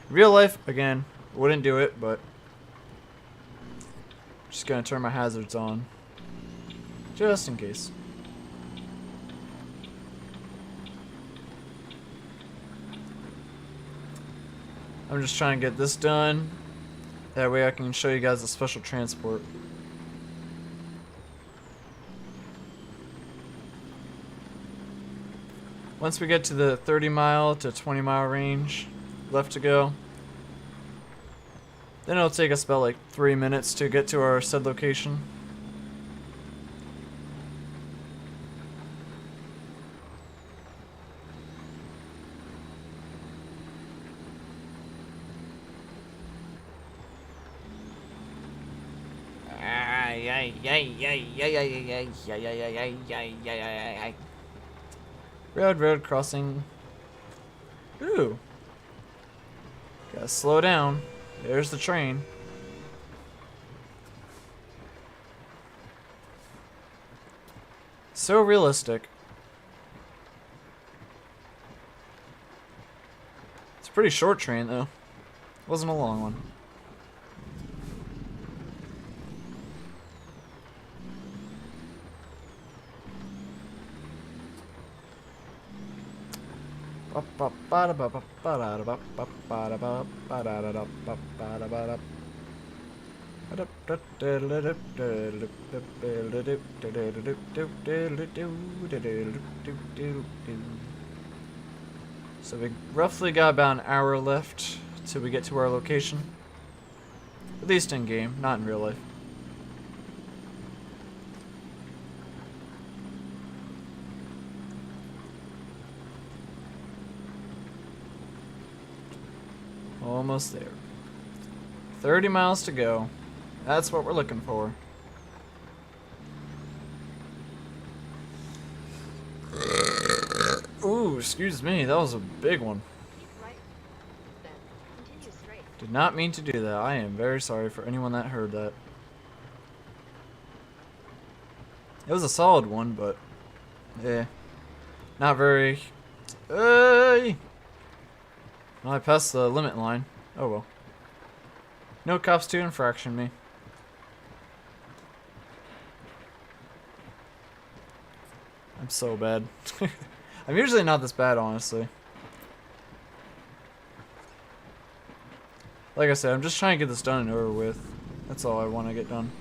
Real life, again, wouldn't do it, but just gonna turn my hazards on. Just in case. I'm just trying to get this done. That way I can show you guys the special transport. Once we get to the 30 mile to 20 mile range left to go, then it'll take us about like 3 minutes to get to our said location. Road crossing. Ooh. Gotta slow down. There's the train. So realistic. It's a pretty short train though. Wasn't a long one. So we roughly got about an hour left till we get to our location. At least in game, not in real life. Almost there. 30 miles to go. That's what we're looking for. Ooh, excuse me, that was a big one. Keep right. Then continue straight. Did not mean to do that. I am very sorry for anyone that heard that. It was a solid one, but yeah, not very. Hey! Well, I passed the limit line. Oh well. No cops to infraction me. I'm so bad. I'm usually not this bad, honestly. Like I said, I'm just trying to get this done and over with. That's all I want to get done.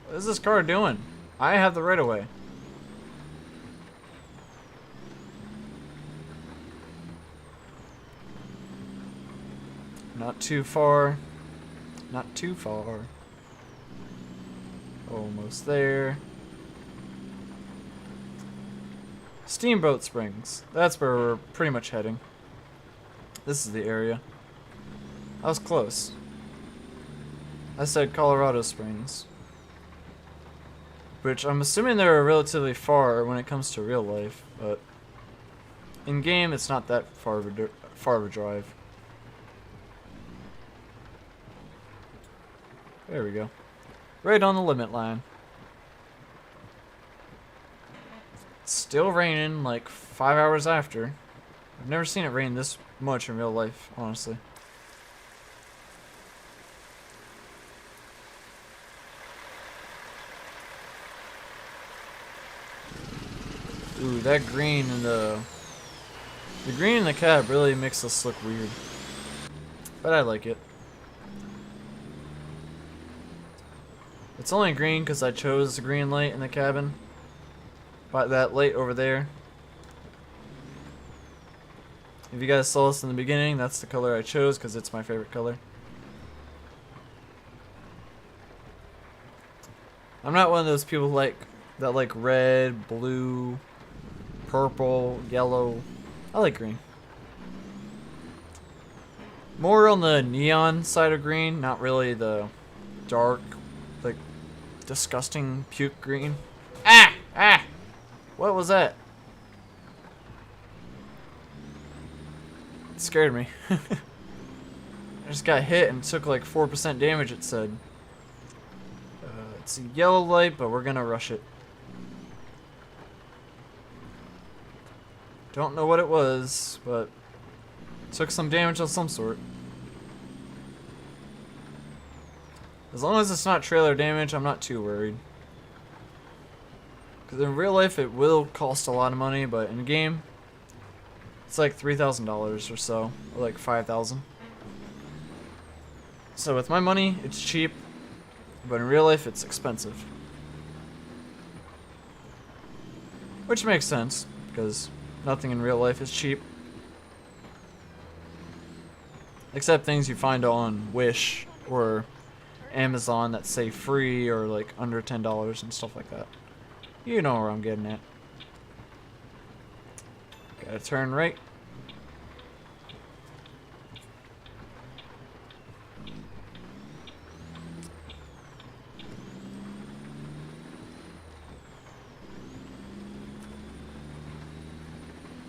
What is this car doing? I have the right of way. Not too far. Not too far. Almost there. Steamboat Springs. That's where we're pretty much heading. This is the area. I was close. I said Colorado Springs. Which I'm assuming they're relatively far when it comes to real life, but in game it's not that far of a drive. There we go. Right on the limit line. It's still raining like 5 hours after. I've never seen it rain this much in real life, honestly. Ooh, that green in the green in the cab really makes this look weird. But I like it. It's only green because I chose the green light in the cabin. But that light over there. If you guys saw this in the beginning, that's the color I chose because it's my favorite color. I'm not one of those people that like red, blue, purple, yellow. I like green. More on the neon side of green, not really the dark, like disgusting puke green. Ah! Ah! What was that? It scared me. I just got hit and took like 4% damage, it said. It's a yellow light, but we're gonna rush it. Don't know what it was, but took some damage of some sort. As long as it's not trailer damage, I'm not too worried. Because in real life, it will cost a lot of money, but in game, it's like $3,000 or so, or like $5,000. So with my money, it's cheap. But in real life, it's expensive. Which makes sense, because nothing in real life is cheap. Except things you find on Wish or Amazon that say free or like under $10 and stuff like that. You know where I'm getting at. Gotta turn right.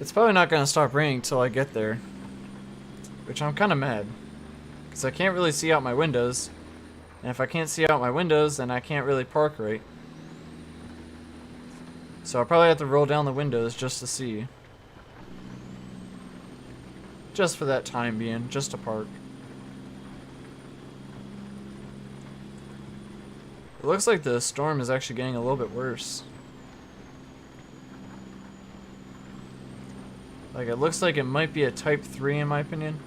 It's probably not going to stop raining until I get there. Which I'm kind of mad. Because I can't really see out my windows. And if I can't see out my windows, then I can't really park right. So I'll probably have to roll down the windows just to see. Just for that time being, just to park. It looks like the storm is actually getting a little bit worse. Like, it looks like it might be a type 3 in my opinion.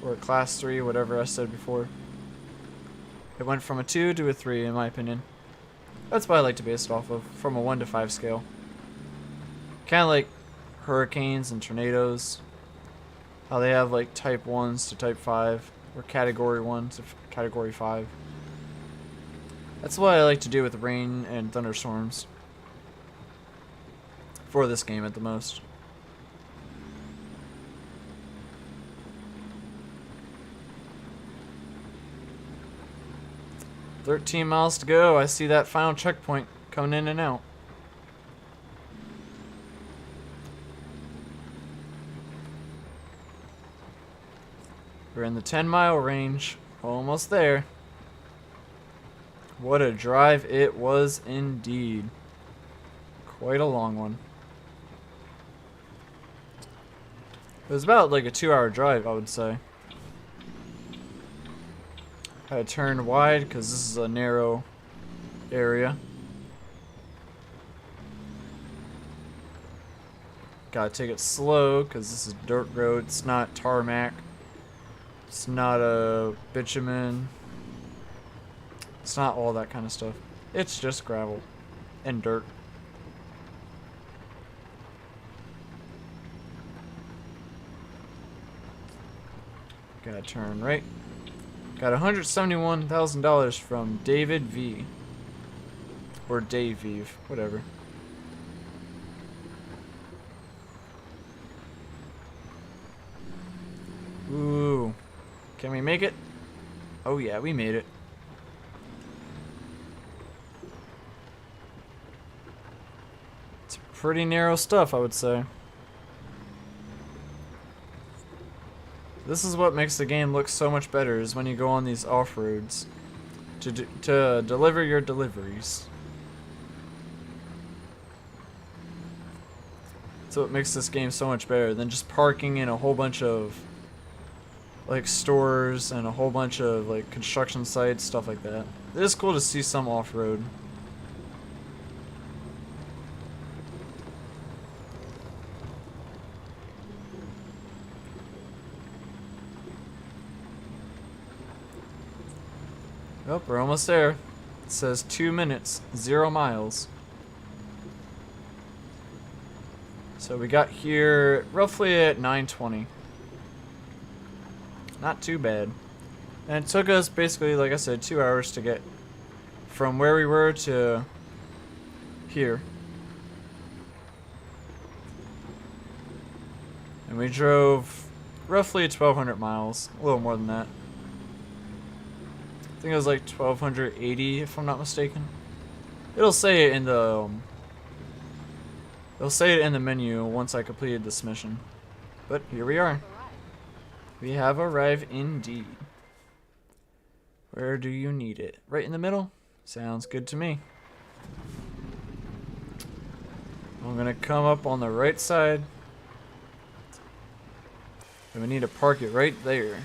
Or a class 3, whatever I said before. It went from a 2 to a 3 in my opinion. That's what I like to base it off of, from a 1 to 5 scale. Kind of like hurricanes and tornadoes. How they have like type 1s to type 5. Or category 1 to category 5. That's what I like to do with rain and thunderstorms. For this game at the most. 13 miles to go. I see that final checkpoint coming in and out. We're in the 10-mile range. Almost there. What a drive it was indeed. Quite a long one. It was about like a 2-hour drive, I would say. I had to turn wide because this is a narrow area. Gotta take it slow because this is dirt road. It's not tarmac. It's not a bitumen. It's not all that kind of stuff. It's just gravel and dirt. Gotta turn right. Got $171,000 from David V. Or Dave V, whatever. Ooh. Can we make it? Oh yeah, we made it. It's pretty narrow stuff, I would say. This is what makes the game look so much better, is when you go on these off-roads to deliver your deliveries. So it makes this game so much better than just parking in a whole bunch of like stores and a whole bunch of like construction sites, stuff like that. It is cool to see some off-road. Oh, we're almost there. It says 2 minutes, 0 miles. So we got here roughly at 9:20. Not too bad. And it took us basically, like I said, 2 hours to get from where we were to here. And we drove roughly 1,200 miles, a little more than that. I think it was like 1,280 if I'm not mistaken. It'll say it in the menu once I completed this mission. But here we are. We have arrived indeed. Where do you need it? Right in the middle? Sounds good to me. I'm gonna come up on the right side. And we need to park it right there.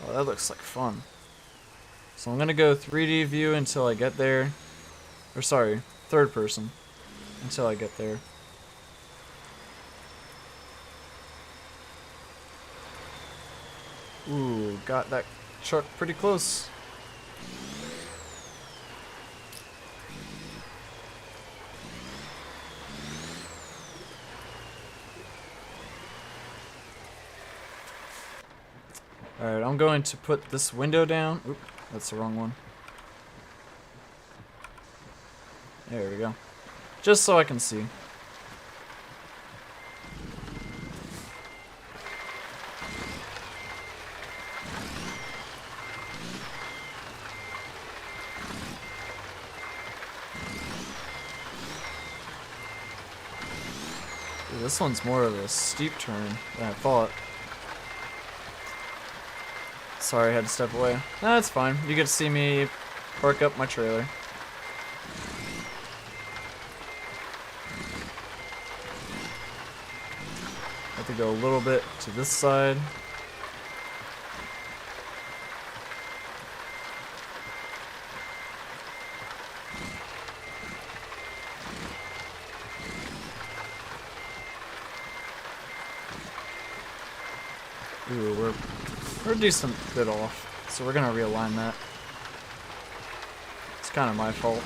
Oh, that looks like fun. So I'm gonna go 3D view until I get there. Or sorry, third person. Until I get there. Ooh, got that truck pretty close. Alright, I'm going to put this window down. Oop, that's the wrong one. There we go. Just so I can see. Ooh, this one's more of a steep turn than I thought. Sorry, I had to step away. No, it's fine. You get to see me park up my trailer. I have to go a little bit to this side. Ooh, we're a decent bit off, so we're gonna realign that. It's kind of my fault.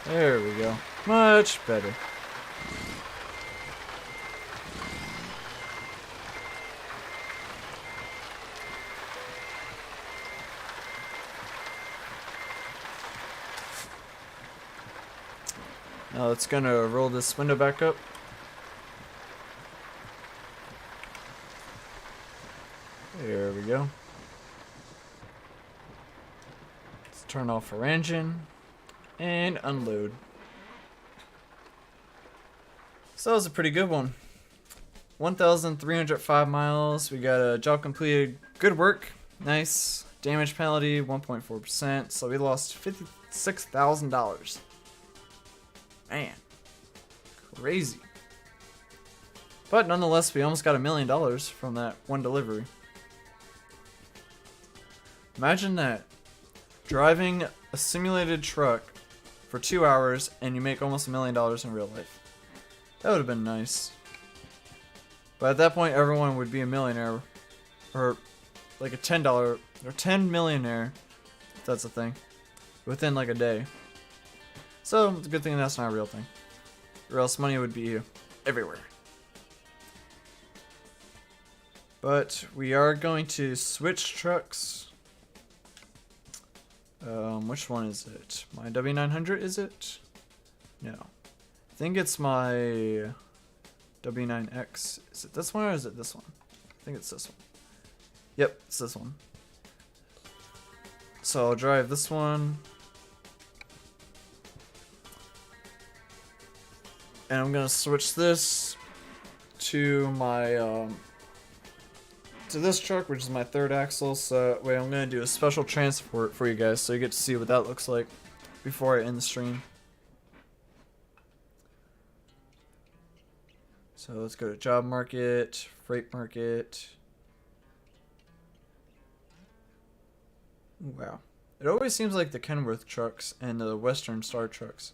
There we go. Much better. Now it's gonna roll this window back up. There we go. Let's turn off our engine and unload. So that was a pretty good one. 1,305 miles. We got a job completed. Good work. Nice. Damage penalty 1.4%. So we lost $56,000. Man, crazy. But nonetheless, we almost got $1 million from that one delivery. Imagine that. Driving a simulated truck for 2 hours and you make almost $1 million in real life. That would have been nice. But at that point, everyone would be a millionaire. Or like a $10 or 10 millionaire, if that's a thing, within like a day. So it's a good thing that's not a real thing. Or else money would be everywhere. But we are going to switch trucks. Which one is it? My W900, is it? No. I think it's my W9X. Is it this one or is it this one? I think it's this one. Yep, it's this one. So I'll drive this one. And I'm gonna switch this to my to this truck, which is my third axle. So wait, I'm gonna do a special transport for you guys, so you get to see what that looks like before I end the stream. So let's go to job market, freight market. Wow, it always seems like the Kenworth trucks and the Western Star trucks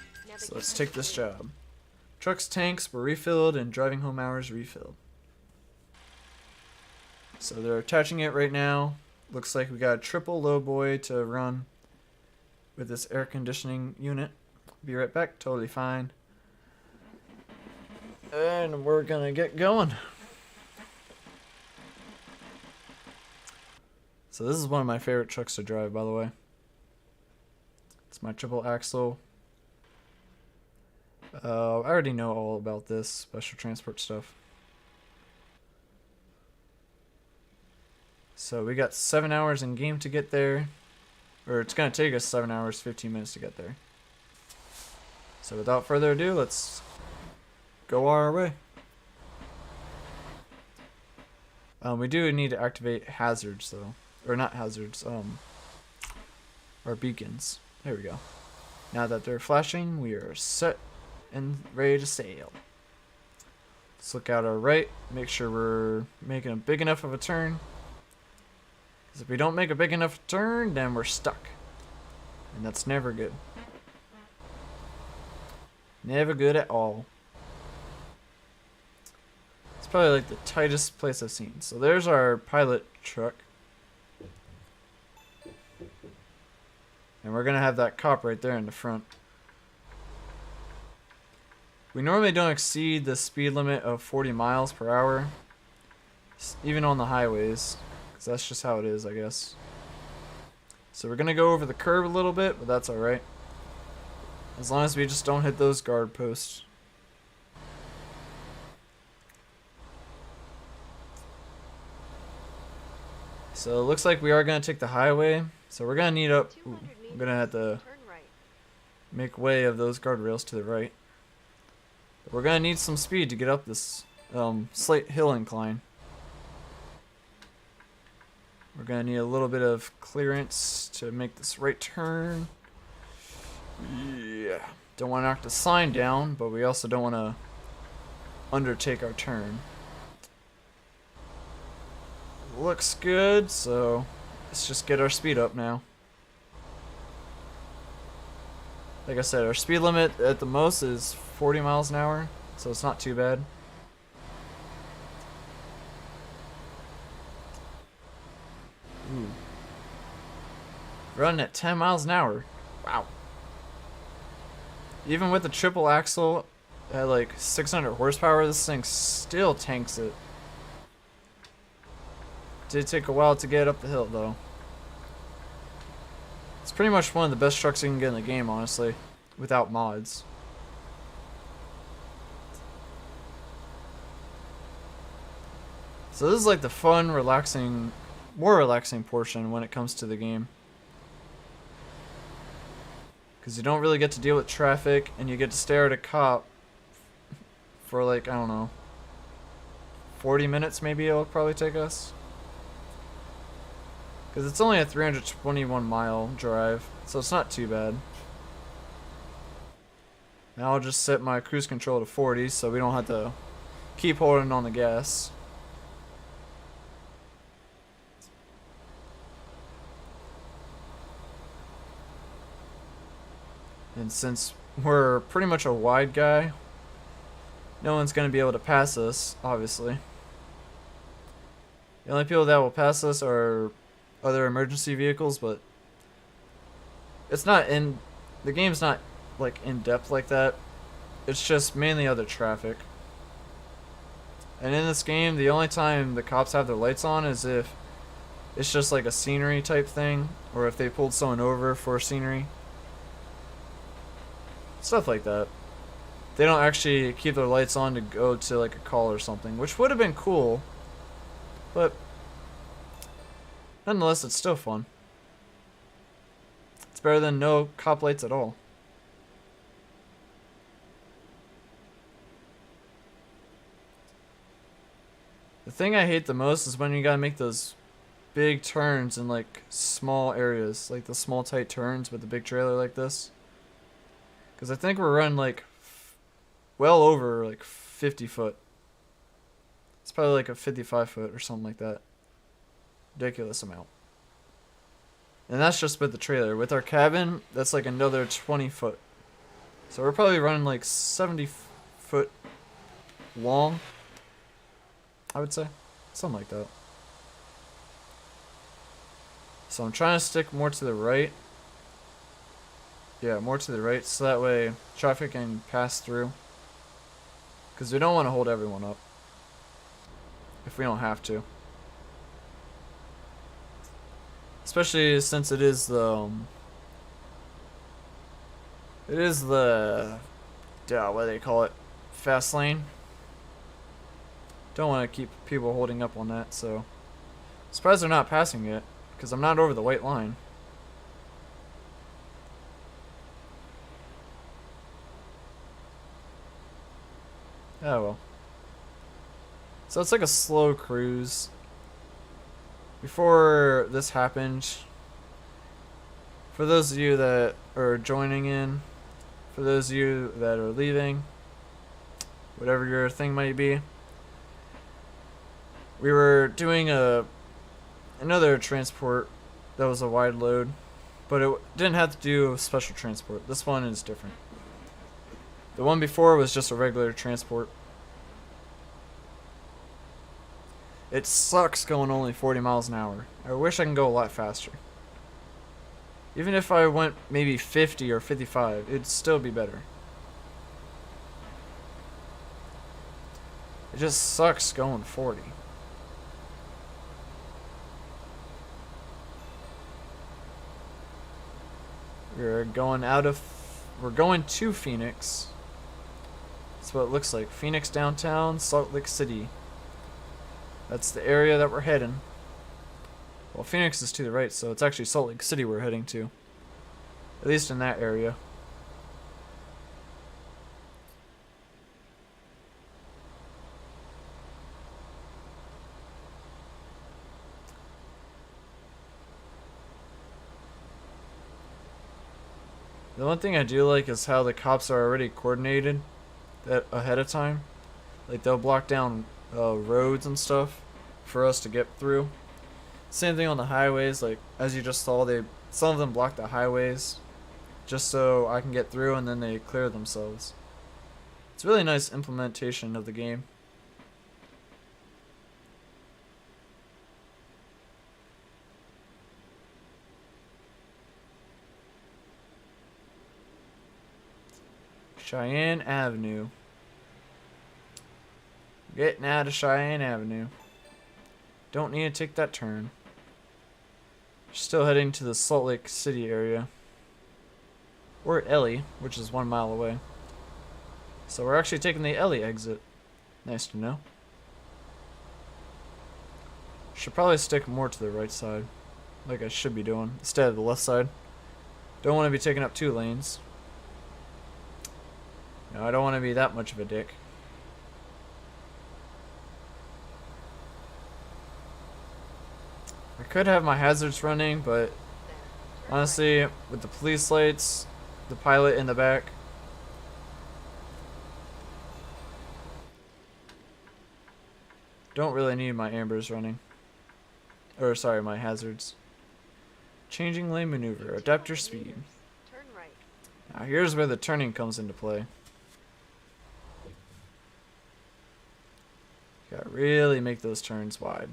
So let's take this job. Trucks, tanks were refilled and driving home hours refilled. So they're attaching it right now. Looks like we got a triple lowboy to run with this air conditioning unit. Be right back, totally fine. And we're gonna get going. So this is one of my favorite trucks to drive, by the way. It's my triple axle. I already know all about this special transport stuff. So we got 7 hours in game to get there. Or it's going to take us 7 hours, 15 minutes to get there. So without further ado, let's go our way. We do need to activate hazards though. Or not hazards, our beacons. There we go. Now that they're flashing, we are set and ready to sail. Let's look out our right, make sure we're making a big enough of a turn. Because if we don't make a big enough turn, then we're stuck. And that's never good. Never good at all. It's probably like the tightest place I've seen. So there's our pilot truck. And we're going to have that cop right there in the front. We normally don't exceed the speed limit of 40 miles per hour. Even on the highways. Because that's just how it is, I guess. So we're going to go over the curb a little bit, but that's alright. As long as we just don't hit those guard posts. So it looks like we are going to take the highway. So we're going to need up... Ooh, I'm going to have to make way of those guardrails to the right. But we're going to need some speed to get up this slight hill incline. We're going to need a little bit of clearance to make this right turn. Yeah. Don't want to knock the sign down, but we also don't want to undertake our turn. Looks good, so let's just get our speed up now. Like I said, our speed limit at the most is 40 miles an hour, so it's not too bad. Ooh. Running at 10 miles an hour. Wow. Even with the triple axle at like 600 horsepower, this thing still tanks it. Did take a while to get up the hill though. It's pretty much one of the best trucks you can get in the game, honestly, without mods. So this is like the fun, relaxing, more relaxing portion when it comes to the game. Because you don't really get to deal with traffic, and you get to stare at a cop for like, I don't know, 40 minutes maybe it'll probably take us. Because it's only a 321 mile drive, so it's not too bad. Now I'll just set my cruise control to 40 so we don't have to keep holding on the gas. And since we're pretty much a wide guy, no one's going to be able to pass us, obviously. The only people that will pass us are other emergency vehicles, but it's not in... The game's not, like, in-depth like that. It's just mainly other traffic. And in this game, the only time the cops have their lights on is if it's just like a scenery type thing, or if they pulled someone over for scenery. Stuff like that. They don't actually keep their lights on to go to like a call or something, which would have been cool, but nonetheless, it's still fun. It's better than no cop lights at all. The thing I hate the most is when you gotta make those big turns in like small areas, like the small tight turns with the big trailer like this. Because I think we're running like well over like 50 foot. It's probably like a 55 foot or something like that. Ridiculous amount. And that's just with the trailer. With our cabin, that's like another 20 foot. So we're probably running like 70 foot long, I would say. Something like that. So I'm trying to stick more to the right. Yeah, more to the right, so that way traffic can pass through. Because we don't want to hold everyone up. If we don't have to. Especially since it is the... what do they call it? Fast lane. Don't want to keep people holding up on that, so... Surprised they're not passing it, because I'm not over the white line. Oh well. So it's like a slow cruise. Before this happened, for those of you that are joining in, for those of you that are leaving, whatever your thing might be, we were doing another transport that was a wide load, but it didn't have to do with special transport. This one is different. The one before was just a regular transport. It sucks going only 40 miles an hour. I wish I can go a lot faster. Even if I went maybe 50 or 55, it'd still be better. It just sucks going 40. We're going to Phoenix. That's what it looks like. Phoenix downtown, Salt Lake City. That's the area that we're heading. Well, Phoenix is to the right, so it's actually Salt Lake City we're heading to. At least in that area. The one thing I do like is how the cops are already coordinated that ahead of time. Like they'll block down roads and stuff for us to get through. Same thing on the highways, like as you just saw, some of them block the highways just so I can get through, and then they clear themselves. It's a really nice implementation of the game. Cheyenne Avenue. Getting out of Cheyenne Avenue. Don't need to take that turn. Still heading to the Salt Lake City area. We're at Ellie, which is 1 mile away. So we're actually taking the Ellie exit. Nice to know. Should probably stick more to the right side, like I should be doing, instead of the left side. Don't want to be taking up 2 lanes. No, I don't want to be that much of a dick. I could have my hazards running, but honestly, with the police lights, the pilot in the back, don't really need my ambers running. Or sorry, my hazards. Changing lane maneuver, adapt your speed. Turn right. Now here's where the turning comes into play. You gotta really make those turns wide.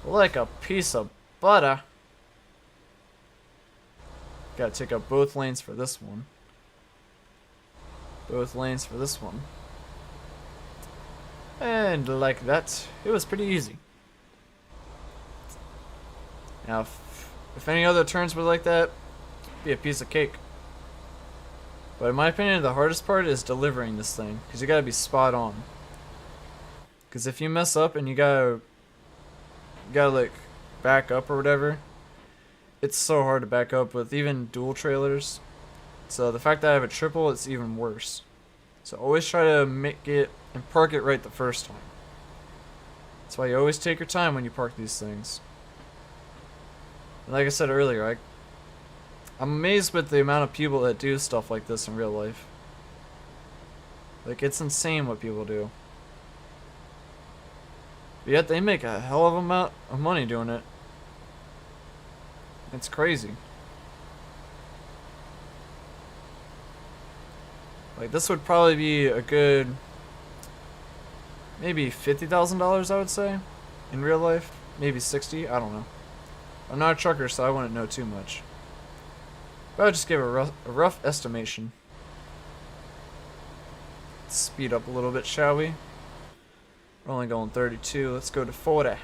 Like a piece of butter. Gotta take up both lanes for this one. Both lanes for this one. And like that, it was pretty easy. Now, if any other turns were like that, it'd be a piece of cake. But in my opinion, the hardest part is delivering this thing, because you gotta be spot on. Because if you mess up and you gotta like back up or whatever, it's so hard to back up with even dual trailers. So the fact that I have a triple, it's even worse. So always try to make it and park it right the first time. That's why you always take your time when you park these things. And like I said earlier, I'm amazed with the amount of people that do stuff like this in real life. Like, it's insane what people do. But yet they make a hell of an amount of money doing it. It's crazy. Like, this would probably be a good, maybe $50,000, I would say, in real life. Maybe 60, I don't know. I'm not a trucker, so I wouldn't know too much. But I'll just give a rough estimation. Let's speed up a little bit, shall we? We're only going 32. Let's go to 40.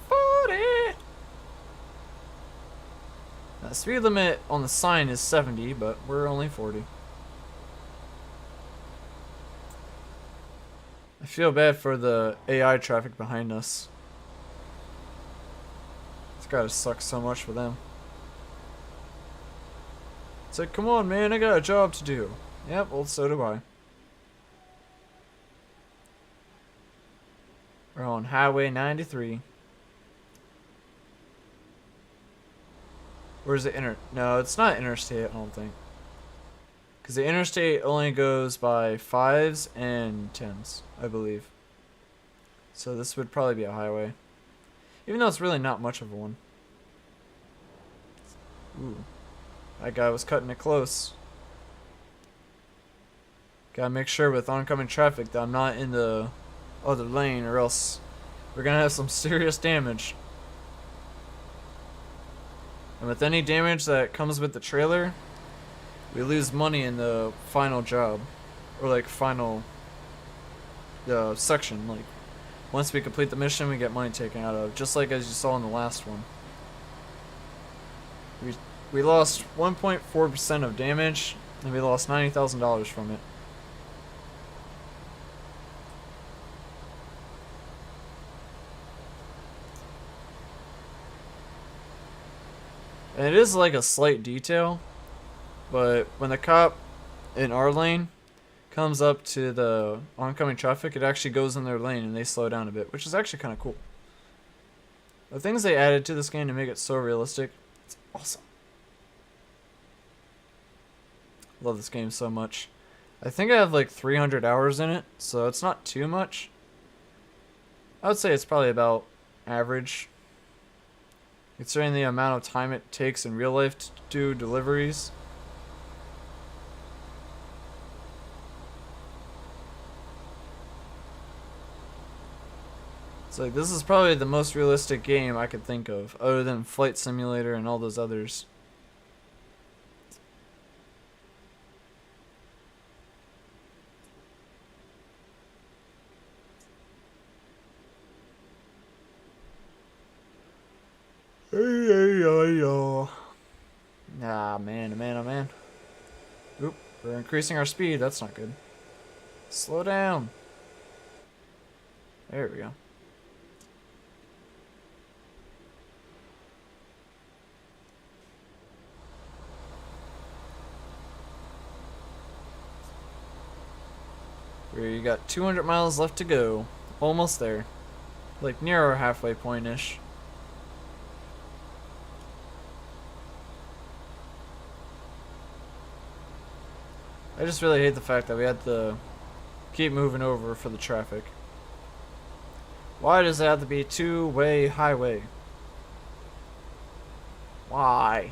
40! Now, the speed limit on the sign is 70, but we're only 40. I feel bad for the AI traffic behind us. It's gotta suck so much for them. It's like, come on, man, I got a job to do. Yep, well, so do I. We're on Highway 93. Where's the No, it's not interstate, I don't think. Because the interstate only goes by 5s and 10s, I believe. So this would probably be a highway. Even though it's really not much of a one. Ooh. That guy was cutting it close. Gotta make sure with oncoming traffic that I'm not in the other lane, or else we're gonna have some serious damage. And with any damage that comes with the trailer, we lose money in the final job. Or like final section. Like once we complete the mission, we get money taken out of, just like as you saw in the last one. We lost 1.4% of damage, and we lost $90,000 from it. And it is like a slight detail, but when the cop in our lane comes up to the oncoming traffic, it actually goes in their lane and they slow down a bit, which is actually kind of cool. The things they added to this game to make it so realistic, it's awesome. Love this game so much. I think I have like 300 hours in it, so it's not too much. I would say it's probably about average, considering the amount of time it takes in real life to do deliveries. It's like, this is probably the most realistic game I could think of, other than Flight Simulator and all those others. Ah, man, man, oh man. Oop, we're increasing our speed. That's not good. Slow down. There we go. We got 200 miles left to go. Almost there. Like near our halfway point-ish. I just really hate the fact that we had to keep moving over for the traffic. Why does it have to be two-way highway? Why?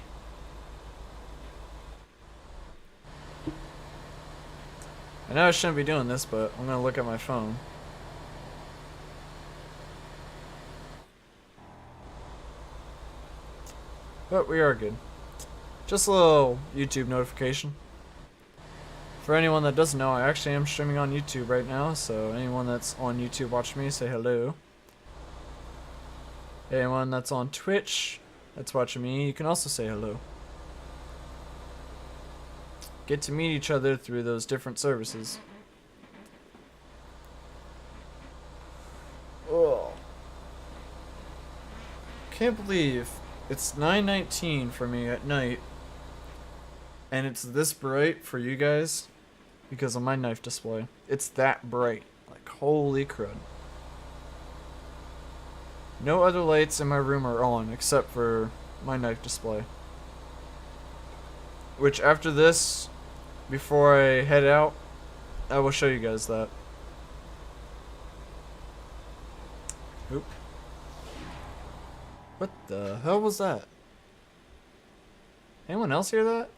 I know I shouldn't be doing this, but I'm gonna look at my phone. But we are good. Just a little YouTube notification. For anyone that doesn't know, I actually am streaming on YouTube right now, so anyone that's on YouTube watching me, say hello. Anyone that's on Twitch that's watching me, you can also say hello. Get to meet each other through those different services. Oh. Can't believe it's 9:19 for me at night, and it's this bright for you guys because of my knife display. It's that bright. Like, holy crud. No other lights in my room are on except for my knife display. Which after this, before I head out, I will show you guys that. Oop. What the hell was that? Anyone else hear that?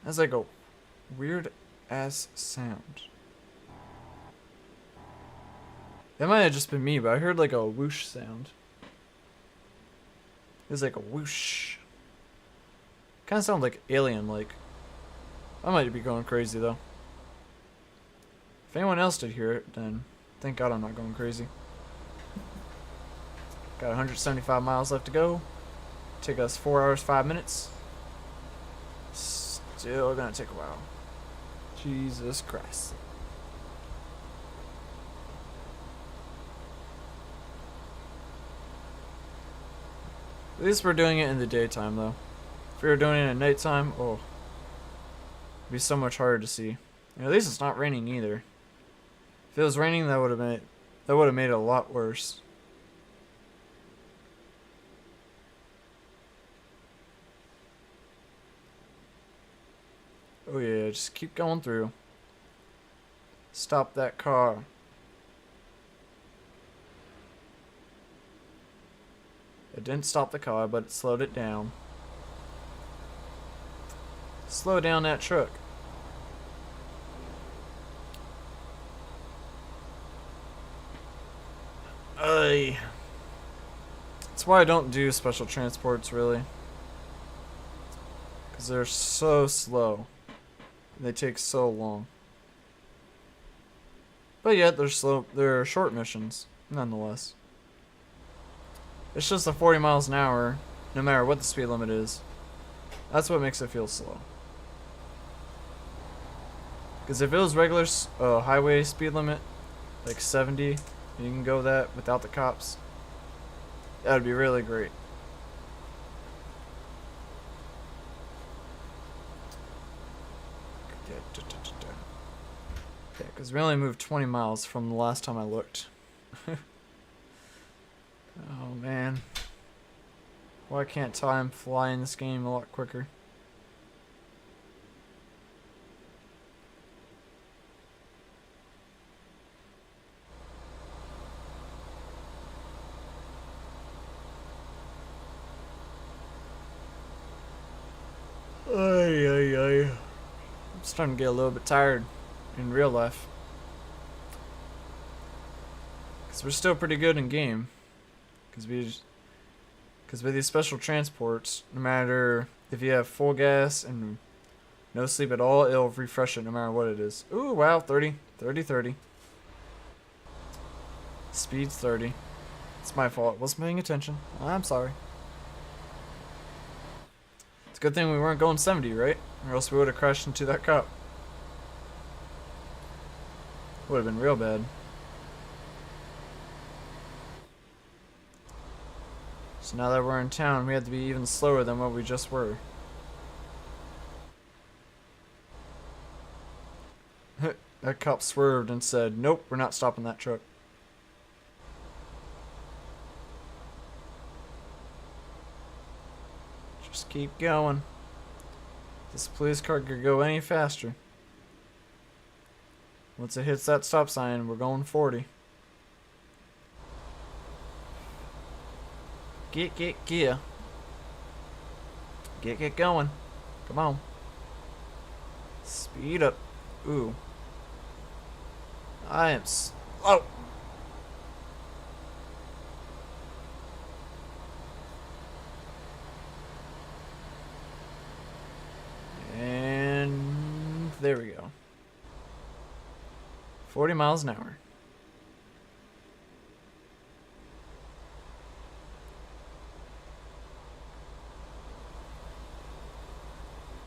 That's like a weird ass sound. That might have just been me, but I heard like a whoosh sound. It was like a whoosh. Kind of sounds like alien like. I might be going crazy though. If anyone else did hear it, then thank God I'm not going crazy. Got 175 miles left to go. Take us 4 hours, 5 minutes. Still gonna take a while. Jesus Christ. At least we're doing it in the daytime though. If we were doing it at nighttime, oh, it'd be so much harder to see. And at least it's not raining either. If it was raining, that would have made it a lot worse. Oh yeah, just keep going through. Stop that car. It didn't stop the car, but it slowed it down. Slow down that truck. That's why I don't do special transports, really. Because they're so slow. They take so long. But yet, they're slow. They're short missions, nonetheless. It's just a 40 miles an hour, no matter what the speed limit is. That's what makes it feel slow. Because if it was regular highway speed limit, like 70, and you can go that without the cops, that would be really great. Yeah, because we only moved 20 miles from the last time I looked. Oh man. Why can't time fly in this game a lot quicker? I'm starting to get a little bit tired in real life. Because we're still pretty good in game. Because with these special transports, no matter if you have full gas and no sleep at all, it'll refresh it no matter what it is. Ooh, wow, 30. 30, 30. Speed's 30. It's my fault. Wasn't paying attention. I'm sorry. It's a good thing we weren't going 70, right? Or else we would have crashed into that cop. Would have been real bad. So now that we're in town, we have to be even slower than what we just were. That cop swerved and said, nope, we're not stopping that truck. Just keep going. This police car could go any faster. Once it hits that stop sign, we're going 40. Get gear. Get going. Come on. Speed up. Ooh. I am slow. And there we go. 40 miles an hour.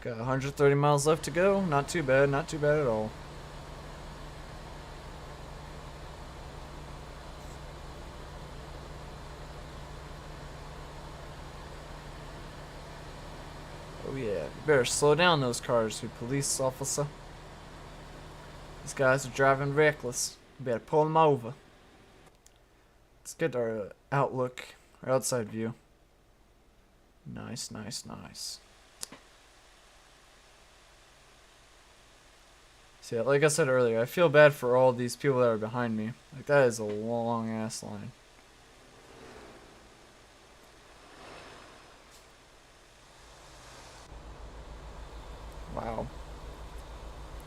Got 130 miles left to go. Not too bad, not too bad at all. Oh yeah, you better slow down those cars, you police officer. These guys are driving reckless. You better pull them over. Let's get our outlook, our outside view. Nice, nice, nice. So yeah, like I said earlier, I feel bad for all these people that are behind me. Like, that is a long ass line.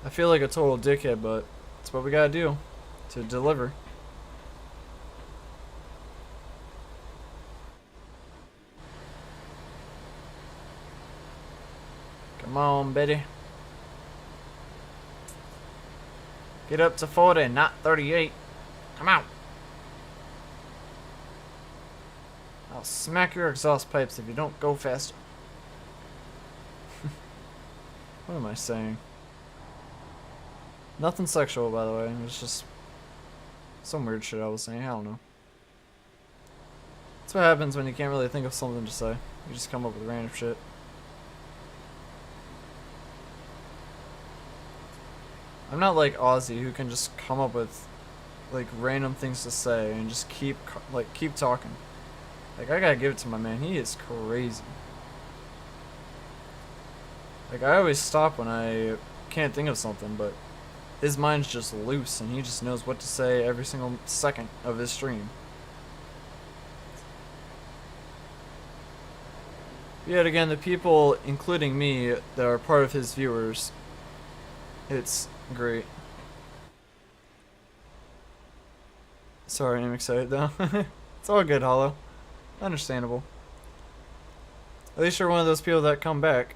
I feel like a total dickhead, but it's what we gotta do to deliver. Come on, Betty. Get up to 40, not 38. Come on. I'll smack your exhaust pipes if you don't go faster. What am I saying? Nothing sexual, by the way. It was just some weird shit I was saying. I don't know. That's what happens when you can't really think of something to say. You just come up with random shit. I'm not like Ozzy, who can just come up with like random things to say and just keep talking. Like, I gotta give it to my man. He is crazy. Like, I always stop when I can't think of something, but his mind's just loose and he just knows what to say every single second of his stream. Yet again, the people, including me, that are part of his viewers, it's great. Sorry, I'm excited though. It's all good, Hollow. Understandable. At least you're one of those people that come back.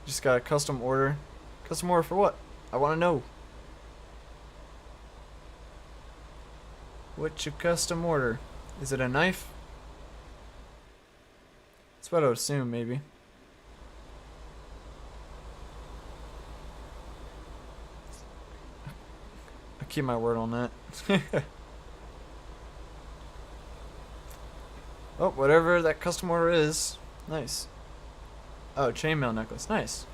Just got a custom order. Custom order for what? I want to know. What's your custom order? Is it a knife? That's what I would assume, maybe. I keep my word on that. Oh, whatever that custom order is. Nice. Oh, chainmail necklace. Nice.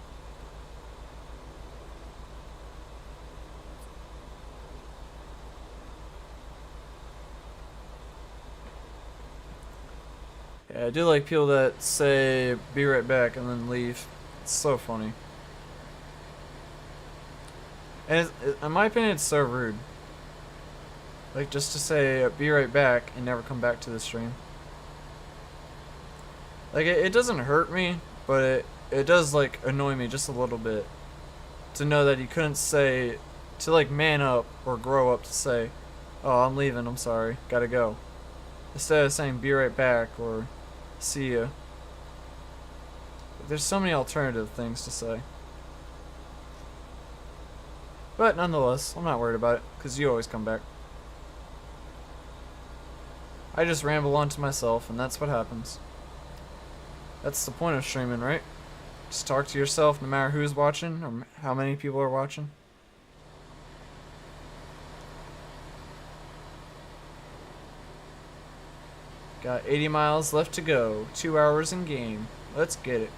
Yeah, I do like people that say, be right back, and then leave. It's so funny. And in my opinion, it's so rude. Like, just to say, be right back, and never come back to the stream. Like, it doesn't hurt me, but it does, like, annoy me just a little bit. To know that you couldn't say, to, like, man up or grow up to say, oh, I'm leaving, I'm sorry, gotta go. Instead of saying, be right back, or see ya. There's so many alternative things to say. But nonetheless, I'm not worried about it, because you always come back. I just ramble on to myself, and that's what happens. That's the point of streaming, right? Just talk to yourself no matter who's watching or how many people are watching. Got 80 miles left to go. 2 hours in game. Let's get it.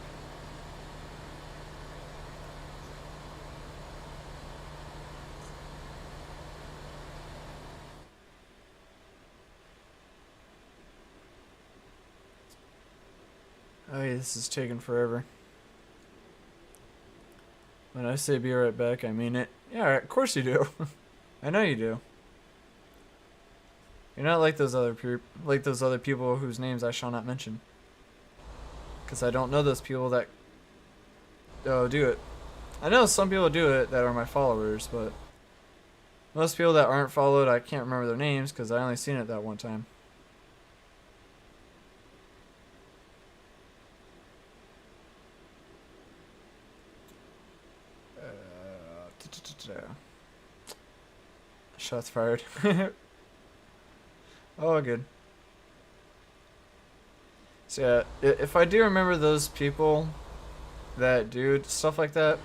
Oh yeah, this is taking forever. When I say be right back, I mean it. Yeah, of course you do. I know you do. You're not like those other people whose names I shall not mention. Because I don't know those people that do it. I know some people do it that are my followers, but most people that aren't followed, I can't remember their names because I only seen it that one time. Shots fired. Oh, good. So yeah, if I do remember those people that do stuff like that,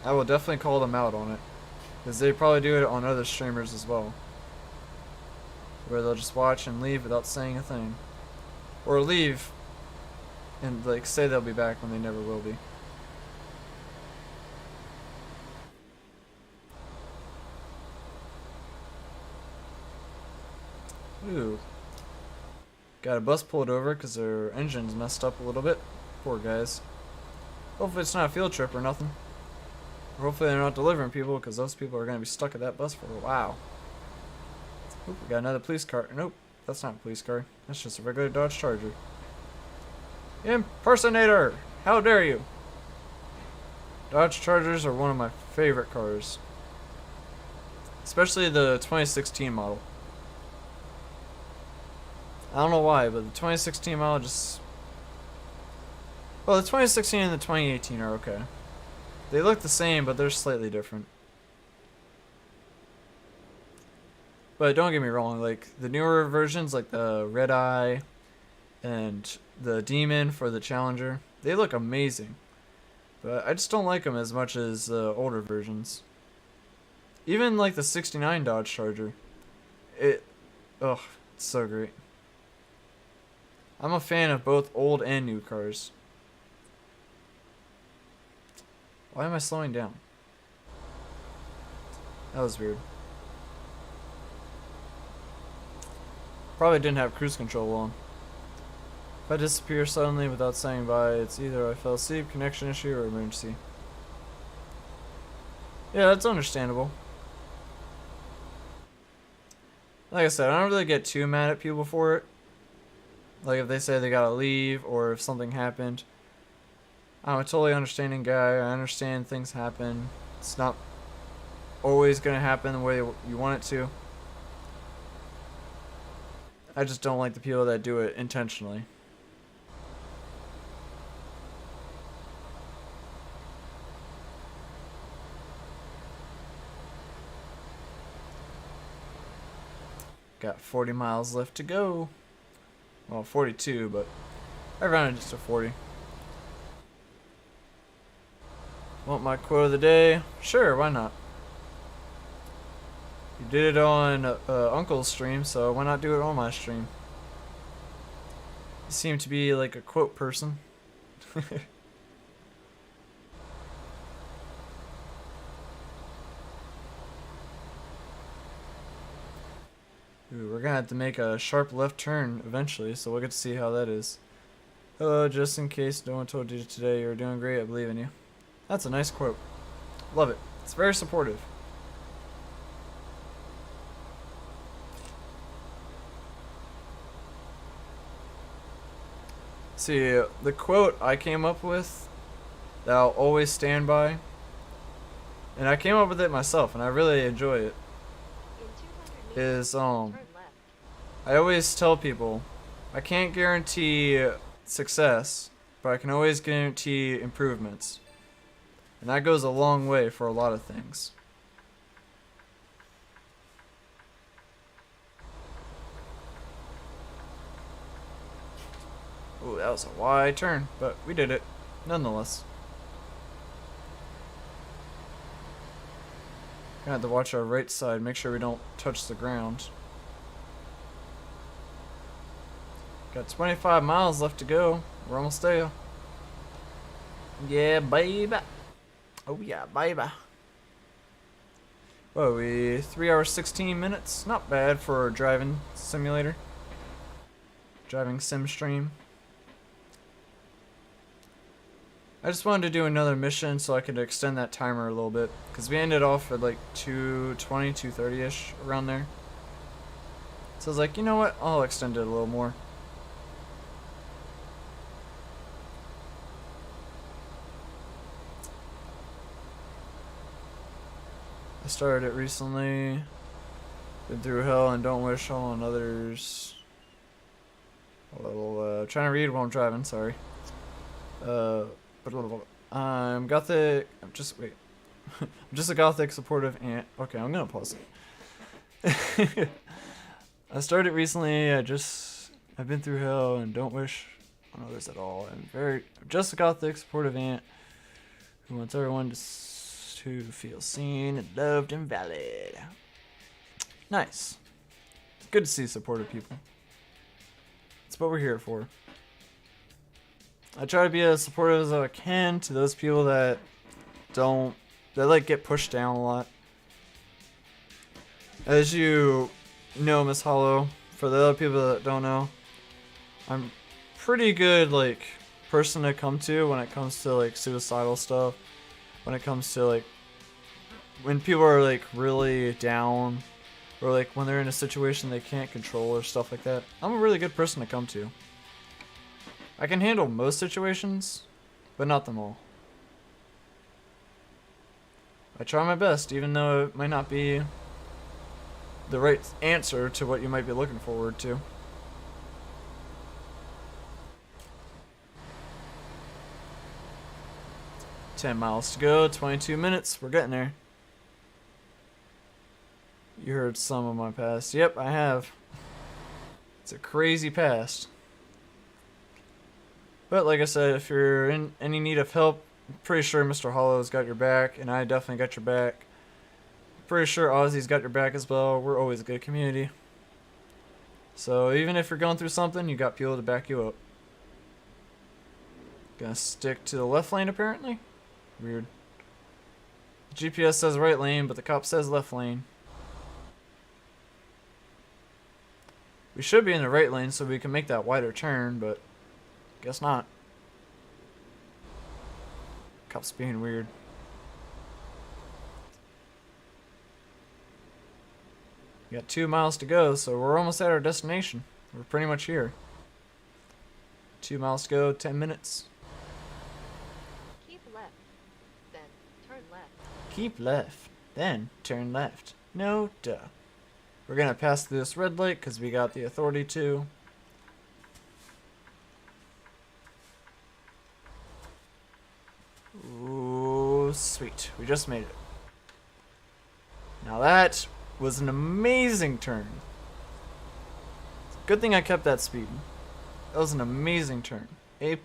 I will definitely call them out on it. Because they probably do it on other streamers as well. Where they'll just watch and leave without saying a thing. Or leave and like say they'll be back when they never will be. Ooh. Got a bus pulled over because their engine's messed up a little bit. Poor guys. Hopefully it's not a field trip or nothing. Or hopefully they're not delivering people because those people are going to be stuck at that bus for a while. Oop, we got another police car. Nope, that's not a police car. That's just a regular Dodge Charger. Impersonator! How dare you? Dodge Chargers are one of my favorite cars. Especially the 2016 model. I don't know why, but the 2016 model just... Well, the 2016 and the 2018 are okay. They look the same, but they're slightly different. But don't get me wrong, like, the newer versions, like the Red Eye and the Demon for the Challenger, they look amazing. But I just don't like them as much as the older versions. Even like the 69 Dodge Charger. It's so great. I'm a fan of both old and new cars. Why am I slowing down? That was weird. Probably didn't have cruise control on. If I disappear suddenly without saying bye, it's either I fell asleep, connection issue, or emergency. Yeah, that's understandable. Like I said, I don't really get too mad at people for it. Like if they say they gotta leave or if something happened. I'm a totally understanding guy. I understand things happen. It's not always gonna happen the way you want it to. I just don't like the people that do it intentionally. Got 40 miles left to go. Well, 42, but I rounded just to 40. Want my quote of the day? Sure, why not? You did it on Uncle's stream, so why not do it on my stream? You seem to be like a quote person. Ooh, we're gonna have to make a sharp left turn eventually, so we'll get to see how that is. Hello, just in case no one told you today, you're doing great, I believe in you. That's a nice quote. Love it. It's very supportive. See, the quote I came up with that I'll always stand by, and I came up with it myself, and I really enjoy it, is, I always tell people, I can't guarantee success, but I can always guarantee improvements. And that goes a long way for a lot of things. Ooh, that was a wide turn, but we did it, nonetheless. Gonna have to watch our right side, make sure we don't touch the ground. Got 25 miles left to go. We're almost there. Yeah, baby. Oh yeah, baby. Whoa, 3 hours 16 minutes. Not bad for a driving simulator. Driving sim stream. I just wanted to do another mission so I could extend that timer a little bit. Because we ended off at like 2:20, 2:30-ish, around there. So I was like, you know what? I'll extend it a little more. I started it recently. Been through hell and don't wish hell on others. A little, trying to read while I'm driving, sorry. I'm gothic. I'm just a gothic supportive aunt. Okay, I'm gonna pause it. I started recently. I've been through hell and don't wish on others at all. I'm just a gothic supportive aunt who wants everyone to feel seen and loved and valid. Nice. It's good to see supportive people. That's what we're here for. I try to be as supportive as I can to those people that like get pushed down a lot. As you know, Miss Hollow, for the other people that don't know, I'm pretty good like person to come to when it comes to like suicidal stuff. When it comes to like when people are like really down, or like when they're in a situation they can't control or stuff like that. I'm a really good person to come to. I can handle most situations, but not them all. I try my best, even though it might not be the right answer to what you might be looking forward to. $10 miles to go, 22 minutes. We're getting there. You heard some of my past. Yep, I have. It's a crazy past. But like I said, if you're in any need of help, I'm pretty sure Mr. Hollow's got your back, and I definitely got your back. Pretty sure Ozzy's got your back as well. We're always a good community. So even if you're going through something, you got people to back you up. Gonna stick to the left lane apparently. Weird. GPS says right lane, but the cop says left lane. We should be in the right lane so we can make that wider turn, but guess not. Cop's being weird. We got 2 miles to go, so we're almost at our destination. We're pretty much here. 2 miles to go, 10 minutes. Keep left. Then turn left. Keep left, then turn left. No duh. We're gonna pass through this red light because we got the authority to. Ooh, sweet. We just made it. Now that was an amazing turn. Good thing I kept that speed. That was an amazing turn. A+. I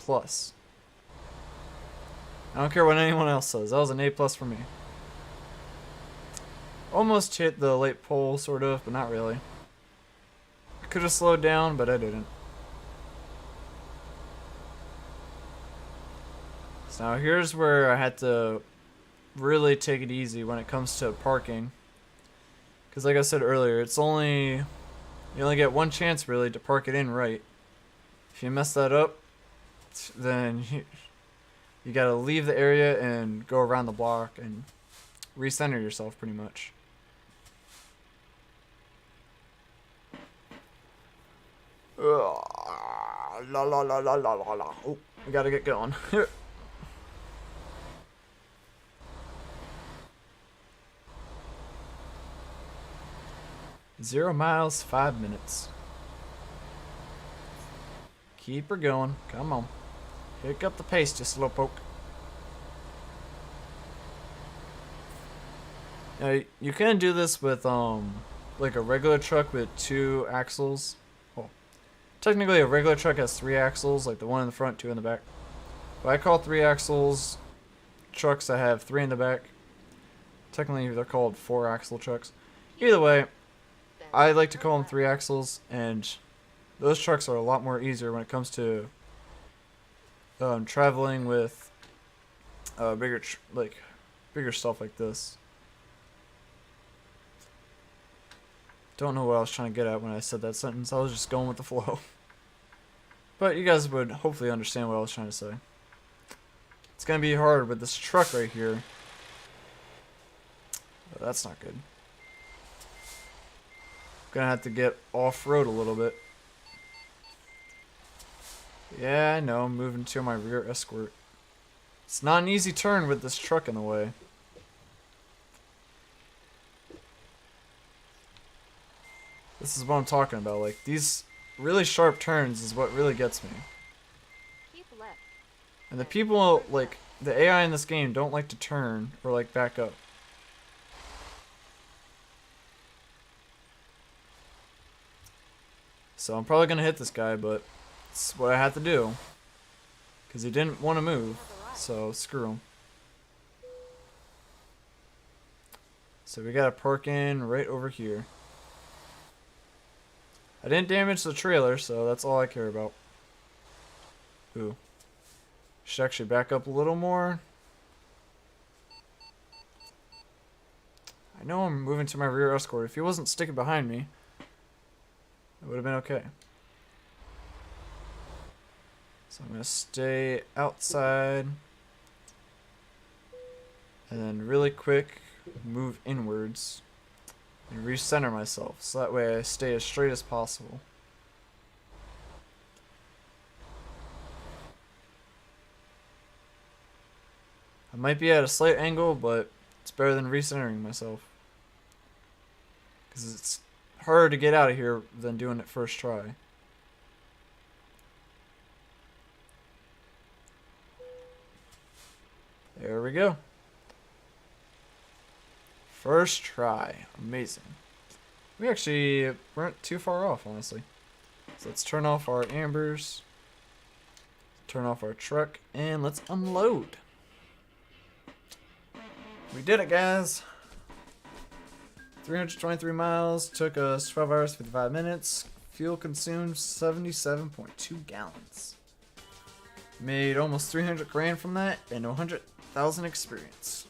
don't care what anyone else says. That was an A+ for me. Almost hit the light pole, sort of, but not really. I could have slowed down, but I didn't. So now here's where I had to really take it easy when it comes to parking. Because like I said earlier, you only get one chance really to park it in right. If you mess that up, then you gotta leave the area and go around the block and recenter yourself pretty much. La la la la la la la. Oh, we gotta get going. 0 miles, 5 minutes. Keep her going. Come on. Pick up the pace, you slowpoke. Now, you can do this with like a regular truck with 2 axles. Well, technically a regular truck has 3 axles, like the one in the front, 2 in the back. But I call 3 axles trucks that have 3 in the back. Technically they're called 4 axle trucks. Either way, I like to call them 3 axles, and those trucks are a lot more easier when it comes to traveling with bigger stuff like this. Don't know what I was trying to get at when I said that sentence. I was just going with the flow. But you guys would hopefully understand what I was trying to say. It's gonna be hard with this truck right here. But that's not good. Gonna have to get off-road a little bit. Yeah, I know, I'm moving to my rear escort. It's not an easy turn with this truck in the way. This is what I'm talking about. Like, these really sharp turns is what really gets me. Keep left. And the people, like, the AI in this game don't like to turn or, like, back up. So I'm probably gonna hit this guy, but it's what I have to do. Because he didn't want to move, so screw him. So we gotta park in right over here. I didn't damage the trailer, so that's all I care about. Ooh. Should actually back up a little more. I know I'm moving to my rear escort. If he wasn't sticking behind me, it would have been okay. So I'm going to stay outside. And then really quick, move inwards. And recenter myself, so that way I stay as straight as possible. I might be at a slight angle, but it's It's better than recentering myself. Because it's harder to get out of here than doing it first try. There we go. First try. Amazing. We actually weren't too far off, honestly. So let's turn off our ambers. Turn off our truck. And let's unload. We did it, guys. 323 miles. Took us 12 hours, 55 minutes. Fuel consumed 77.2 gallons. Made almost 300 grand from that and 100,000 experience.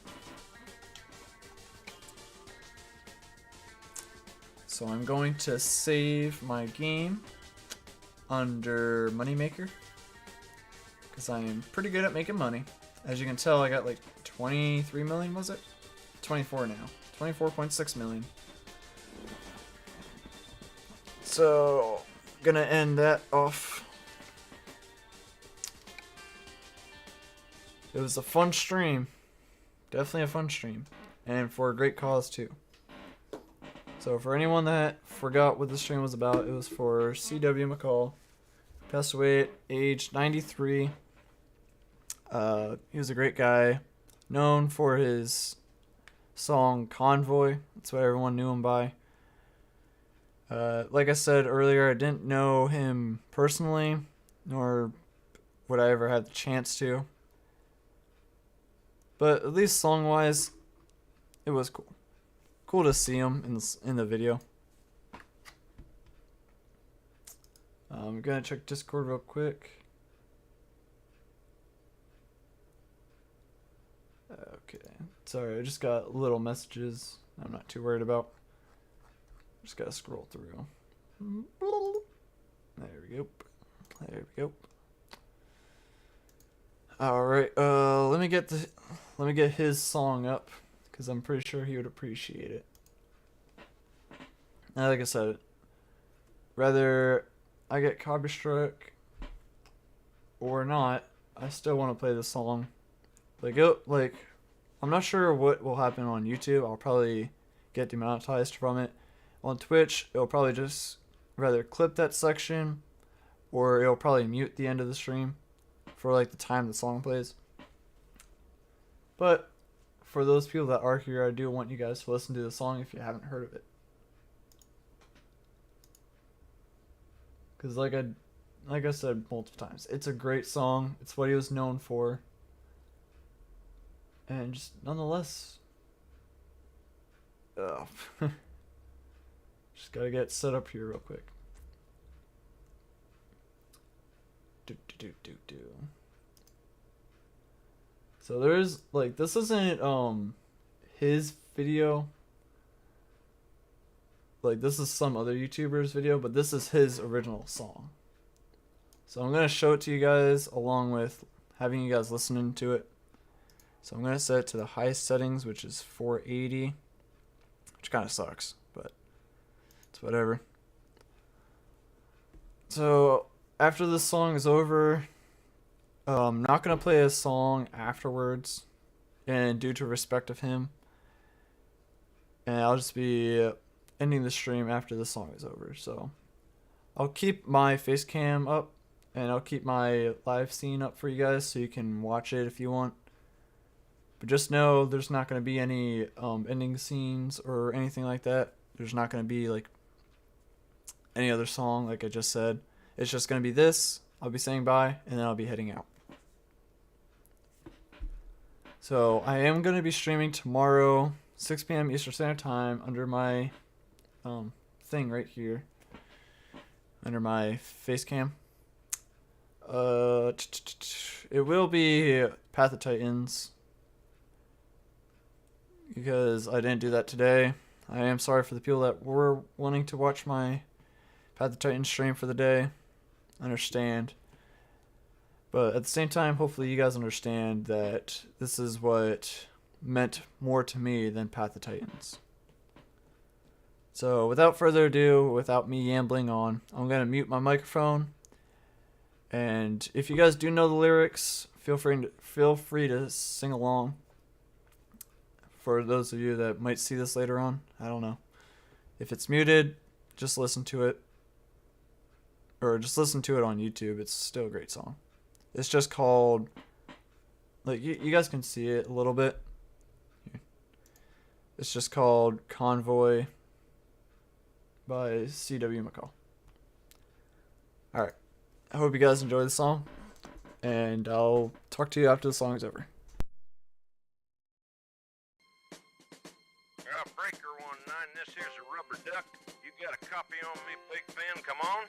So I'm going to save my game under Moneymaker. Because I am pretty good at making money. As you can tell, I got like 23 million, was it? 24 now. 24.6 million. So, gonna end that off. It was a fun stream. Definitely a fun stream. And for a great cause, too. So, for anyone that forgot what the stream was about, it was for C.W. McCall. Passed away at age 93. He was a great guy. Known for his song Convoy. That's what everyone knew him by. Like I said earlier, I didn't know him personally, nor would I ever have the chance to. But at least song-wise, it was cool. Cool to see him in the video. I'm gonna check Discord real quick. Okay, sorry, I just got little messages I'm not too worried about. Just gotta scroll through. There we go. There we go. All right, let me get his song up because I'm pretty sure he would appreciate it. And like I said, whether I get copy struck or not, I still want to play the song. Like, I'm not sure what will happen on YouTube. I'll probably get demonetized from it. On Twitch, it'll probably just rather clip that section, or it'll probably mute the end of the stream for like the time the song plays. But for those people that are here, I do want you guys to listen to the song if you haven't heard of it. Because like I said multiple times, it's a great song. It's what he was known for. And just nonetheless, just gotta get set up here real quick. So there's like, this isn't his video. Like, this is some other YouTuber's video, but this is his original song. So I'm gonna show it to you guys along with having you guys listening to it. So I'm going to set it to the highest settings, which is 480, which kind of sucks, but it's whatever. So after this song is over, I'm not going to play a song afterwards, and due to respect of him, and I'll just be ending the stream after the song is over. So I'll keep my face cam up, and I'll keep my live scene up for you guys so you can watch it if you want. But just know there's not going to be any ending scenes or anything like that. There's not going to be like any other song like I just said. It's just going to be this. I'll be saying bye, and then I'll be heading out. So I am going to be streaming tomorrow, 6 p.m. Eastern Standard Time, under my thing right here. Under my face cam. It will be Path of Titans, because I didn't do that today. I am sorry for the people that were wanting to watch my Path of Titans stream for the day. I understand. But at the same time, hopefully you guys understand that this is what meant more to me than Path of Titans. So without further ado, without me yambling on, I'm going to mute my microphone. And if you guys do know the lyrics, feel free to sing along for those of you that might see this later on. I don't know. If it's muted, just listen to it. Or just listen to it on YouTube. It's still a great song. It's just called, like, you guys can see it a little bit. It's just called Convoy by C.W. McCall. Alright. I hope you guys enjoy the song. And I'll talk to you after the song's over. Breaker 19, this here's a rubber duck. You got a copy on me, Big Ben? Come on.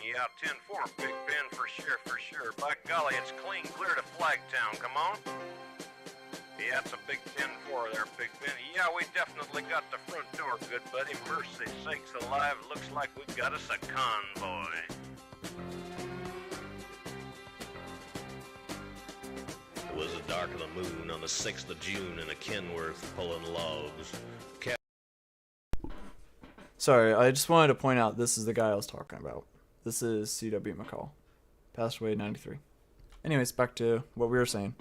Yeah, 10-4, Big Ben, for sure. By golly, it's clean clear to Flagtown. Come on. Yeah, it's a big 10-4 there, Big Ben. Yeah, we definitely got the front door, good buddy. Mercy sakes alive, looks like we got us a convoy. It was the dark of the moon on the 6th of June in a Kenworth pulling logs. Sorry, I just wanted to point out this is the guy I was talking about. This is C.W. McCall. Passed away in 93. Anyways, back to what we were saying.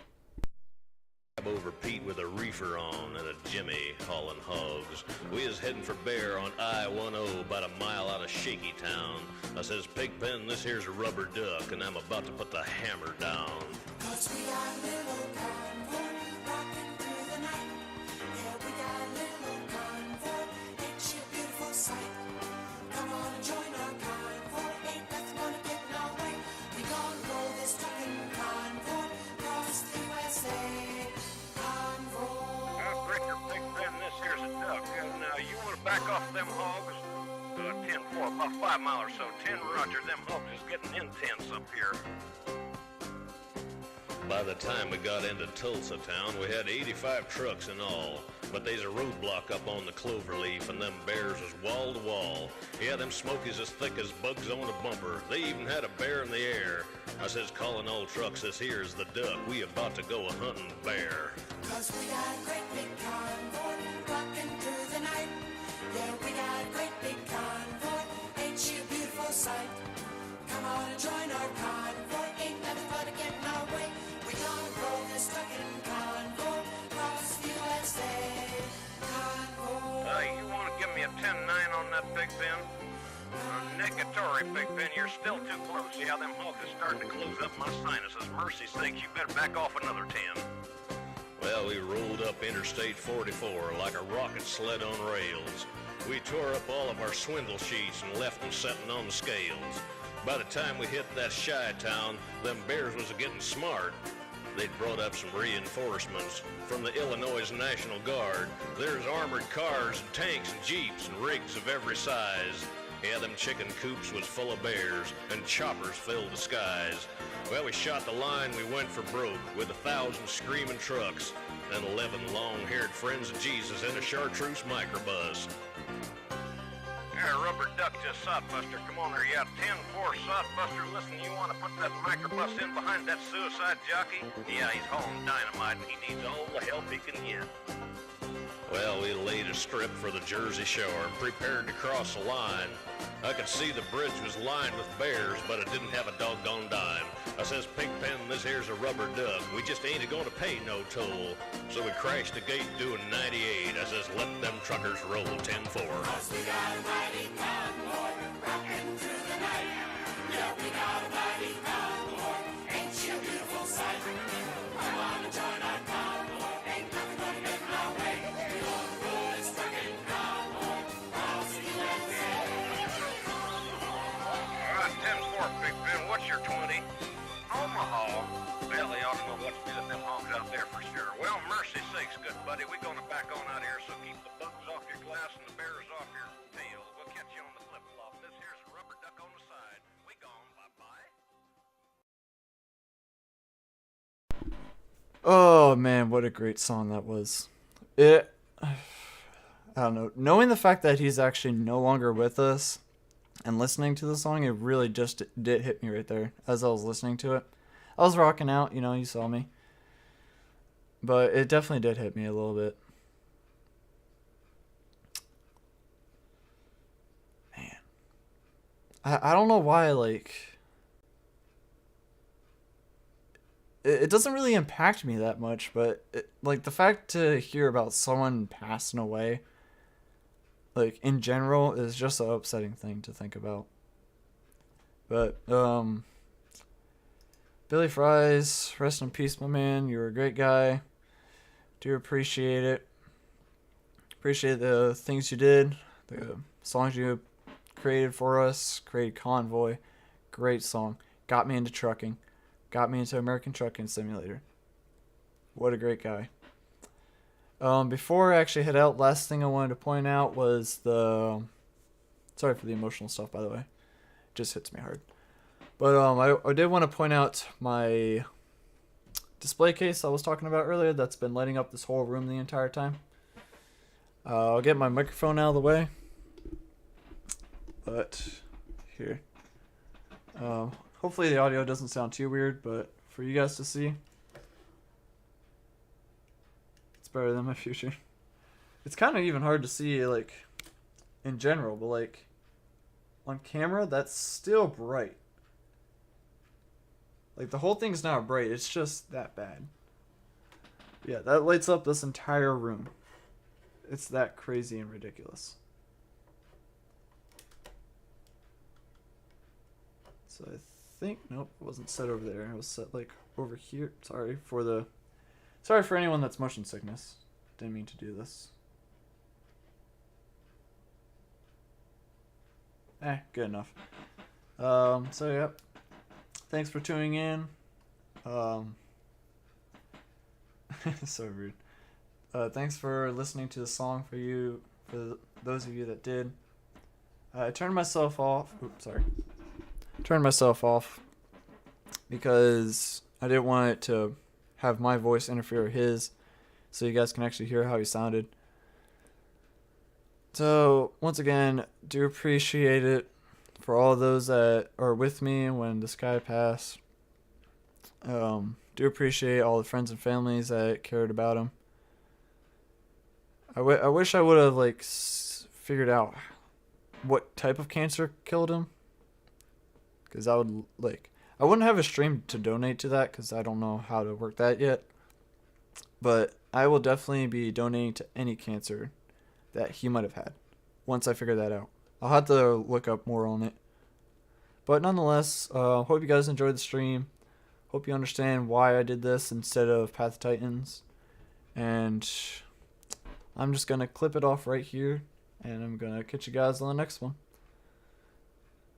Over Pete with a reefer on and a Jimmy hauling hogs. We is heading for Bear on I-10 about a mile out of Shaky Town. I says, Pigpen, this here's a rubber duck, and I'm about to put the hammer down. 'Cause we got little convoy rocking through the night. Yeah, we got little convoy, ain't she a beautiful sight? Come on and join our convoy, ain't nothing gonna get in our way. We gonna roll this trucking convoy across the USA. Breaker, Big Ben, this here's a duck. Now, you want to back off them hogs? 10-4, about 5 miles or so. 10 Roger, them hogs is getting intense up here. By the time we got into Tulsa town, we had 85 trucks in all. But there's a roadblock up on the Cloverleaf, and them bears was wall to wall. Yeah, them smokies as thick as bugs on a bumper. They even had a bear in the air. I says, calling all trucks, this here's the duck. We about to go a-hunting bear. 'Cause we got a great big convoy rocking through the night. Yeah, we got a great big convoy. Ain't she a beautiful sight? Come on and join our convoy. Ain't nothing but to get in our way. We gonna roll this trucking convoy across the USA. Convoy. You want to give me a 10-9 on that, Big Ben? Negatory, Big Ben, you're still too close. Yeah, them hogs is starting to close up my sinuses. Mercy sakes, you better back off another 10. Well, we rolled up Interstate 44 like a rocket sled on rails. We tore up all of our swindle sheets and left them setting on the scales. By the time we hit that shy town, them bears was getting smart. They'd brought up some reinforcements from the Illinois National Guard. There's armored cars and tanks and jeeps and rigs of every size. Yeah, them chicken coops was full of bears, and choppers filled the skies. Well, we shot the line, we went for broke, with 1,000 screaming trucks, and 11 long-haired friends of Jesus in a chartreuse microbus. Yeah, rubber duck just sodbuster, come on there, yeah, 10-4 sodbuster, listen, you want to put that microbus in behind that suicide jockey? Yeah, he's hauling dynamite, and he needs all the help he can get. Well, we laid a strip for the Jersey Shore and prepared to cross the line. I could see the bridge was lined with bears, but it didn't have a doggone dime. I says, Pigpen, this here's a rubber duck. We just ain't going to pay no toll. So we crashed the gate doing 98. I says, let them truckers roll 10-4. 'Cause we got a mighty convoy rocking through the night. Yeah, we got a mighty convoy. Ain't she a beautiful sight? Come on and join our convoy. Ain't nothing gonna get in our way. We gonna roll this trucking convoy across the USA. All right, 10-4, Big Ben. What's your 20? Omaha. Well, they ought to know what to do with them hogs out there for sure. Well, mercy sakes, good buddy. We're gonna back on out here, so keep the bugs off your glass and the bears off your tail. We'll catch you on the flip-flop. This here's a rubber duck on the side. We gone. Bye-bye. Oh man, what a great song that was. I don't know. Knowing the fact that he's actually no longer with us and listening to the song, it really just did hit me right there as I was listening to it. I was rocking out, you saw me. But it definitely did hit me a little bit. Man. I don't know why, it doesn't really impact me that much, but like the fact to hear about someone passing away, like in general, is just an upsetting thing to think about. But Billy Fries, rest in peace, my man. You were a great guy. Do appreciate it. Appreciate the things you did, the songs you created for us. Created Convoy, great song. Got me into trucking. Got me into American Trucking Simulator. What a great guy. Before I actually head out, last thing I wanted to point out was the... Sorry for the emotional stuff, by the way. It just hits me hard. But I did want to point out my display case I was talking about earlier that's been lighting up this whole room the entire time. I'll get my microphone out of the way. But here. Hopefully the audio doesn't sound too weird, but for you guys to see, it's better than my future. It's kind of even hard to see, like, in general, but like on camera, that's still bright. Like the whole thing's not bright, it's just that bad. Yeah, that lights up this entire room. It's that crazy and ridiculous. So I think, nope, it wasn't set over there. It was set like over here. Sorry for anyone that's motion sickness. Didn't mean to do this. Good enough. So yep. Thanks for tuning in. So rude. Thanks for listening to the song for those of you that did. I turned myself off. Oops, sorry. Turned myself off because I didn't want it to have my voice interfere with his, so you guys can actually hear how he sounded. So once again, do appreciate it for all those that are with me when this guy passed. Do appreciate all the friends and families that cared about him. I wish I would have like figured out what type of cancer killed him, because I wouldn't have a stream to donate to that because I don't know how to work that yet. But I will definitely be donating to any cancer that he might have had once I figure that out. I'll have to look up more on it. But nonetheless, hope you guys enjoyed the stream. Hope you understand why I did this instead of Path of Titans. And I'm just going to clip it off right here. And I'm going to catch you guys on the next one.